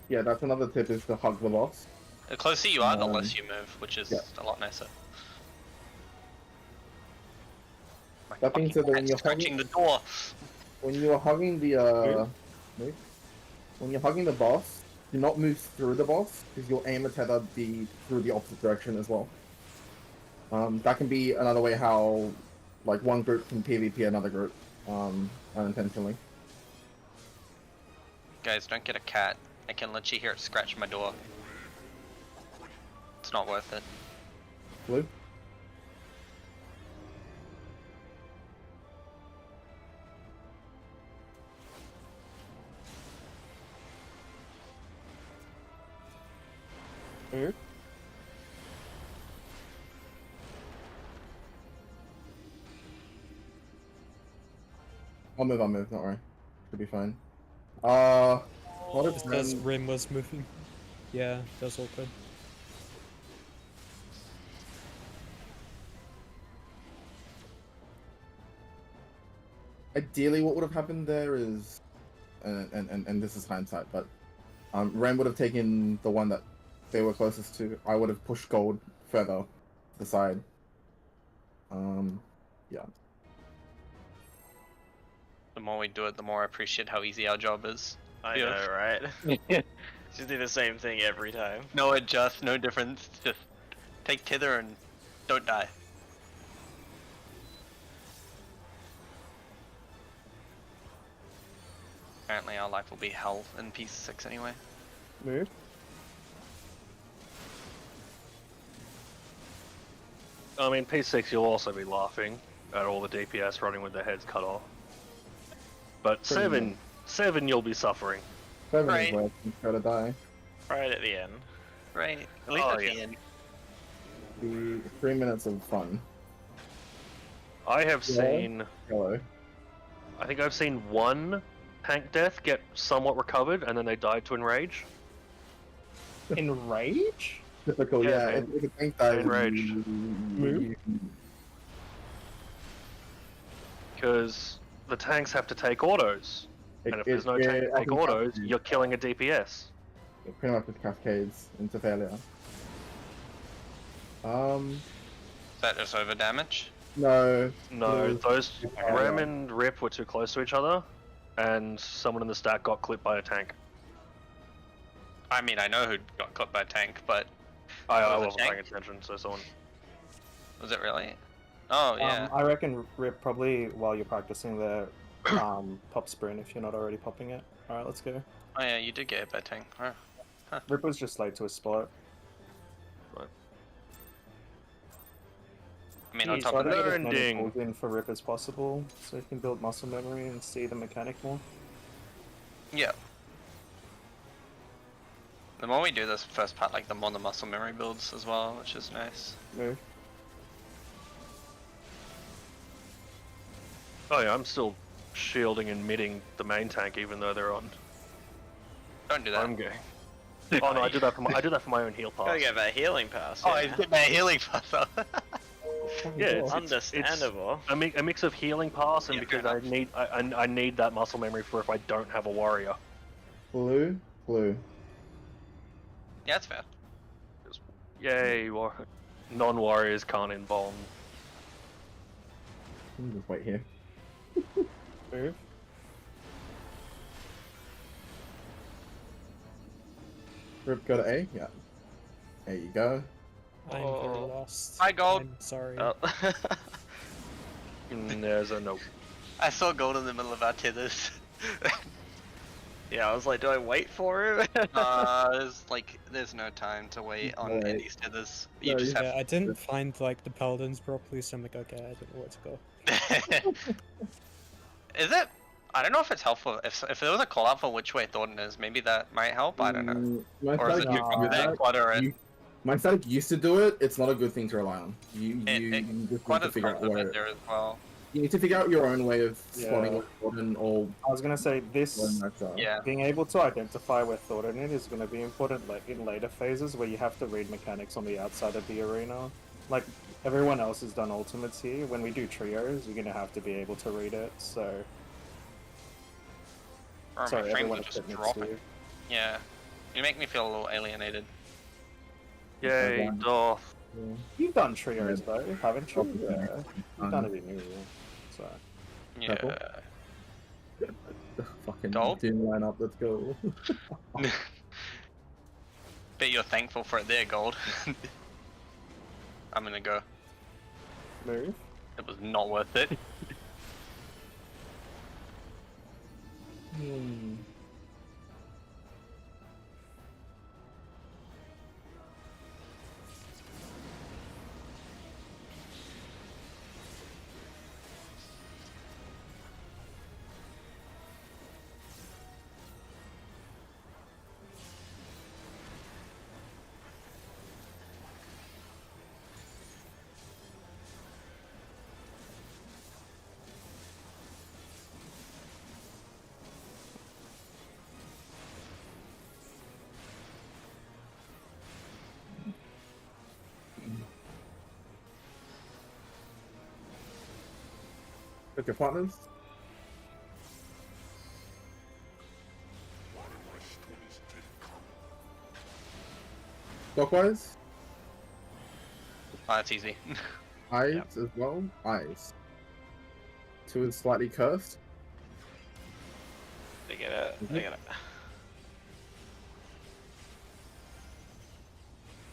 Yeah, that's another tip, is to hug the boss. The closer you are, the less you move, which is yeah. a lot nicer. My That being fucking said, when cat's you're scratching hugging, the door. when you're hugging the when you're hugging the boss, do not move through the boss, because your aim and tether be through the opposite direction as well. That can be another way how, like, one group can PvP another group, unintentionally. Guys, don't get a cat. I can literally hear it scratch my door. It's not worth it. Blue? Move. I'll move, don't worry. Should be fine. What if Just as Ren... Rim was moving. Yeah, that's awkward. Ideally, what would have happened there is... And this is hindsight, but... Ren would have taken the one that they were closest to. I would have pushed gold further to the side. Yeah. The more we do it, the more I appreciate how easy our job is. I Yeah. know, right? Just do the same thing every time. No adjust, no difference. Just take tether and don't die. Apparently our life will be hell in P6 anyway. Move. I mean, P6, you'll also be laughing at all the DPS running with their heads cut off. But Pretty 7 you'll be suffering. 7 Right. is where you gotta die. Right at the end. Right. At least Oh, at the yeah. end. The 3 minutes of fun. I have Yeah. seen, Hello. I think I've seen one tank death get somewhat recovered, and then they died to enrage. Enrage? Typical, Yeah, yeah. man. If a tank dies, Enraged. you- Because the tanks have to take autos. And if there's no tank to I take think autos, cascades. you're killing a DPS. It pretty much just cascades into failure. Is that just over damage? No. No, Yeah. those Yeah. Rem and Rip were too close to each other, and someone in the stack got clipped by a tank. I mean, I know who got clipped by a tank, but I was a wasn't tank? paying attention, so someone. was it really? Oh, yeah. I reckon Rip probably while you're practicing the pop sprint if you're not already popping it. Alright, let's go. Oh, yeah, you did get hit by a tank. Oh. Rip was just late to a spot. I mean, on Yeah, top try of to that, get as many Learning. pulls in for Rip as possible, so you can build muscle memory and see the mechanic more. yeah. The more we do this first part, like the more the muscle memory builds as well, which is nice. Move. Oh yeah, I'm still shielding and mitting the main tank even though they're on. Don't do that. I'm going. Oh no, I did that for my own heal pass. Gotta get that healing pass. Oh, yeah. he's getting that healing pass up. Yeah, it's Understandable. a mix of healing pass and Yeah, because fair I need that muscle memory for if I don't have a warrior. Blue, blue. Yeah, that's fair. Yay, non-warriors can't involve. Just wait here. Move. Rip, go to A. Yeah. There you go. I'm very Oh. lost. Hi, Gold. I'm sorry. Oh. There's a no. I saw gold in the middle of our tethers. Yeah, I was like, do I wait for him? There's no time to wait on Right. these tethers. You No, just Yeah, have. I didn't find like the paladins properly, so I'm like, okay, I don't know where to go. Is it? I don't know if it's helpful. If there was a call out for which way Thornton is, maybe that might help. I don't know. My Or is it static you used to do that. clutter it? My static used to do it. It's not a good thing to rely on. You It just need to Clutter's figure out probably where. there as well. You need to figure out your own way of spotting Yeah. what Gordon or I was gonna say when this. that's Yeah. Being able to identify where Thornton is going to be important like in later phases where you have to read mechanics on the outside of the arena. Like everyone else has done ultimates here. When we do trios, you're going to have to be able to read it. So Or sorry, my frames everyone are just equipment's dropping. here. Yeah. You make me feel a little alienated. Yay, Doth. You've done trios though, haven't you? Oh, Yeah. You've done it in New Year. So Yeah. Purple? the fucking Gold? Doom lineup. Let's go. Bet you're thankful for it there, Gold. I'm gonna go. move. It was not worth it. Pick your partners. Clockwise. Oh, that's easy. Eyes as well. Eyes. 2 is slightly cursed. They get it. They get it.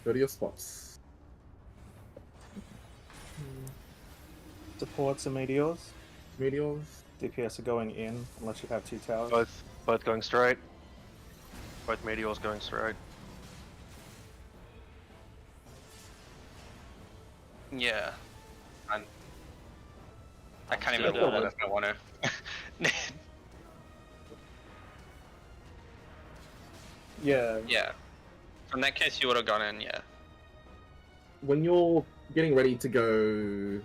Go to your spots. Supports and meteors. Meteors. DPS are going in unless you have 2 towers. Both going straight. Both meteors going straight. Yeah. I can't still even doing roll it. if I want to. Yeah. Yeah. In that case, you would have gone in, yeah. When you're getting ready to go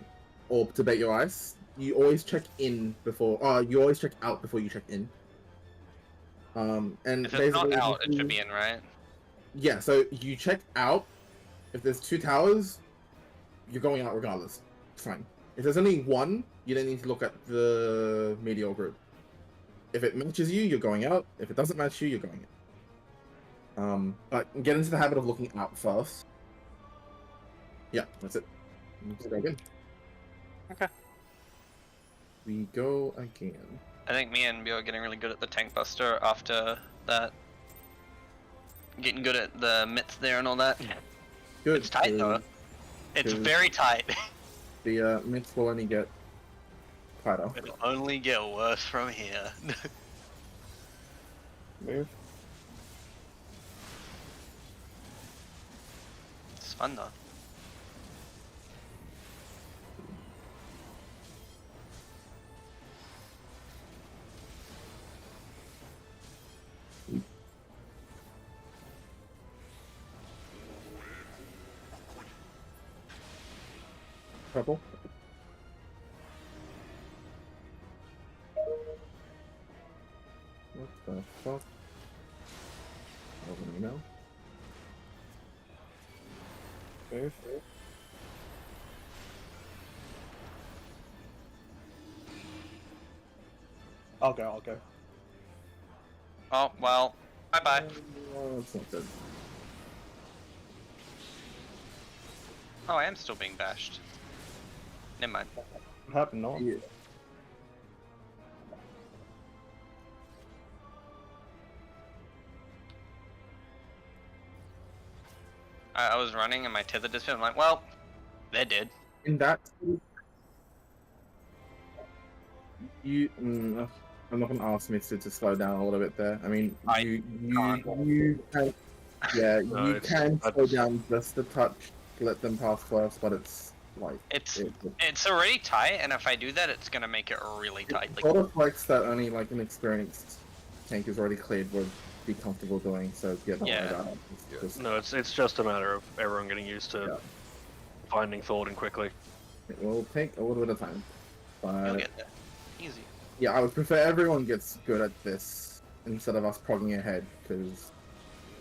or to bait your ice, you always check in before. You always check out before you check in. And If it's not basically, out, it should be in, right? Yeah, so you check out. If there's 2 towers, you're going out regardless. It's fine. If there's only 1, you then need to look at the meteor group. If it matches you, you're going out. If it doesn't match you, you're going in. But get into the habit of looking out first. Yeah, that's it. Just go again. Okay. We go again. I think me and Bio are getting really good at the tank buster after that. Getting good at the mitts there and all that. Good. It's tight though. It's Good. very tight. The mitts will only get tighter. It'll only get worse from here. Move. It's fun though. Purple. What the fuck? Open email. Move. I'll go. Oh, well. Bye-bye. Oh, that's not good. Oh, I am still being bashed. Never mind. What happened, no? Yeah. I was running and my tether just I'm like, well, they're dead. In that, you. I'm not gonna ask Mitsu to slow down a little bit there. I mean, you can, yeah, No, you it's- can that's- slow down just a touch, let them pass first, but it's like It's already tight, and if I do that, it's gonna make it really tight. Like, sort of flex that only like an experienced tank is already cleared would be comfortable doing. So yeah, don't worry Yeah. about it. It's just, No, it's just a matter of everyone getting used to Yeah. finding Thornton quickly. it will take a little bit of time, You'll but get there. Easy. yeah, I would prefer everyone gets good at this instead of us progging ahead because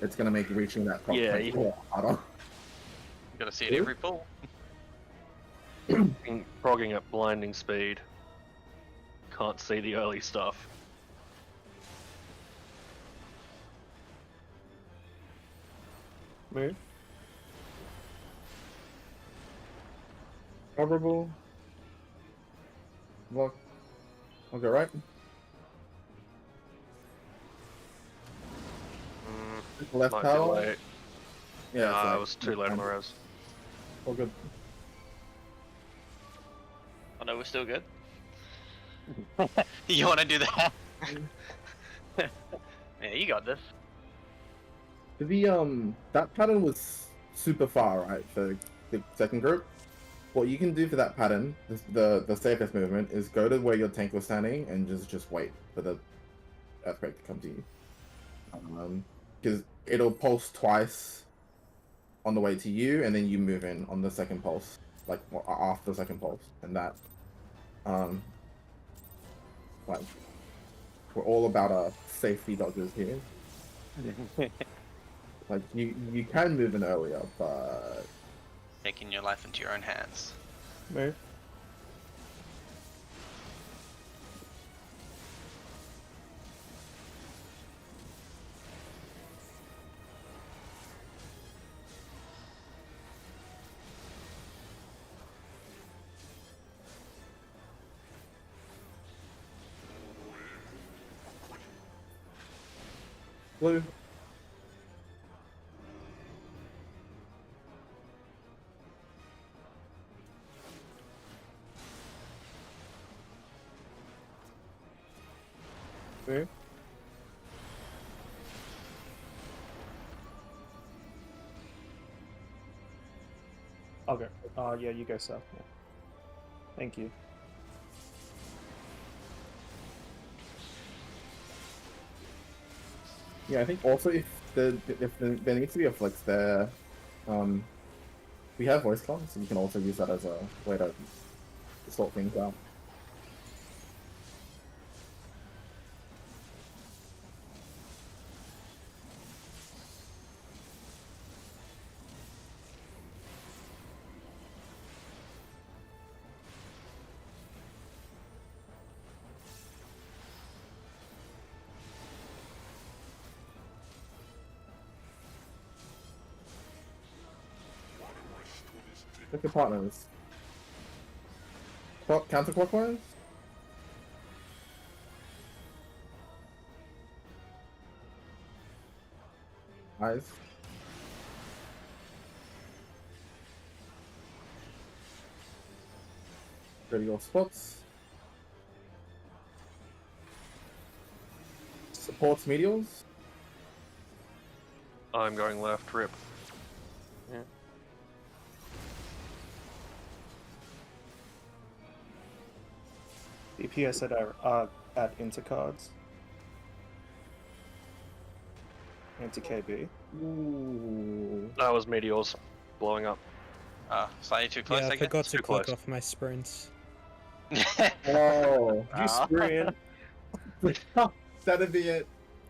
it's gonna make reaching that prog Yeah, tank a lot harder. You gotta see it every pull. Progging at blinding speed. Can't see the early stuff. Move. Coverable. Look. Okay, right. Left Might be tower. late. Yeah, I it's was too late on the res. All good. I know we're still good. You wanna do that? Yeah, you got this. The that pattern was super far, right, for the second group. What you can do for that pattern, the safest movement, is go to where your tank was standing and just wait for the earthquake to come to you. Because it'll pulse twice on the way to you, and then you move in on the second pulse, like after the second pulse, and that, like, we're all about safety dodges here. Like you can move in earlier, but Taking your life into your own hands. Move. blue. Move. Okay. Yeah, you go south. Yeah. Thank you. Yeah, I think also if there needs to be a flex there, we have voice comms, so you can also use that as a way to sort things out. Look at partners. Counterclockwise? Eyes. Critical spots. Supports medials. I'm going left, rip. DPS at intercards. Into KB. Ooh. That was meteors blowing up. Slightly too close, Yeah, I I guess. forgot to Too click close. off my sprints. Oh, You sprint. that'd be it.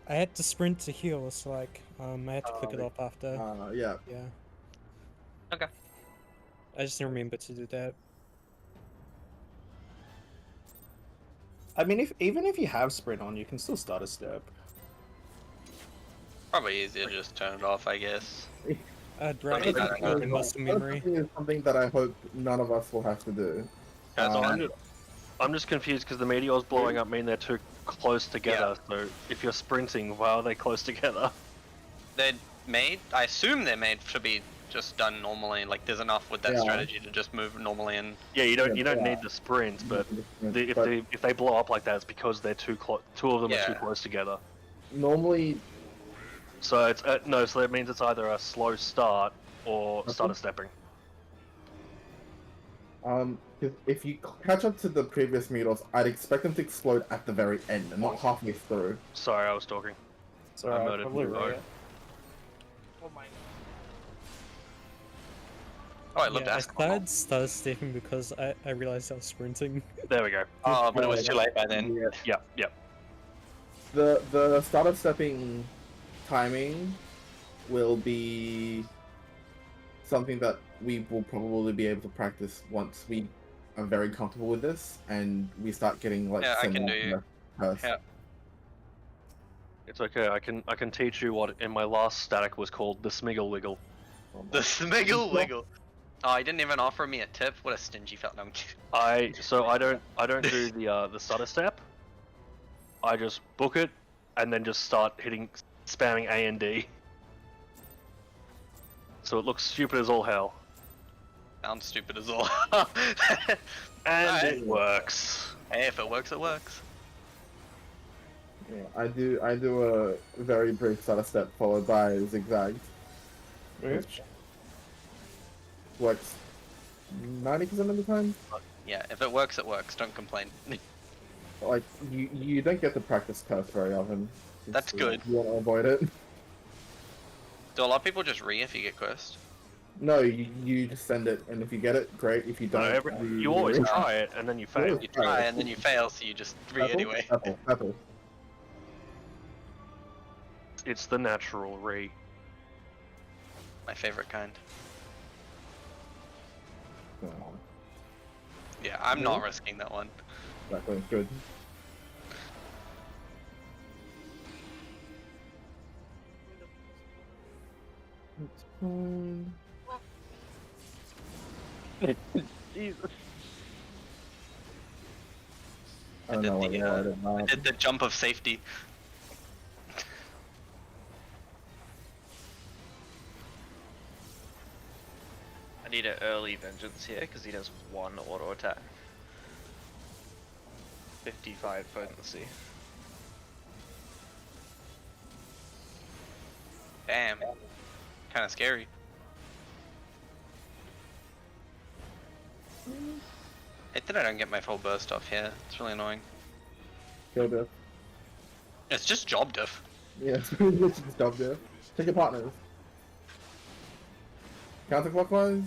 I had to sprint to heal, so like, I had to click it Oh, off after. Yeah. Yeah. Okay. I just didn't remember to do that. I mean, even if you have sprint on, you can still start a step. Probably easier to just turn it off, I guess. I'd I rather mean, keep I don't it in muscle memory. Is something that I hope none of us will have to do. So Um, I'm just confused because the meteors blowing up mean they're too close together. So if you're sprinting, why are they close together? They're made, I assume they're made to be just done normally. Like, there's enough with that Yeah. strategy to just move normally and. Yeah, you don't Yeah. need the sprint, but if but they blow up like that, it's because they're too close. Two of them are too Yeah. close together. normally, So it's no. So that means it's either a slow start or stutter stepping. 'cause if you catch up to the previous meteors, I'd expect them to explode at the very end and not halfway through. Sorry, I was talking. So I I murdered probably Nuvo. right. Oh my. Oh, I loved Yeah, I Ascalon. started stutter stepping because I realized I was sprinting. There we go. Oh, but it was too late by then. Yeah. Yep. The startup stepping timing will be something that we will probably be able to practice once we are very comfortable with this and we start getting like Yeah, I can similar do- curves. yeah. It's okay. I can teach you what in my last static was called the smiggle wiggle. The smiggle wiggle. Oh, he didn't even offer me a tip. What a stingy fella. No, I'm kidding. I don't do the stutter step. I just book it and then just start spamming A and D. So it looks stupid as all hell. Sounds stupid as all. And Alright. it works. Hey, if it works, it works. Yeah, I do a very brief startup step followed by a zigzag, which works 90% of the time. Yeah, if it works, it works. Don't complain. Like you don't get the practice curve very often. That's good. You want to avoid it. Do a lot of people just if you get cursed? No, you just send it, and if you get it, great. If you don't, You always try it and then you fail. You try and then you fail, so you just anyway. Apple. It's the natural re. My favorite kind. Oh, Yeah, I'm not risking that one. exactly. Good. It's fine. Jesus. I don't know what the, I did I not. did the jump of safety. I need an early vengeance here because he does one auto attack. 55 potency. Damn. Kind of scary. Hate that I don't get my full burst off here. It's really annoying. Kill death. It's just job diff. Yeah, it's just dumb there. Take your partners. Counterclockwise.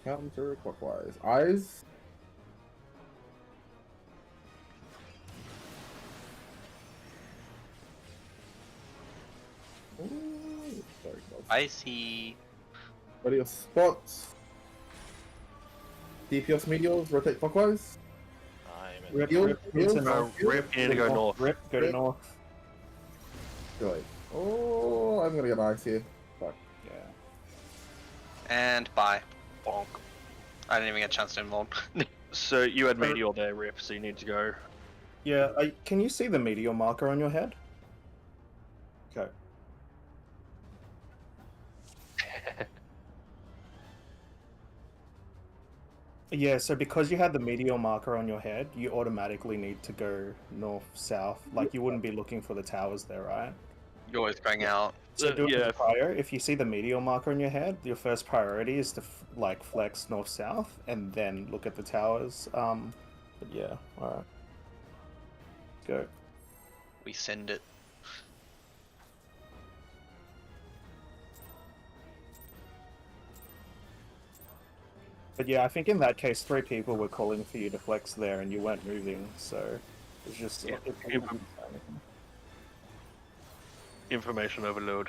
Counterclockwise. Eyes. Ooh, very close. I see. What are your spots? DPS medials, rotate clockwise. I'm Rip, Heal, rip, heal, into north. heal. Rip, you need to go north. Rip, go to Rip. north. Good. Oh, I'm gonna get ice here. Fuck. Yeah. And bye. Bonk. I didn't even get a chance to involve. So you had meteor there, Rip, so you need to go. Yeah, can you see the meteor marker on your head? Okay. Yeah, so because you had the meteor marker on your head, you automatically need to go north-south. Like, you wouldn't be looking for the towers there, right? You're always going out. So do it yeah. as a prior. If you see the meteor marker on your head, your first priority is to, like, flex north-south, and then look at the towers. But yeah, alright. Go. We send it. But yeah, I think in that case, 3 people were calling for you to flex there, and you weren't moving, so it's just Yeah. Information overload.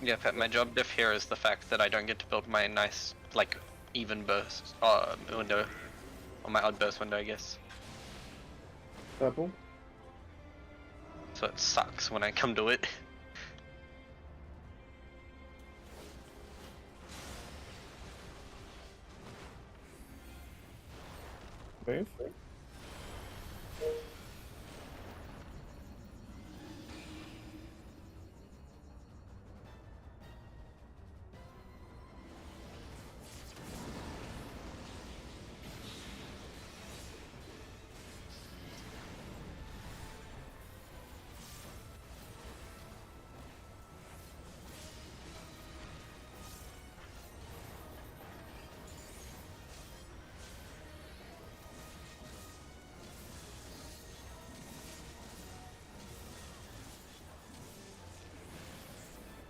Yeah, but my job diff here is the fact that I don't get to build my nice, like, even burst window, or my odd burst window, I guess. Purple. So it sucks when I come to it. Move.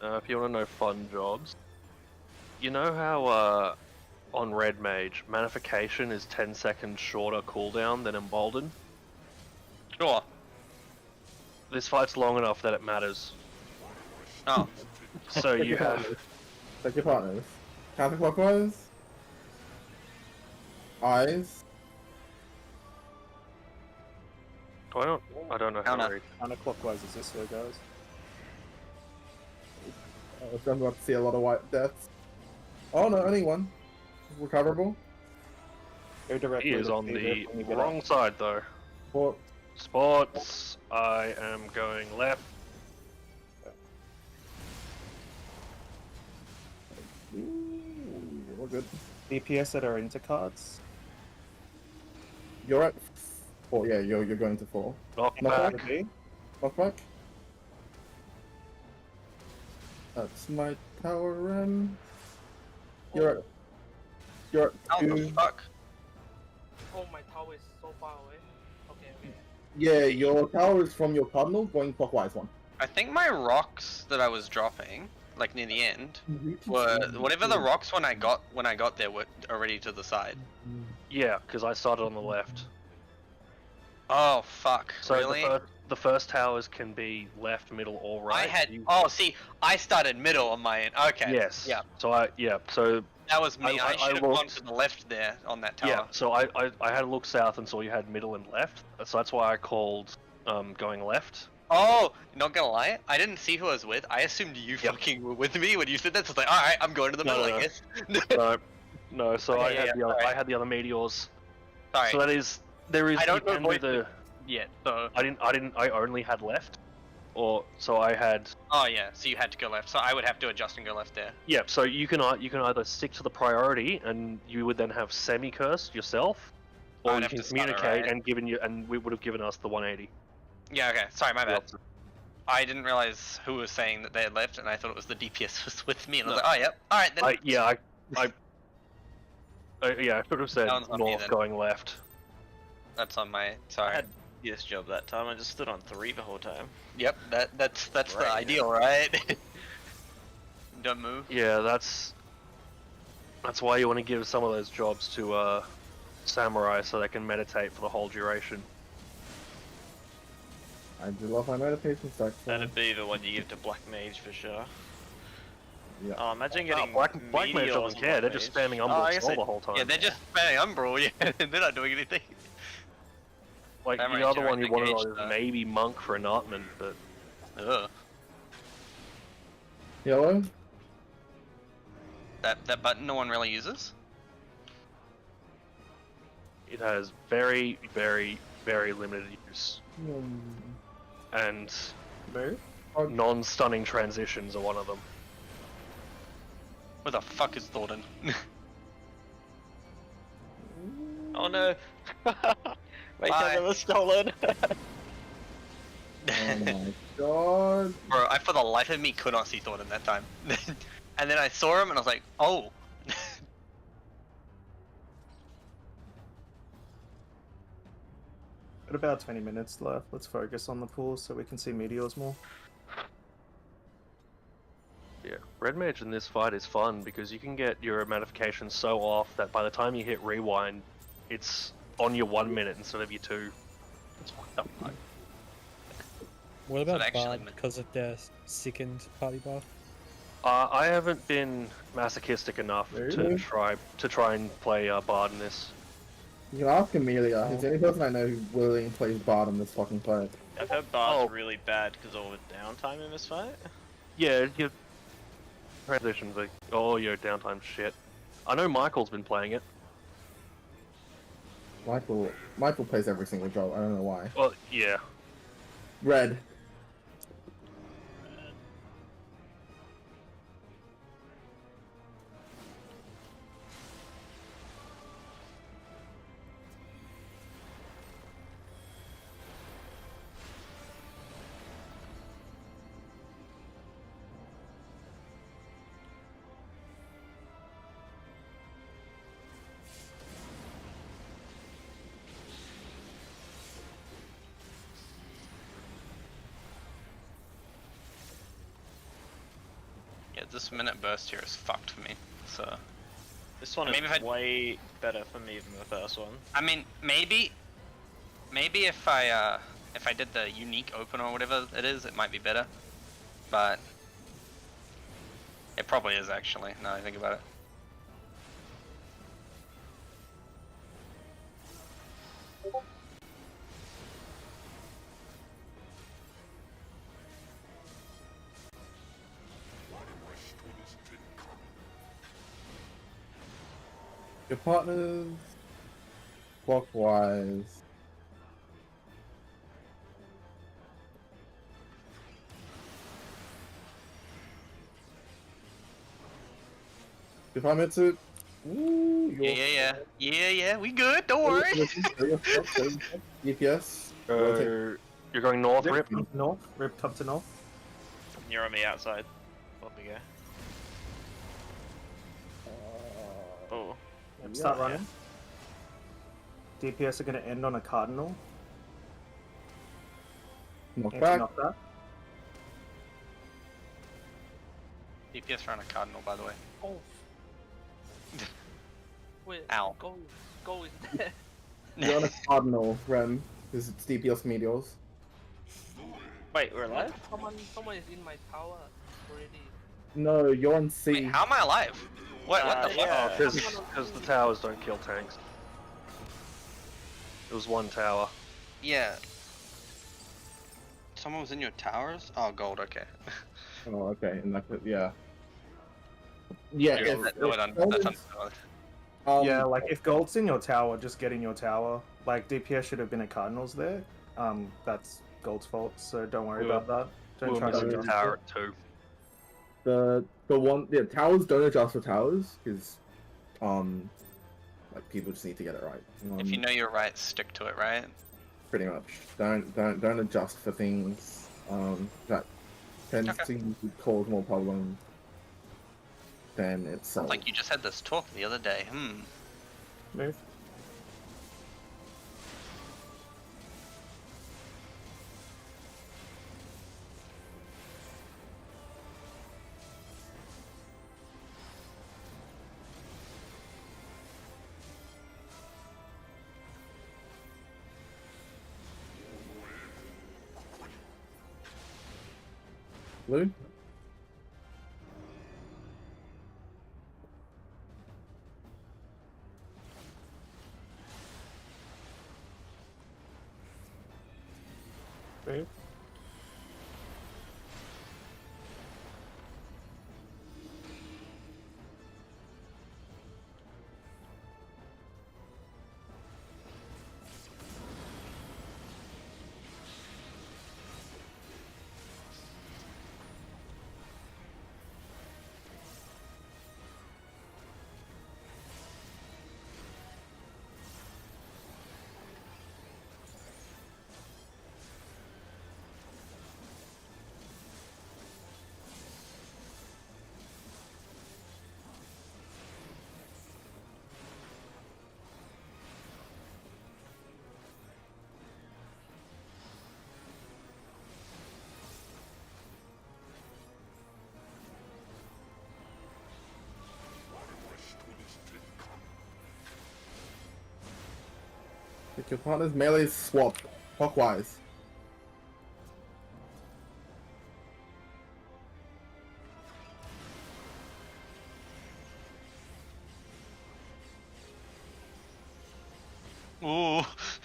If you want to know fun jobs, you know how on Red Mage, Manification is 10 seconds shorter cooldown than Embolden? Sure. This fight's long enough that it matters. Oh. So you have... Check your partners. Counterclockwise. Eyes. I don't know how to read. Counterclockwise is this way, guys. I'm about to see a lot of white deaths. Oh no, only one. Recoverable. Go directly He is to on Peter the when you get wrong up. side though. Port. Sports, I am going left. We're good. DPS that are into cards. You're at 4. Yeah, you're going to 4. Knock Knock back. B. Knockback. That's my tower run. You're at How the 2. fuck? Oh, my tower is so far away. Okay, okay. Yeah, your tower is from your cardinal going clockwise one. I think my rocks that I was dropping, like near the end, were whatever the rocks when I got there were already to the side. Yeah, because I started on the left. Oh fuck! So really? the first towers can be left, middle, or right. I had. You- Oh, see, I started middle on my end. Okay. Yes. Yeah. So That was me. I I should have gone looked- to the left there on that tower. yeah. So I had a look south and saw you had middle and left. So that's why I called going left. Oh, not gonna lie, I didn't see who I was with. I assumed you Yep. fucking were with me when you said that. So it's like, all right, I'm going to the No, middle, no, I no. guess. No. So Okay, I yeah, had the other, sorry. I had the other meteors. Sorry. So that is there is. I don't you can do avoid the. Yeah. So. I only had left, or so I had. Oh yeah. So you had to go left. So I would have to adjust and go left there. Yeah, so you can either stick to the priority and you would then have semi-cursed yourself, or I'd you have can to start it, communicate right? and we would have given us the 180. Yeah. Okay. Sorry, my bad. I didn't realize who was saying that they had left, and I thought it was the DPS was with me, and I was No. like, oh yep. All right then. I should have said That one's on me north then. going left. That's on my. I Sorry. had DS job that time. I just stood on 3 the whole time. Yep. That's the Right. ideal, right? Don't move. Yeah, that's why you want to give some of those jobs to samurai so they can meditate for the whole duration. I do love my meditation stack. That'd be the one you give to Black Mage for sure. Yeah. Oh, imagine Oh, getting Black Mage Meteors doesn't on care. They're Black just Mage. spamming Oh, I Umbral guess Soul they- the whole time. Yeah, they're just spamming Umbral, yeah, and they're not doing anything. Like Samurai the other Jarrett one you wanted engaged, is though. maybe Monk for Enartment, but Ugh. Yellow. That button no one really uses? it has very, very, very limited use. And Move. non-stunning transitions are one of them. Where the fuck is Thornton? Oh no! My Bye. camera was stolen! Oh my god. Bro, I for the life of me could not see Thornton that time. And then I saw him and I was like, oh. Got about 20 minutes left. Let's focus on the pool so we can see meteors more. Yeah, red mage in this fight is fun because you can get your modifications so off that by the time you hit rewind, it's on your 1 minute instead of your 2. It's fucked up. What about actually Bard meant- because of their second party buff? I haven't been masochistic enough Really? to try and play Bard in this. You can ask Amelia. He's the only person I know who willingly plays Bard on this fucking play. I've heard Bard's really bad because of all the downtime in this fight. Yeah, your transitions like, oh, your downtime shit. I know Michael's been playing it. Michael plays every single job. I don't know why. Well, yeah. Red. Yeah, this minute burst here is fucked for me. So This one Maybe is if I- way better for me than the first one. I mean, maybe if I did the unique open or whatever it is, it might be better. But it probably is actually. Now that I think about it. Your partners clockwise. If I'm into Yeah. We good. Don't worry. DPS. You're going north, Rip? Rip to north. Rip up to north. You're on me outside. Let me go. Oh. Yep, start Yeah. running. DPS are going to end on a cardinal. Knock Anti back. knock that. DPS run a cardinal, by the way. Oh. Wait. Ow. Go is there. You're on a cardinal, Rem, because it's DPS meteors. Wait, we're alive? Someone is in my tower already. No, you're on C. Wait, how am I alive? What the fuck? yeah. Because the towers don't kill tanks. It was one tower. Yeah. Someone was in your towers? Oh, gold. Okay. Oh, okay, and that's it, yeah. Yeah, That's understood. Yeah, like if gold's in your tower, just get in your tower. Like DPS should have been at cardinals there. That's gold's fault, so don't worry We were- about that. We Don't were try to missing the adjust tower it. at 2. towers don't adjust for towers, because, like, people just need to get it right. If you know you're right, stick to it, right? Pretty much. Don't adjust for things, that tends to cause more problems than itself. Like you just had this talk the other day. Move. Blue? Move. Pick your partner's melee swap clockwise. Ooh.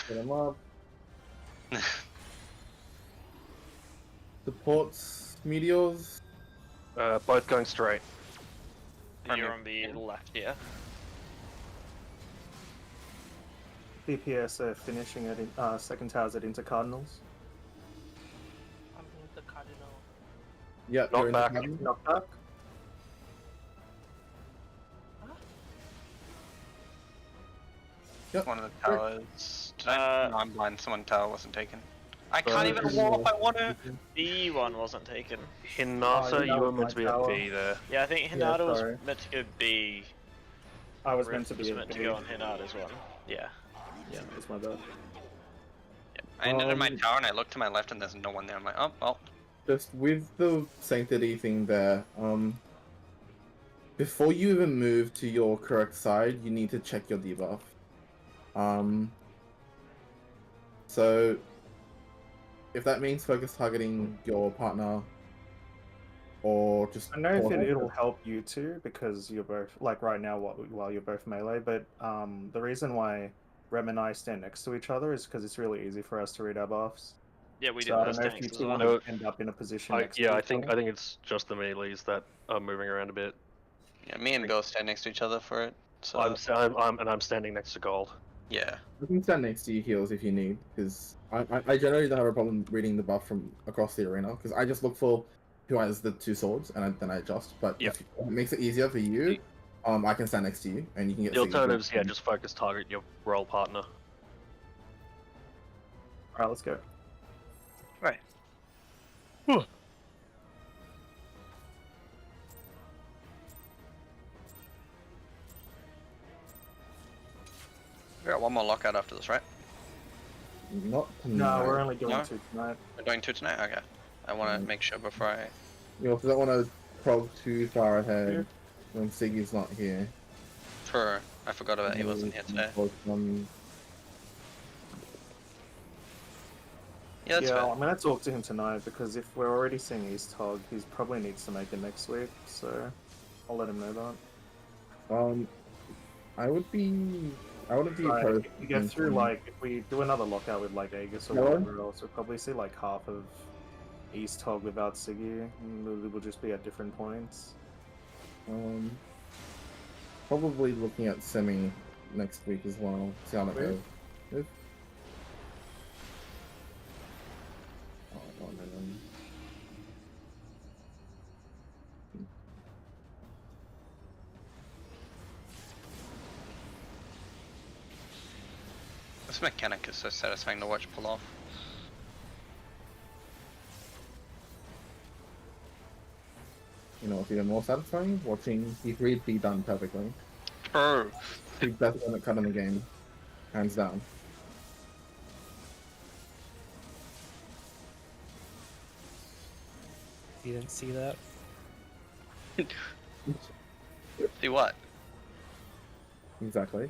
Get him up. Supports meteors. Both going straight. You're on the left here. DPS are finishing at second towers at Inter Cardinals. I'm in the cardinal. Yep, Knock you're back. into Knock back. Yep. One of the towers. No, I'm blind. Someone tower wasn't taken. I So can't even is wall if I want to. B one wasn't taken. Hinata, yeah, you were my meant to be tower. at B there. Yeah, I think Yeah, Hinata was sorry. meant to go B. I was Rift meant to be was at meant to B. go on Hinata's one. Yeah. Yeah, that's my bad. I ended in my tower and I looked to my left and there's no one there. I'm like, oh well. Just with the sanctity thing there, before you even move to your correct side, you need to check your debuff. So if that means focus targeting your partner, or just I know if it'll help you too because you're both like right now while you're both melee. But the reason why Rem and I stand next to each other is because it's really easy for us to read our buffs. Yeah, we did So I those don't know if you tanks as two well. want to end up in a position next to Yeah, I each think other. it's just the melees that are moving around a bit. Yeah, me and Bill stand next to each other for it. So I'm standing next to Gold. yeah. I can stand next to you heals if you need, because I generally don't have a problem reading the buff from across the arena, because I just look for who has the two swords and then I adjust. But Yep. if it makes it easier for you, I can stand next to you and you can get The signatures. alternatives, yeah, just focus target your role partner. Alright, let's go. Right. We got one more lockout after this, right? Not No, tonight. we're only doing No? two tonight. We're doing 2 tonight? Okay. I want to make sure before I... You also don't want to prog too far ahead when Siggy's not here. True. I forgot about he wasn't here today. Yeah, that's Yeah, fair. I'm gonna talk to him tonight because if we're already seeing East Hog, he probably needs to make it next week. So I'll let him know that. I wouldn't be Like, opposed. if we get through, like, if we do another lockout with, like, Aegis or whatever else, we'll probably see, like, half of East Hog without Siggy, and we'll just be at different points. Probably looking at semi next week as well. See how that goes. If... Oh, I don't know. This mechanic is so satisfying to watch pull off. You know, what's even more satisfying? Watching E3 be done perfectly. True. The best limit cut in the game. Hands down. You didn't see that? See what? Exactly.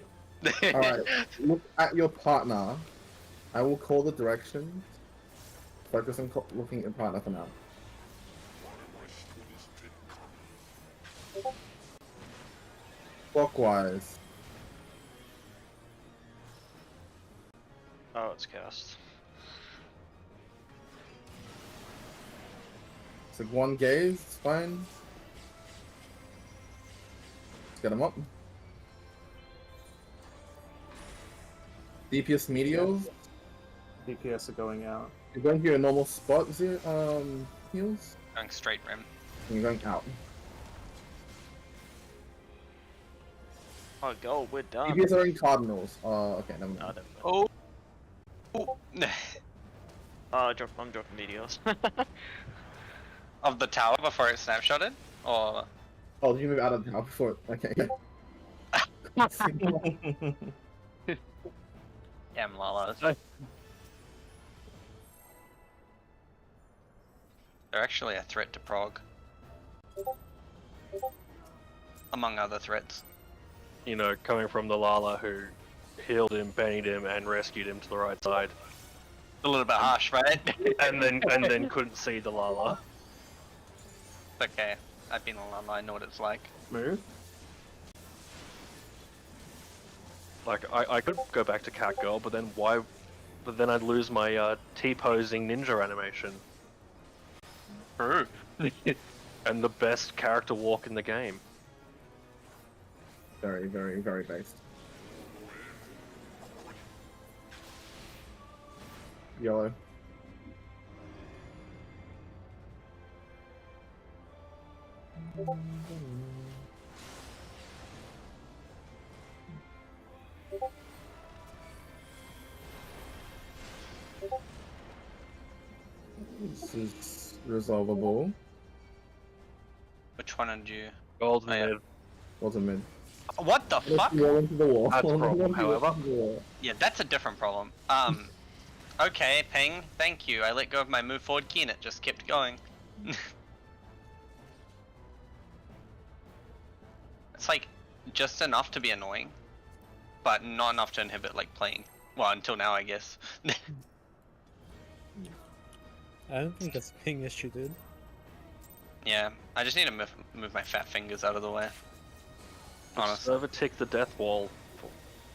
Alright, look at your partner. I will call the direction. Focus on looking at your partner for now. Clockwise. Oh, it's cast. It's like one gaze, it's fine. Let's get him up. DPS meteors. DPS are going out. You're going to your normal spot, heals? Going straight rim. And you're going out. Oh, go, we're done. DPS are in cardinals. Okay, never mind. No, never mind. Oh. I'm dropping meteors. Of the tower before it snapshotted? Or... Oh, did you move out of the tower before? Okay. Damn Lalas. They're actually a threat to Prague. Among other threats. You know, coming from the Lala who healed him, banged him, and rescued him to the right side, A little bit harsh, right? and then couldn't see the Lala. It's okay. I've been on I know what it's like. Move. Like I could go back to Catgirl, but then why? But then I'd lose my T-posing ninja animation. True. And the best character walk in the game. Very, very, very based. Yellow. This is resolvable. Which one did you? Gold Oh, yeah. mid. Wasn't mid. What the fuck? Roll into the wall. That's a problem, Roll into however. the wall. Yeah, that's a different problem. Okay, ping. Thank you. I let go of my move forward key and it just kept going. It's like just enough to be annoying, but not enough to inhibit like playing. Well, until now, I guess. I don't think that's a ping issue, dude. Yeah, I just need to move my fat fingers out of the way. Honestly, Server tick the death wall.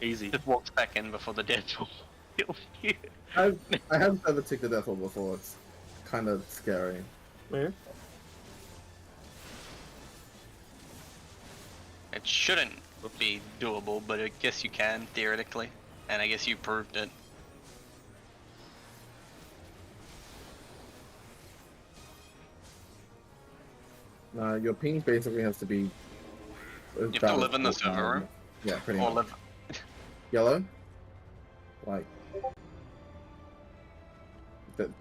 Easy. just walks back in before the dead will kill you. I have never ticked the death wall before. It's kind of scary. Move. It shouldn't be doable, but I guess you can theoretically, and I guess you proved it. Your ping basically has to be. You have to live in the server room, Yeah, pretty or much. live. Yellow. Like.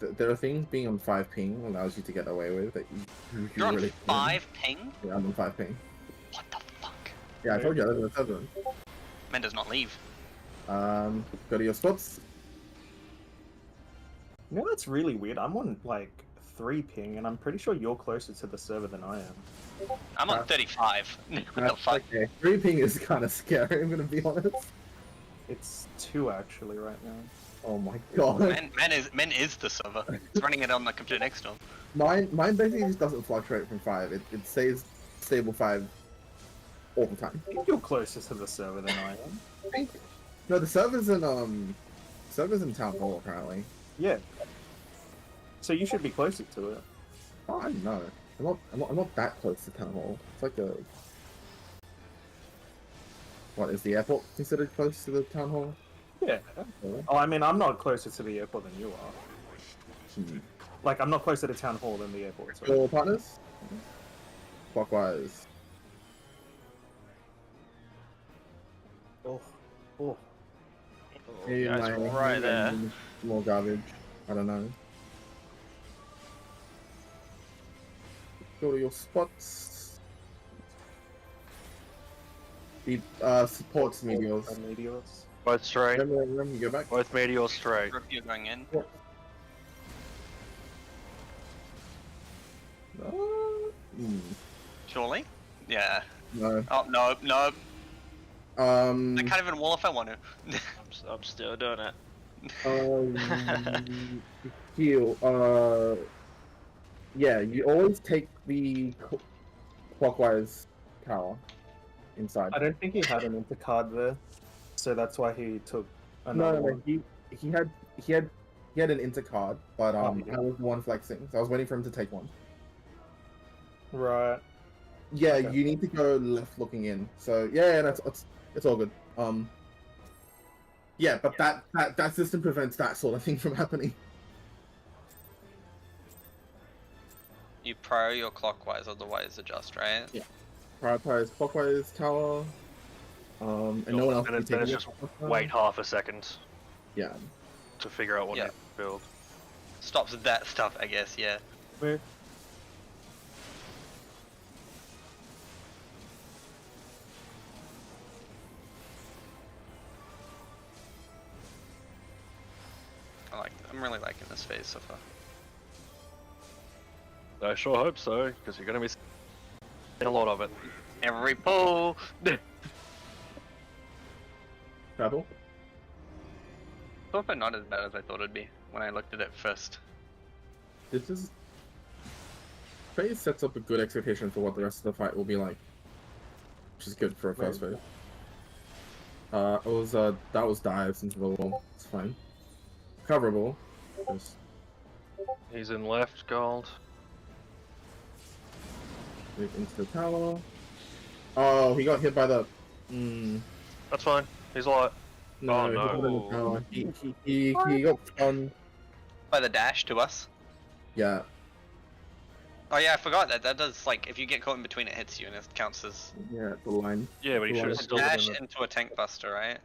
There are things being on 5 ping allows you to get away with that you You're on really 5 ping. Yeah, I'm on 5 ping. What the fuck? Yeah, I told you I live in a 7. Man does not leave. Go to your spots. You know, that's really weird. I'm on like 3 ping, and I'm pretty sure you're closer to the server than I am. I'm on 35. What the fuck? Okay, 3 ping is kind of scary. I'm gonna be honest. It's 2 actually right now. Oh my god. Man is the server. It's running it on the computer next to him. Mine basically just doesn't fluctuate from 5. It stays stable 5 all the time. I think you're closer to the server than I am. No, the server's in Town Hall apparently. Yeah. So you should be closer to it. Oh, I don't know. I'm not that close to Town Hall. It's like a. What is the airport considered close to the Town Hall? Yeah. Oh, I mean, I'm not closer to the airport than you are. Like, I'm not closer to town hall than the airport. So. Your partners? Clockwise. Oh, oh. Maybe guys my- are right there. More garbage. I don't know. Go to your spots. The supports meteors. Meteors. Both straight. Remember, you go back. Both meteors straight. You're going in. Surely? Yeah. No. Oh, no, no. I can't even wall if I want to. I'm still doing it. Heal. Yeah, you always take the clockwise tower inside. I don't think he had an intercard there, so that's why he took another one. He had an intercard, but Oh, I was the one flexing, so I was waiting for him to take one. Right. Yeah, Okay. you need to go left looking in. So yeah, it's all good. Yeah, but that system prevents that sort of thing from happening. You prior your clockwise, otherwise adjust, right? Yeah. Prioritize clockwise tower. And no one else And can then take it's it. just wait half a second Yeah. to figure out what Yeah. to build. Stops that stuff, I guess, yeah. Where? I'm really liking this phase so far. I sure hope so, because you're going to be seeing a lot of it. Every pull! Travel. Also not as bad as I thought it'd be when I looked at it first. This is phase sets up a good expectation for what the rest of the fight will be like, which is good for a first phase. It was that was dives into the wall. It's fine. Coverable. Just He's in left gold. move into the tower. Oh, he got hit by the. That's fine. He's alright. No, Oh, he no. got hit in the tower. He got stunned. By the dash to us. Yeah. Oh yeah, I forgot that. That does, like, if you get caught in between, it hits you and it counts as Yeah, the line. Yeah, but he should have a still been dash in the... into a tank buster, right?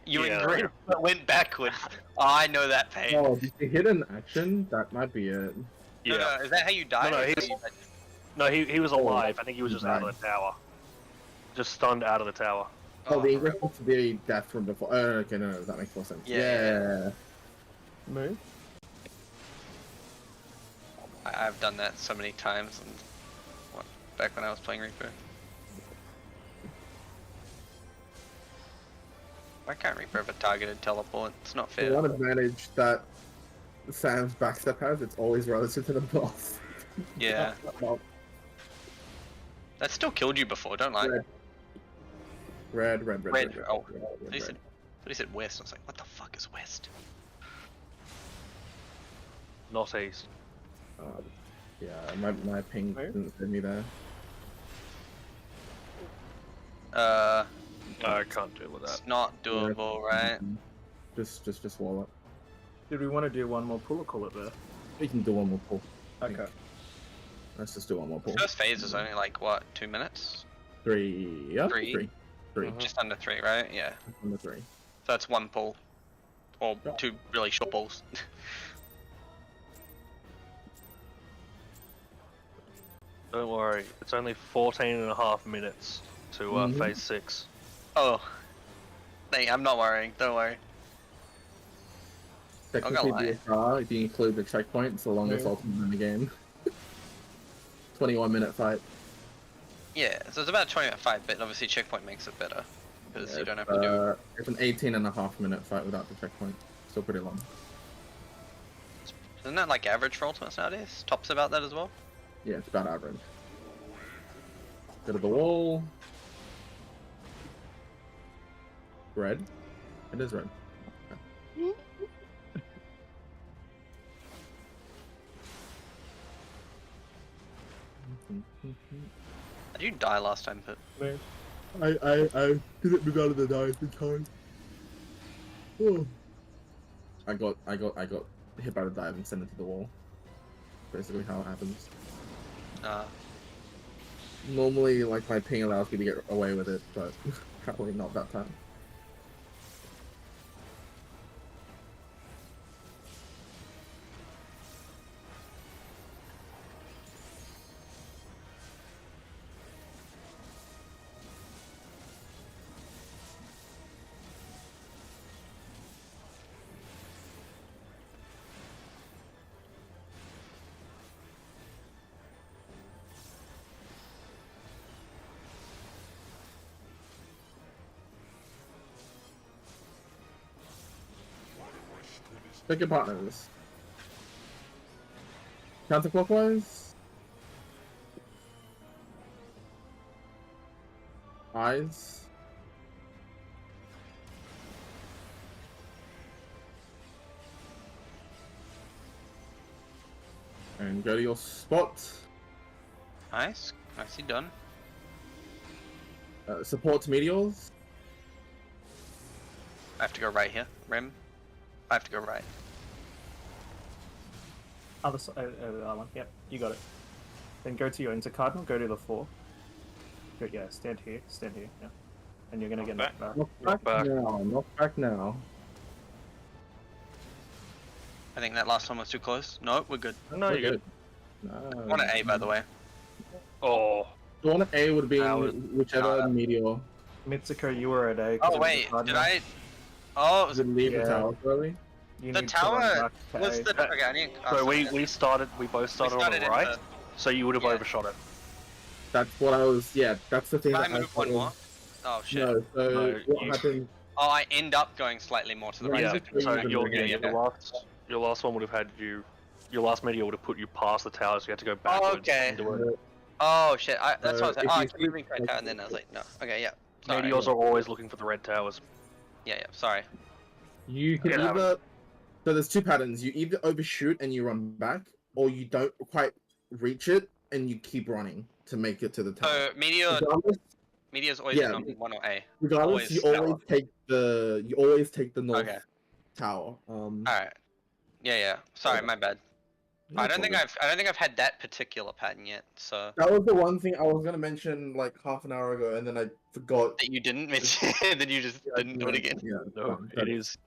You Yeah. agreed, but went backwards. Oh, I know that pain. Oh, did he hit an action? That might be it. No, no, is that how you die? No, or is he's- that how you die? No, he was alive. I think he was just out of the tower. Just stunned out of the tower. Oh, the English was to be death from before. Oh, okay, no, that makes more sense. Yeah. Move. I've done that so many times, and back when I was playing Reaper. Why can't Reaper have a targeted teleport? It's not The fair. one advantage that Sam's backstep has, it's always relative to the boss. Yeah, Well, that still killed you before, don't lie. Red. Oh, red. he said west. I was like, what the fuck is west? Not east. Yeah, my ping didn't send me there. No, I can't deal with that. It's not doable, right? Just wall it. Did we want to do one more pull or call it there? We can do one more pull. Okay. Let's just do one more pull. First phase is only like what, 2 minutes? 3. Yeah. Three? 3. Just under 3, right? Yeah. On the 3. So that's one pull, or Yeah. 2 really short pulls. Don't worry, it's only 14.5 minutes to phase 6. Oh, hey, I'm not worrying. Don't worry. Technically, lie. DSR, if you include the checkpoint, it's the longest ultimate in the game. 21-minute fight. Yeah, so it's about a 20-minute fight, but obviously checkpoint makes it better because you don't have to do it. It's an 18.5-minute fight without the checkpoint. Still pretty long. Isn't that like average for ultimates nowadays? Top's about that as well. Yeah, it's about average. Go to the wall. Red. It is red. Did you die last time, Pit? I didn't move out of the dive in time. Oh. I got hit by the dive and sent it to the wall. Basically how it happens. Normally, like, my ping allows me to get away with it, but probably not that time. Pick your partners. Counterclockwise. Eyes. And go to your spot. Nice. Nicely done. Support meteors. I have to go right here. Rim. I have to go right. Other side, that one. Yep, you got it. Then go to your intercardinal, go to the 4. Good, yeah, stand here, yeah. And you're gonna get knocked back. Knock back now. Knock back now. I think that last one was too close. No, we're good. No, you're good. I want an A, by the way. Oh, The one at A would be Now whichever meteor. Mitsuko, you were at A. 'cause Oh it was wait, the did cardinal. I? Oh, it was Didn't leave the Yeah. tower early. You the need to run tower. back to Was A. the okay? I need. so we both started on We the started in right, the- so you would have yeah. overshot it. That's what I was. Yeah, that's the thing. Can I that move one more? Oh shit. No, so No, what you- happened? Oh, I end up going slightly more to the right. Yeah, so so the your, meteor. your last one would have had you, your last meteor would have put you past the tower, so you had to go backwards okay. into it. Oh shit! That's what I was like. if Oh, you I kept see- moving to right tower, and then I was like, no. Okay, yeah. Sorry. Meteors are always looking for the red towers. Yeah, yeah. Sorry. You can Yeah, either so there's two patterns. You either overshoot and you run back, or you don't quite reach it and you keep running to make it to the tower. So Regardless, meteor's always Yeah. on 1 or A. regardless, you tower. always take the north Okay. tower. All right. Yeah, yeah. Sorry, Okay. my bad. No I don't think problem. I've had that particular pattern yet. So That was the one thing I was gonna mention like half an hour ago, and then I forgot. that you didn't mention, then you just didn't do it again. Yeah, No, fine. it is.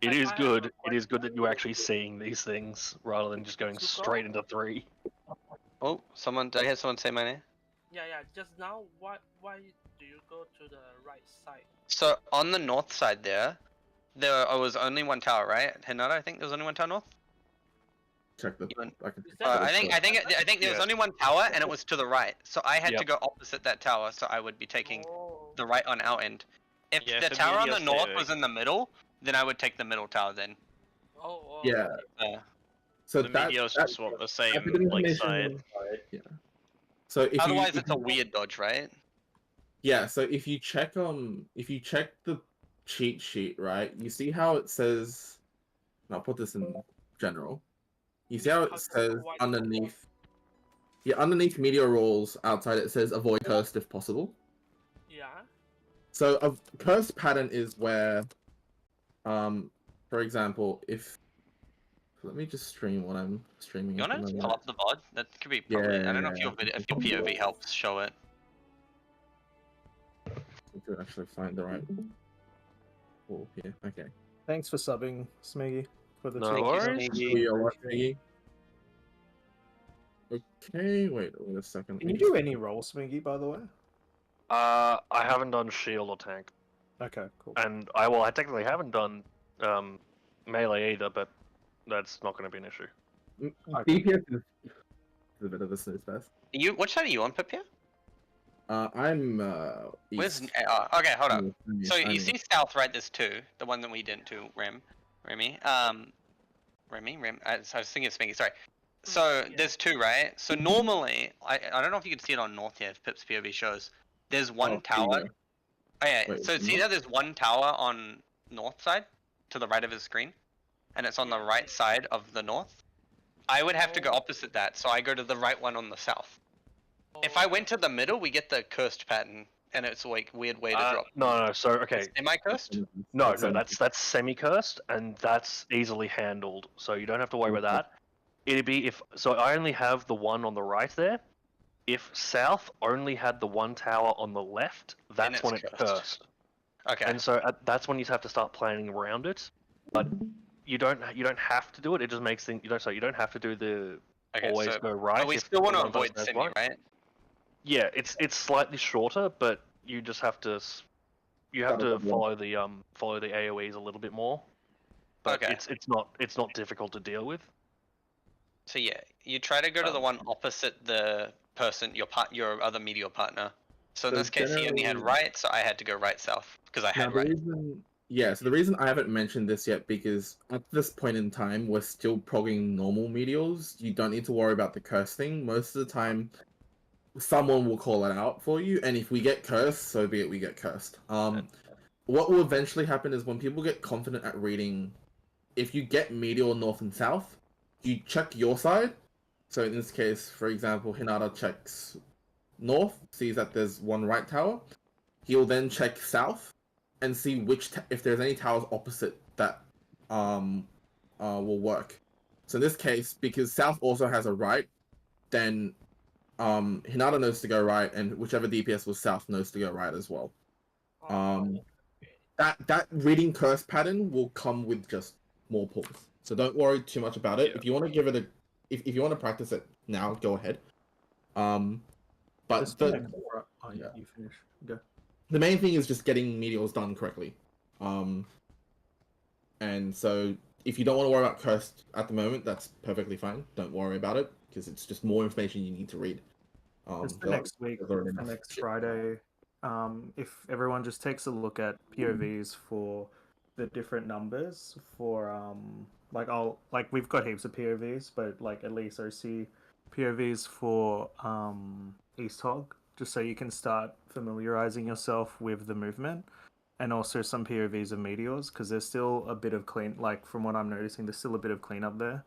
It is good. It is good that you're actually seeing these things rather than just going straight into 3. Oh, did I hear someone say my name? Yeah, yeah. Just now, why do you go to the right side? So on the north side there was only one tower, right? Hinata, I think there was only one tower north. Check the. Even- I can- Is that I think there was Yeah. only one tower, and it was to the right. So I had to Yep. go opposite that tower, so I would be taking Oh. the right on our end. If Yeah, the for tower on the meteors, north they- was in the middle, then I would take the middle tower then. Oh. Yeah. Okay. So The that, meteors that, just want the that same bit of like information- side. Yeah. So if Otherwise, you, it's a weird dodge, right? Yeah, so if you check the cheat sheet, right, you see how it says, and I'll put this in general. You see how it says underneath, underneath meteor rolls outside it says avoid cursed if possible. Yeah. So a cursed pattern is where, for example, if let me just stream what I'm streaming. You at wanna the just moment. pull up the VOD? That could be probably. I don't know if Yeah. if your POV helps show it. To actually find the right. Oh, yeah. Okay. Thanks for subbing, Smiggy, for the No two. worries. We are watching. Okay, wait a second. Can you do any roll, Smiggy, by the way? I haven't done shield or tank, Okay, cool. and I technically haven't done melee either, but that's not going to be an issue. DPS is a bit of a snooze fest. What side are you on, Pipia? I'm Where's? east. Okay, hold up. I'm So east, I'm you see south, right? There's two. The one that we didn't do, Remy. Rem. I was thinking of Smiggy. Sorry. So there's two, right? So normally, I don't know if you can see it on north here. If Pip's POV shows, there's one tower. Oh yeah. Wait, So see that there's one tower on north side, to the right of his screen, and it's on the right side of the north. I would have to go opposite that, so I go to the right one on the south. If I went to the middle, we get the cursed pattern, and it's like weird way to drop. No. So okay, Am I cursed? no, that's semi-cursed, and that's easily handled. So you don't have to worry about that. It'd be if so. I only have the one on the right there. If south only had the one tower on the left, Then that's it's when it's cursed. cursed. Okay. And so that's when you have to start planning around it. But you don't have to do it. It just makes things you don't have to do the Okay, always so go right. but we if still want to one person avoid has Sydney, right? Yeah, it's slightly shorter, but you just have to follow the AOE's a little bit more. But Okay. it's not difficult to deal with. So yeah, you try to go to the one opposite the person, your other meteor partner. So in So this case, he only had generally- right, so I had to go right south because I Now, had the right. reason, so the reason I haven't mentioned this yet because at this point in time we're still progging normal meteors. You don't need to worry about the curse thing. Most of the time, someone will call it out for you, and if we get cursed, so be it. We get cursed. What will eventually happen is when people get confident at reading, if you get meteor north and south, you check your side. So in this case, for example, Hinata checks north, sees that there's one right tower. He'll then check south and see if there's any towers opposite that will work. So in this case, because south also has a right, then Hinata knows to go right, and whichever DPS was south knows to go right as well. That reading curse pattern will come with just more pulls. So don't worry too much about it. Yeah. If you want to give it if you want to practice it now, go ahead. But yeah, you finish. Go. the main thing is just getting meteors done correctly. And so if you don't want to worry about cursed at the moment, that's perfectly fine. Don't worry about it because it's just more information you need to read. Just for next week, for next Friday, if everyone just takes a look at POVs for the different numbers for we've got heaps of POVs, but like at least OC POVs for East Hog, just so you can start familiarizing yourself with the movement, and also some POVs of meteors, because there's still a bit of from what I'm noticing, there's still a bit of cleanup there.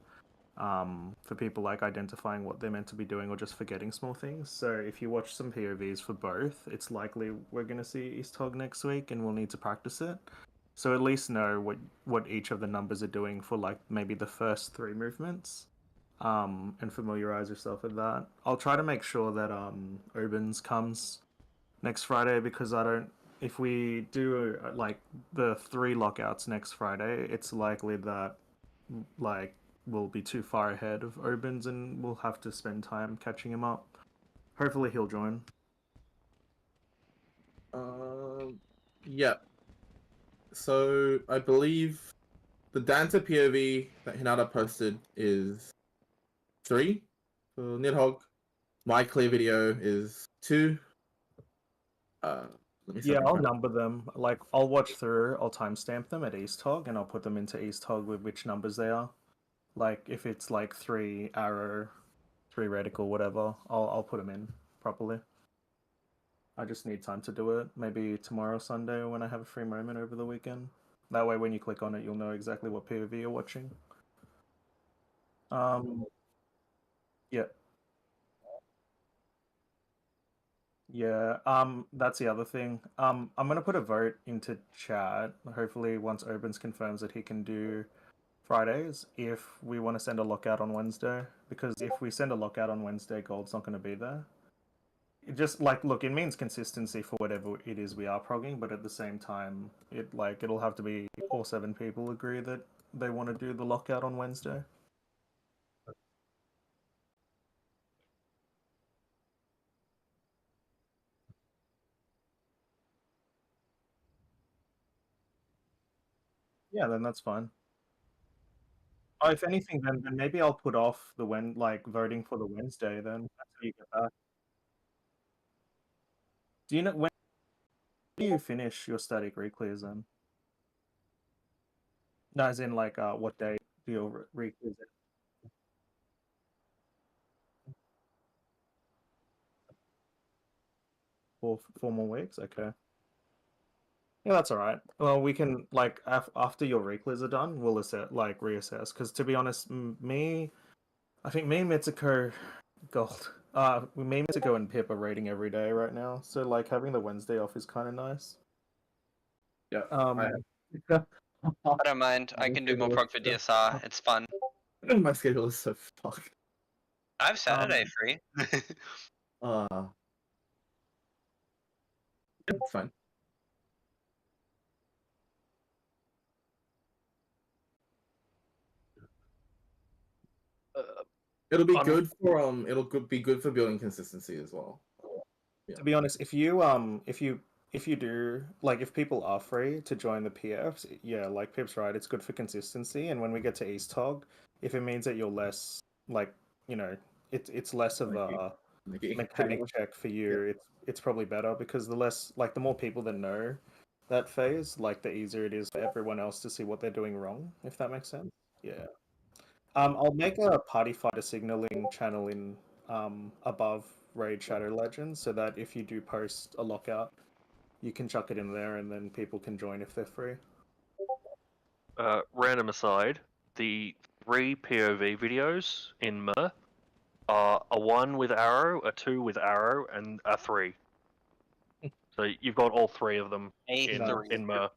For people like identifying what they're meant to be doing or just forgetting small things. So if you watch some POVs for both, it's likely we're going to see East Hog next week and we'll need to practice it. So at least know what each of the numbers are doing for like maybe the first 3 movements, and familiarize yourself with that. I'll try to make sure that Obens comes next Friday, because if we do like the 3 lockouts next Friday, it's likely that like we'll be too far ahead of Obens and we'll have to spend time catching him up. Hopefully he'll join. Yeah. So I believe the Dancer POV that Hinata posted is 3 for Nidhogg. My clear video is 2. Let me see if I can I'll find it. number them. Like I'll watch through, I'll timestamp them at East Hog and I'll put them into East Hog with which numbers they are. Like if it's like 3 arrow, 3 reticle, whatever, I'll put them in properly. I just need time to do it. Maybe tomorrow, Sunday, when I have a free moment over the weekend. That way, when you click on it, you'll know exactly what POV you're watching. Yeah. Yeah. That's the other thing. I'm gonna put a vote into chat. Hopefully, once Obens confirms that he can do Fridays, if we want to send a lockout on Wednesday, because if we send a lockout on Wednesday, Gold's not going to be there. It just look, it means consistency for whatever it is we are progging, but at the same time, it'll have to be all 7 people agree that they want to do the lockout on Wednesday. Yeah, then that's fine. Oh, if anything, then maybe I'll put off the voting for the Wednesday then until you get back. Do you know when do you finish your static reclears then? No, as in what day do your reclears? 4 more weeks? Okay. Yeah, that's all right. Well, we can after your reclears are done, we'll reassess. Because to be honest, I think me, Mitsuko, Gold, me, Mitsuko, and Pip are raiding every day right now. So having the Wednesday off is kind of nice. Yeah. I don't mind. I can do more prog for DSR. It's fun. My schedule is so fucked. I have Saturday free. It's fine. It'll be good for be good for building consistency as well. Yeah. To be honest, if you do if people are free to join the PFs, yeah, like Pip's right, it's good for consistency. And when we get to East Hog, if it means that you're less it's less of a mechanic check for you, Yeah. it's probably better, because the more people that know that phase, the easier it is for everyone else to see what they're doing wrong, if that makes sense. Yeah. I'll make a party fighter signaling channel in above Raid Shadow Legends, so that if you do post a lockout, you can chuck it in there and then people can join if they're free. Random aside, the 3 POV videos in Mer are a 1 with arrow, a 2 with arrow, and a 3. So you've got all 3 of them in Mer.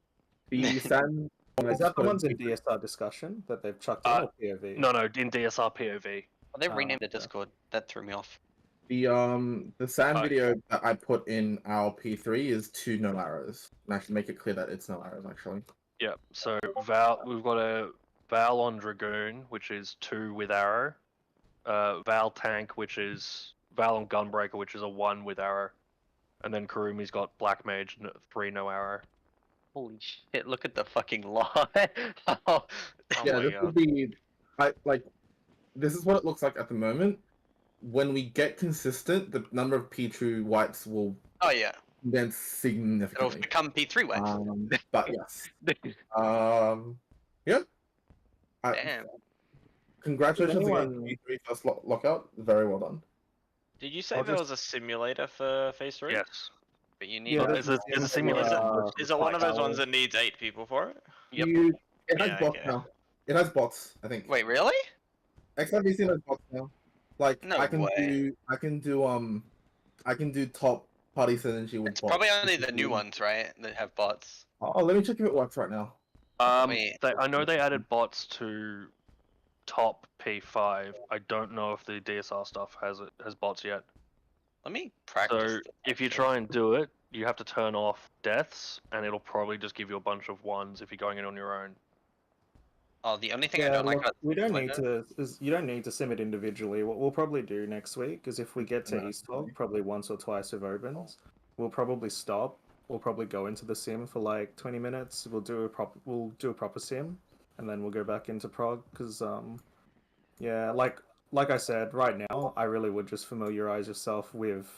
The San Is that the ones in DSR discussion that they've chucked in, or POV? No, in DSR POV. Well, they renamed the Discord. That threw me off. The Sam video that I put in our P3 is 2 no arrows. And I should make it clear that it's no arrows actually. Yeah, so we've got a Val on Dragoon, which is 2 with arrow. Val Tank, which is Val on Gunbreaker, which is a 1 with arrow. And then Kurumi's got Black Mage, 3 no arrow. Holy shit, look at the fucking line. Yeah, this would be this is what it looks like at the moment. When we get consistent, the number of P2 whites will condense It'll significantly. become P3 wet. But yes. Yeah. Damn. Congratulations Anyone- again, P3 first lockout. Very well done. Did you say I'll there just- was a simulator for phase 3? Yes. But you need Yeah, to- It's a simulator. Is it one of those ones that needs 8 people for it? Yep. It has Yeah, bots okay. now. It has bots, I think. Wait, really? XIV has bots now. Like No I can way. do top party synergy with It's bots. probably only the new ones, right? That have bots. Oh, let me check if it works right now. Wait. I know they added bots to top P5. I don't know if the DSR stuff has bots yet. Let me practice. So this, if you actually. try and do it, you have to turn off deaths, and it'll probably just give you a bunch of ones if you're going in on your own. Oh, the only thing I Yeah, don't like look, about we don't like need to. You don't need to sim it individually. What we'll probably do next week is if we get to Right. East Hog, probably once or twice with opens, we'll probably stop. We'll probably go into the sim for like 20 minutes. We'll do a proper sim, and then we'll go back into prog. Because yeah, like I said, right now I really would just familiarize yourself with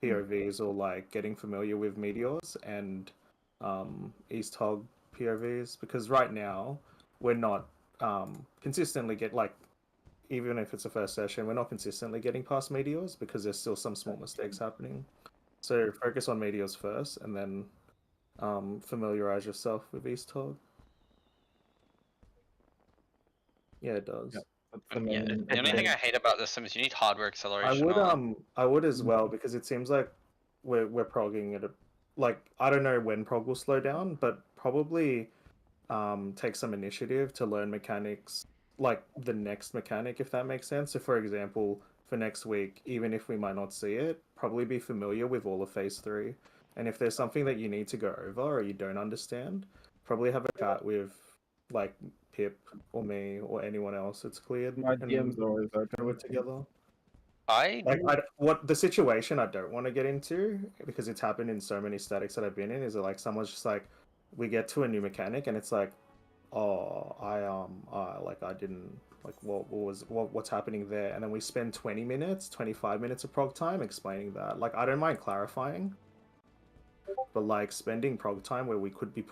POVs or like getting familiar with meteors and East Hog POVs, because right now we're not consistently even if it's a first session, we're not consistently getting past meteors because there's still some small mistakes happening. So focus on meteors first, and then familiarize yourself with East Hog. Yeah, it does. Yeah. Yeah, the only thing I hate about this sim is you need hardware I acceleration. would on. I would as well, because it seems like we're progging at a, like, I don't know when prog will slow down, but probably take some initiative to learn mechanics, like the next mechanic, if that makes sense. So for example, for next week, even if we might not see it, probably be familiar with all of phase 3, and if there's something that you need to go over or you don't understand, probably have a chat with like Pip or me or anyone else that's cleared, My and DMs are always open. do it together. I What the situation I don't want to get into, because it's happened in so many statics that I've been in, is that like someone's just like, we get to a new mechanic and it's like, oh, I didn't like what's happening there, and then we spend 20 minutes, 25 minutes of prog time explaining that. Like, I don't mind clarifying, but like spending prog time where we could be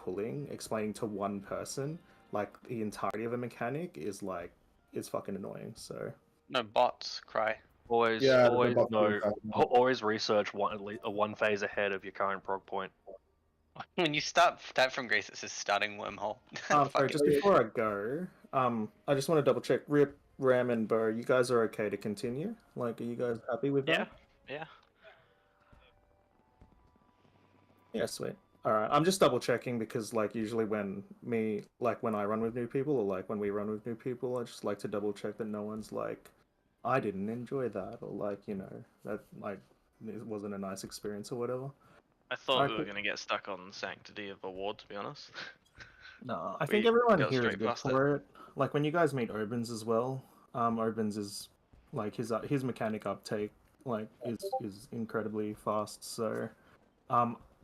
explaining to one person like the entirety of a mechanic is like, it's fucking annoying. So no bots cry. Always research one phase ahead of your current prog point. When you start that from Grace, it says starting wormhole. sorry, Fuck just before I go, I just want to double check. Rip, Ram, and Bo, you guys are okay to continue? Like, are you guys happy with that? Yeah. Yeah, sweet. Alright, I'm just double checking because, like, usually when I run with new people, or like when we run with new people, I just like to double check that no one's like, I didn't enjoy that, or like, you know, that like it wasn't a nice experience or whatever. I thought we Okay. were gonna get stuck on Sanctity of the Ward, to be honest. No, I We think everyone go here is straight good past for it. Like when you guys meet Obens as well, Obens is like his mechanic uptake like is incredibly fast. So,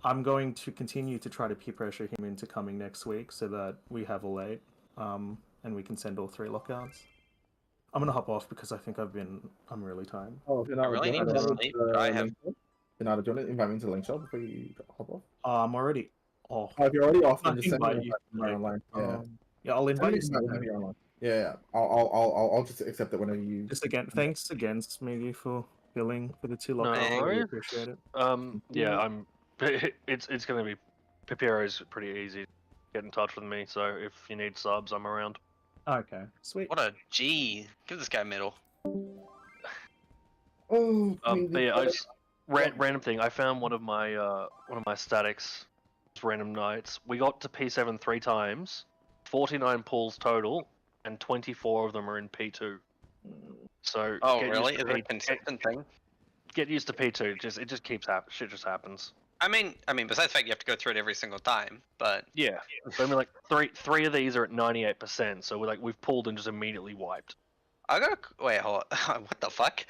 I'm going to continue to try to peer pressure him into coming next week so that we have a late, and we can send all 3 lockouts. I'm gonna hop off because I think I'm really tired. Oh, I really need to sleep. I have. Bernardo, do you want to invite me to the link shop before you hop off? I'm already off. Oh, if you're already off, I then just send me invite an you, invite like, online. Yeah. Yeah, I'll invite you. Send me an invite whenever you're online. Yeah. I'll just accept it whenever you. Just again, thanks again, Smiggy, for billing for the 2 No lockouts. I really worries. appreciate it. Yeah, it's gonna be, Papiro's pretty easy to get in touch with me, so if you need subs, I'm around. Okay, sweet. What a G. Give this guy a medal. Oh, But yeah, random thing. I found one of my statics, random nights. We got to P7 3 times, 49 pulls total, and 24 of them are in P2. So Oh, get really? used Is to it a consistent thing? Get used to P2. It just keeps happening. Shit just happens. I mean, besides the fact you have to go through it every single time, but Yeah. But I mean, like three of these are at 98%. So we've pulled and just immediately wiped. I gotta wait. Hold on. What the fuck?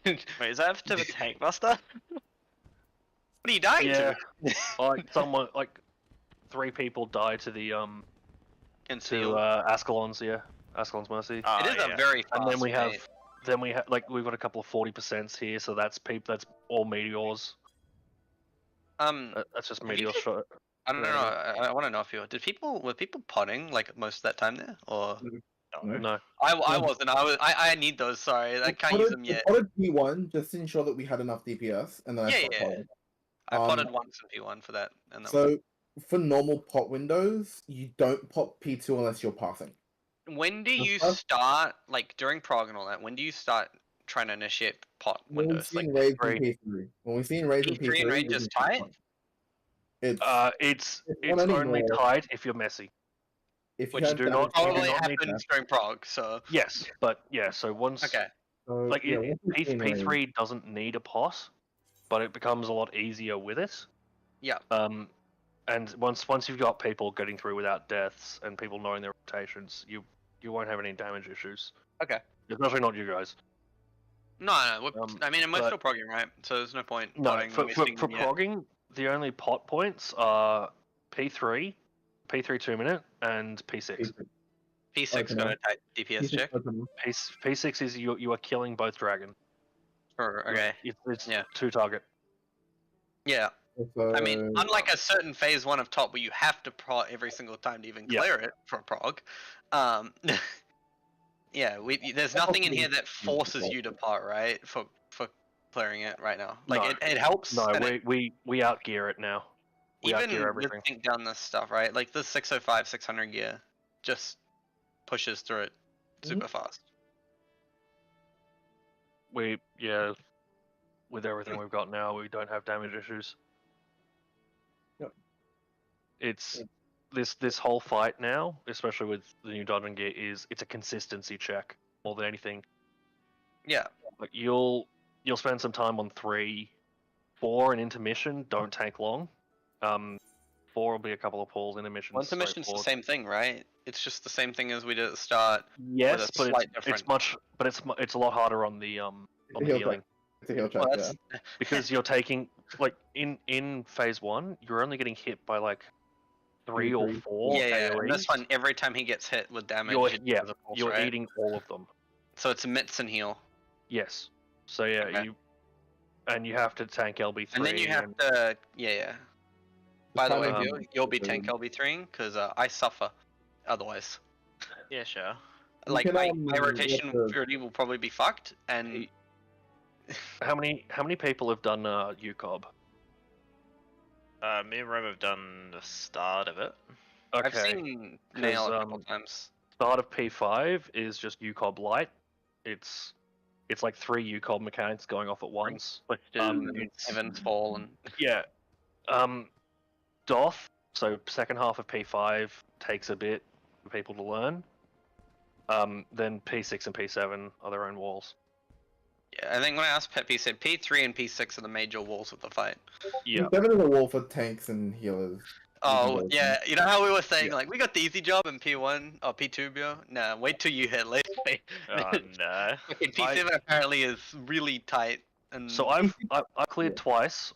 Wait, is that to the tank buster? What are you dying Yeah. to? Like 3 people died to the Conceal. Ascalon's Ascalon's Mercy. It is a very fast And then we have fate. we've got a couple of 40% here, so that's all meteors. That's just meteor shot. I don't know. I want to know if you were people potting like most of that time there, or No. I wasn't. I need those. Sorry, I can't use them yet. I potted P1 just to ensure that we had enough DPS, and then I Yeah, stopped yeah. potting. I potted once in P1 for that, and that So for normal pot windows, you don't pop P2 unless you're passing. when do you start, like during prog and all that? When do you start trying to initiate pot When we windows? see Like in raids in P3. P3. When we see in raids in P3 P3, and raid we just can tight? pot. It's It's not only anymore. tight if you're messy. if Which you have do damage, not- you do probably not need happens during prog. So Yes, but yeah. So once okay, So, like yeah, once we see in raids- P3 doesn't need a pot, but it becomes a lot easier with it. yeah. And once you've got people getting through without deaths and people knowing their rotations, you won't have any damage issues. Okay. Especially not you guys. No, I mean, we're but- still progging, right? So there's no point No, potting for and wasting them yet. progging, the only pot points are P3, P3 2-minute, and P6. P6 Okay. got a tight DPS check. P6 is you are killing both dragon. Okay. It's Yeah. 2 target. Yeah. I mean, So, unlike a certain phase 1 of top where you have to prog every single time to even Yeah. clear it for prog, yeah, there's nothing in here that forces you to pot, right? For clearing it right now. Like No. it helps. No, and we outgear it now. We even outgear with everything. think down this stuff, right? Like the 605, 600 gear just pushes through it super fast. With everything we've got now, we don't have damage issues. Yep. It's this whole fight now, especially with the new dungeon gear, it's a consistency check more than anything. Yeah. Like you'll spend some time on 3, 4 in intermission. Don't take long. 4 will be a couple of pulls. Intermission. Well, intermission's the same thing, right? It's just the same thing as we did at the start. Yes, with a but slight it's a lot harder on the heal healing. it's a heal check, Well, yeah. that's Because you're taking like in phase 1, you're only getting hit by like 3 or 4 yeah. And this AoEs. one, every time he gets hit with damage, You're it does a pulse, you're right? eating all of them. So it's mitts and heal. Yes. So yeah, Okay. you have to tank LB3. And then you have to, yeah. By the way, Um, you'll be tank LB3 because I suffer otherwise. Yeah, sure. Like can, my you rotation have to- purity will probably be fucked, and How many people have done UCOB? Me and Rome have done the start of it. Okay. I've seen Nail a couple 'cause, times. Start of P5 is just UCOB light. It's like 3 UCOB mechanics going off at once. Heavens Fall and Yeah. Doth, so second half of P5 takes a bit for people to learn. Then P6 and P7 are their own walls. yeah, I think when I asked Pep, he said P3 and P6 are the major walls of the fight. Yeah. P7 is a wall for tanks and healers. Oh Mhm. yeah, you know how we were saying Yeah. like we got the easy job in P1 or P2, bro? Nah, wait till you hit late. Oh no. Fucking P7 apparently is really tight. And So I cleared twice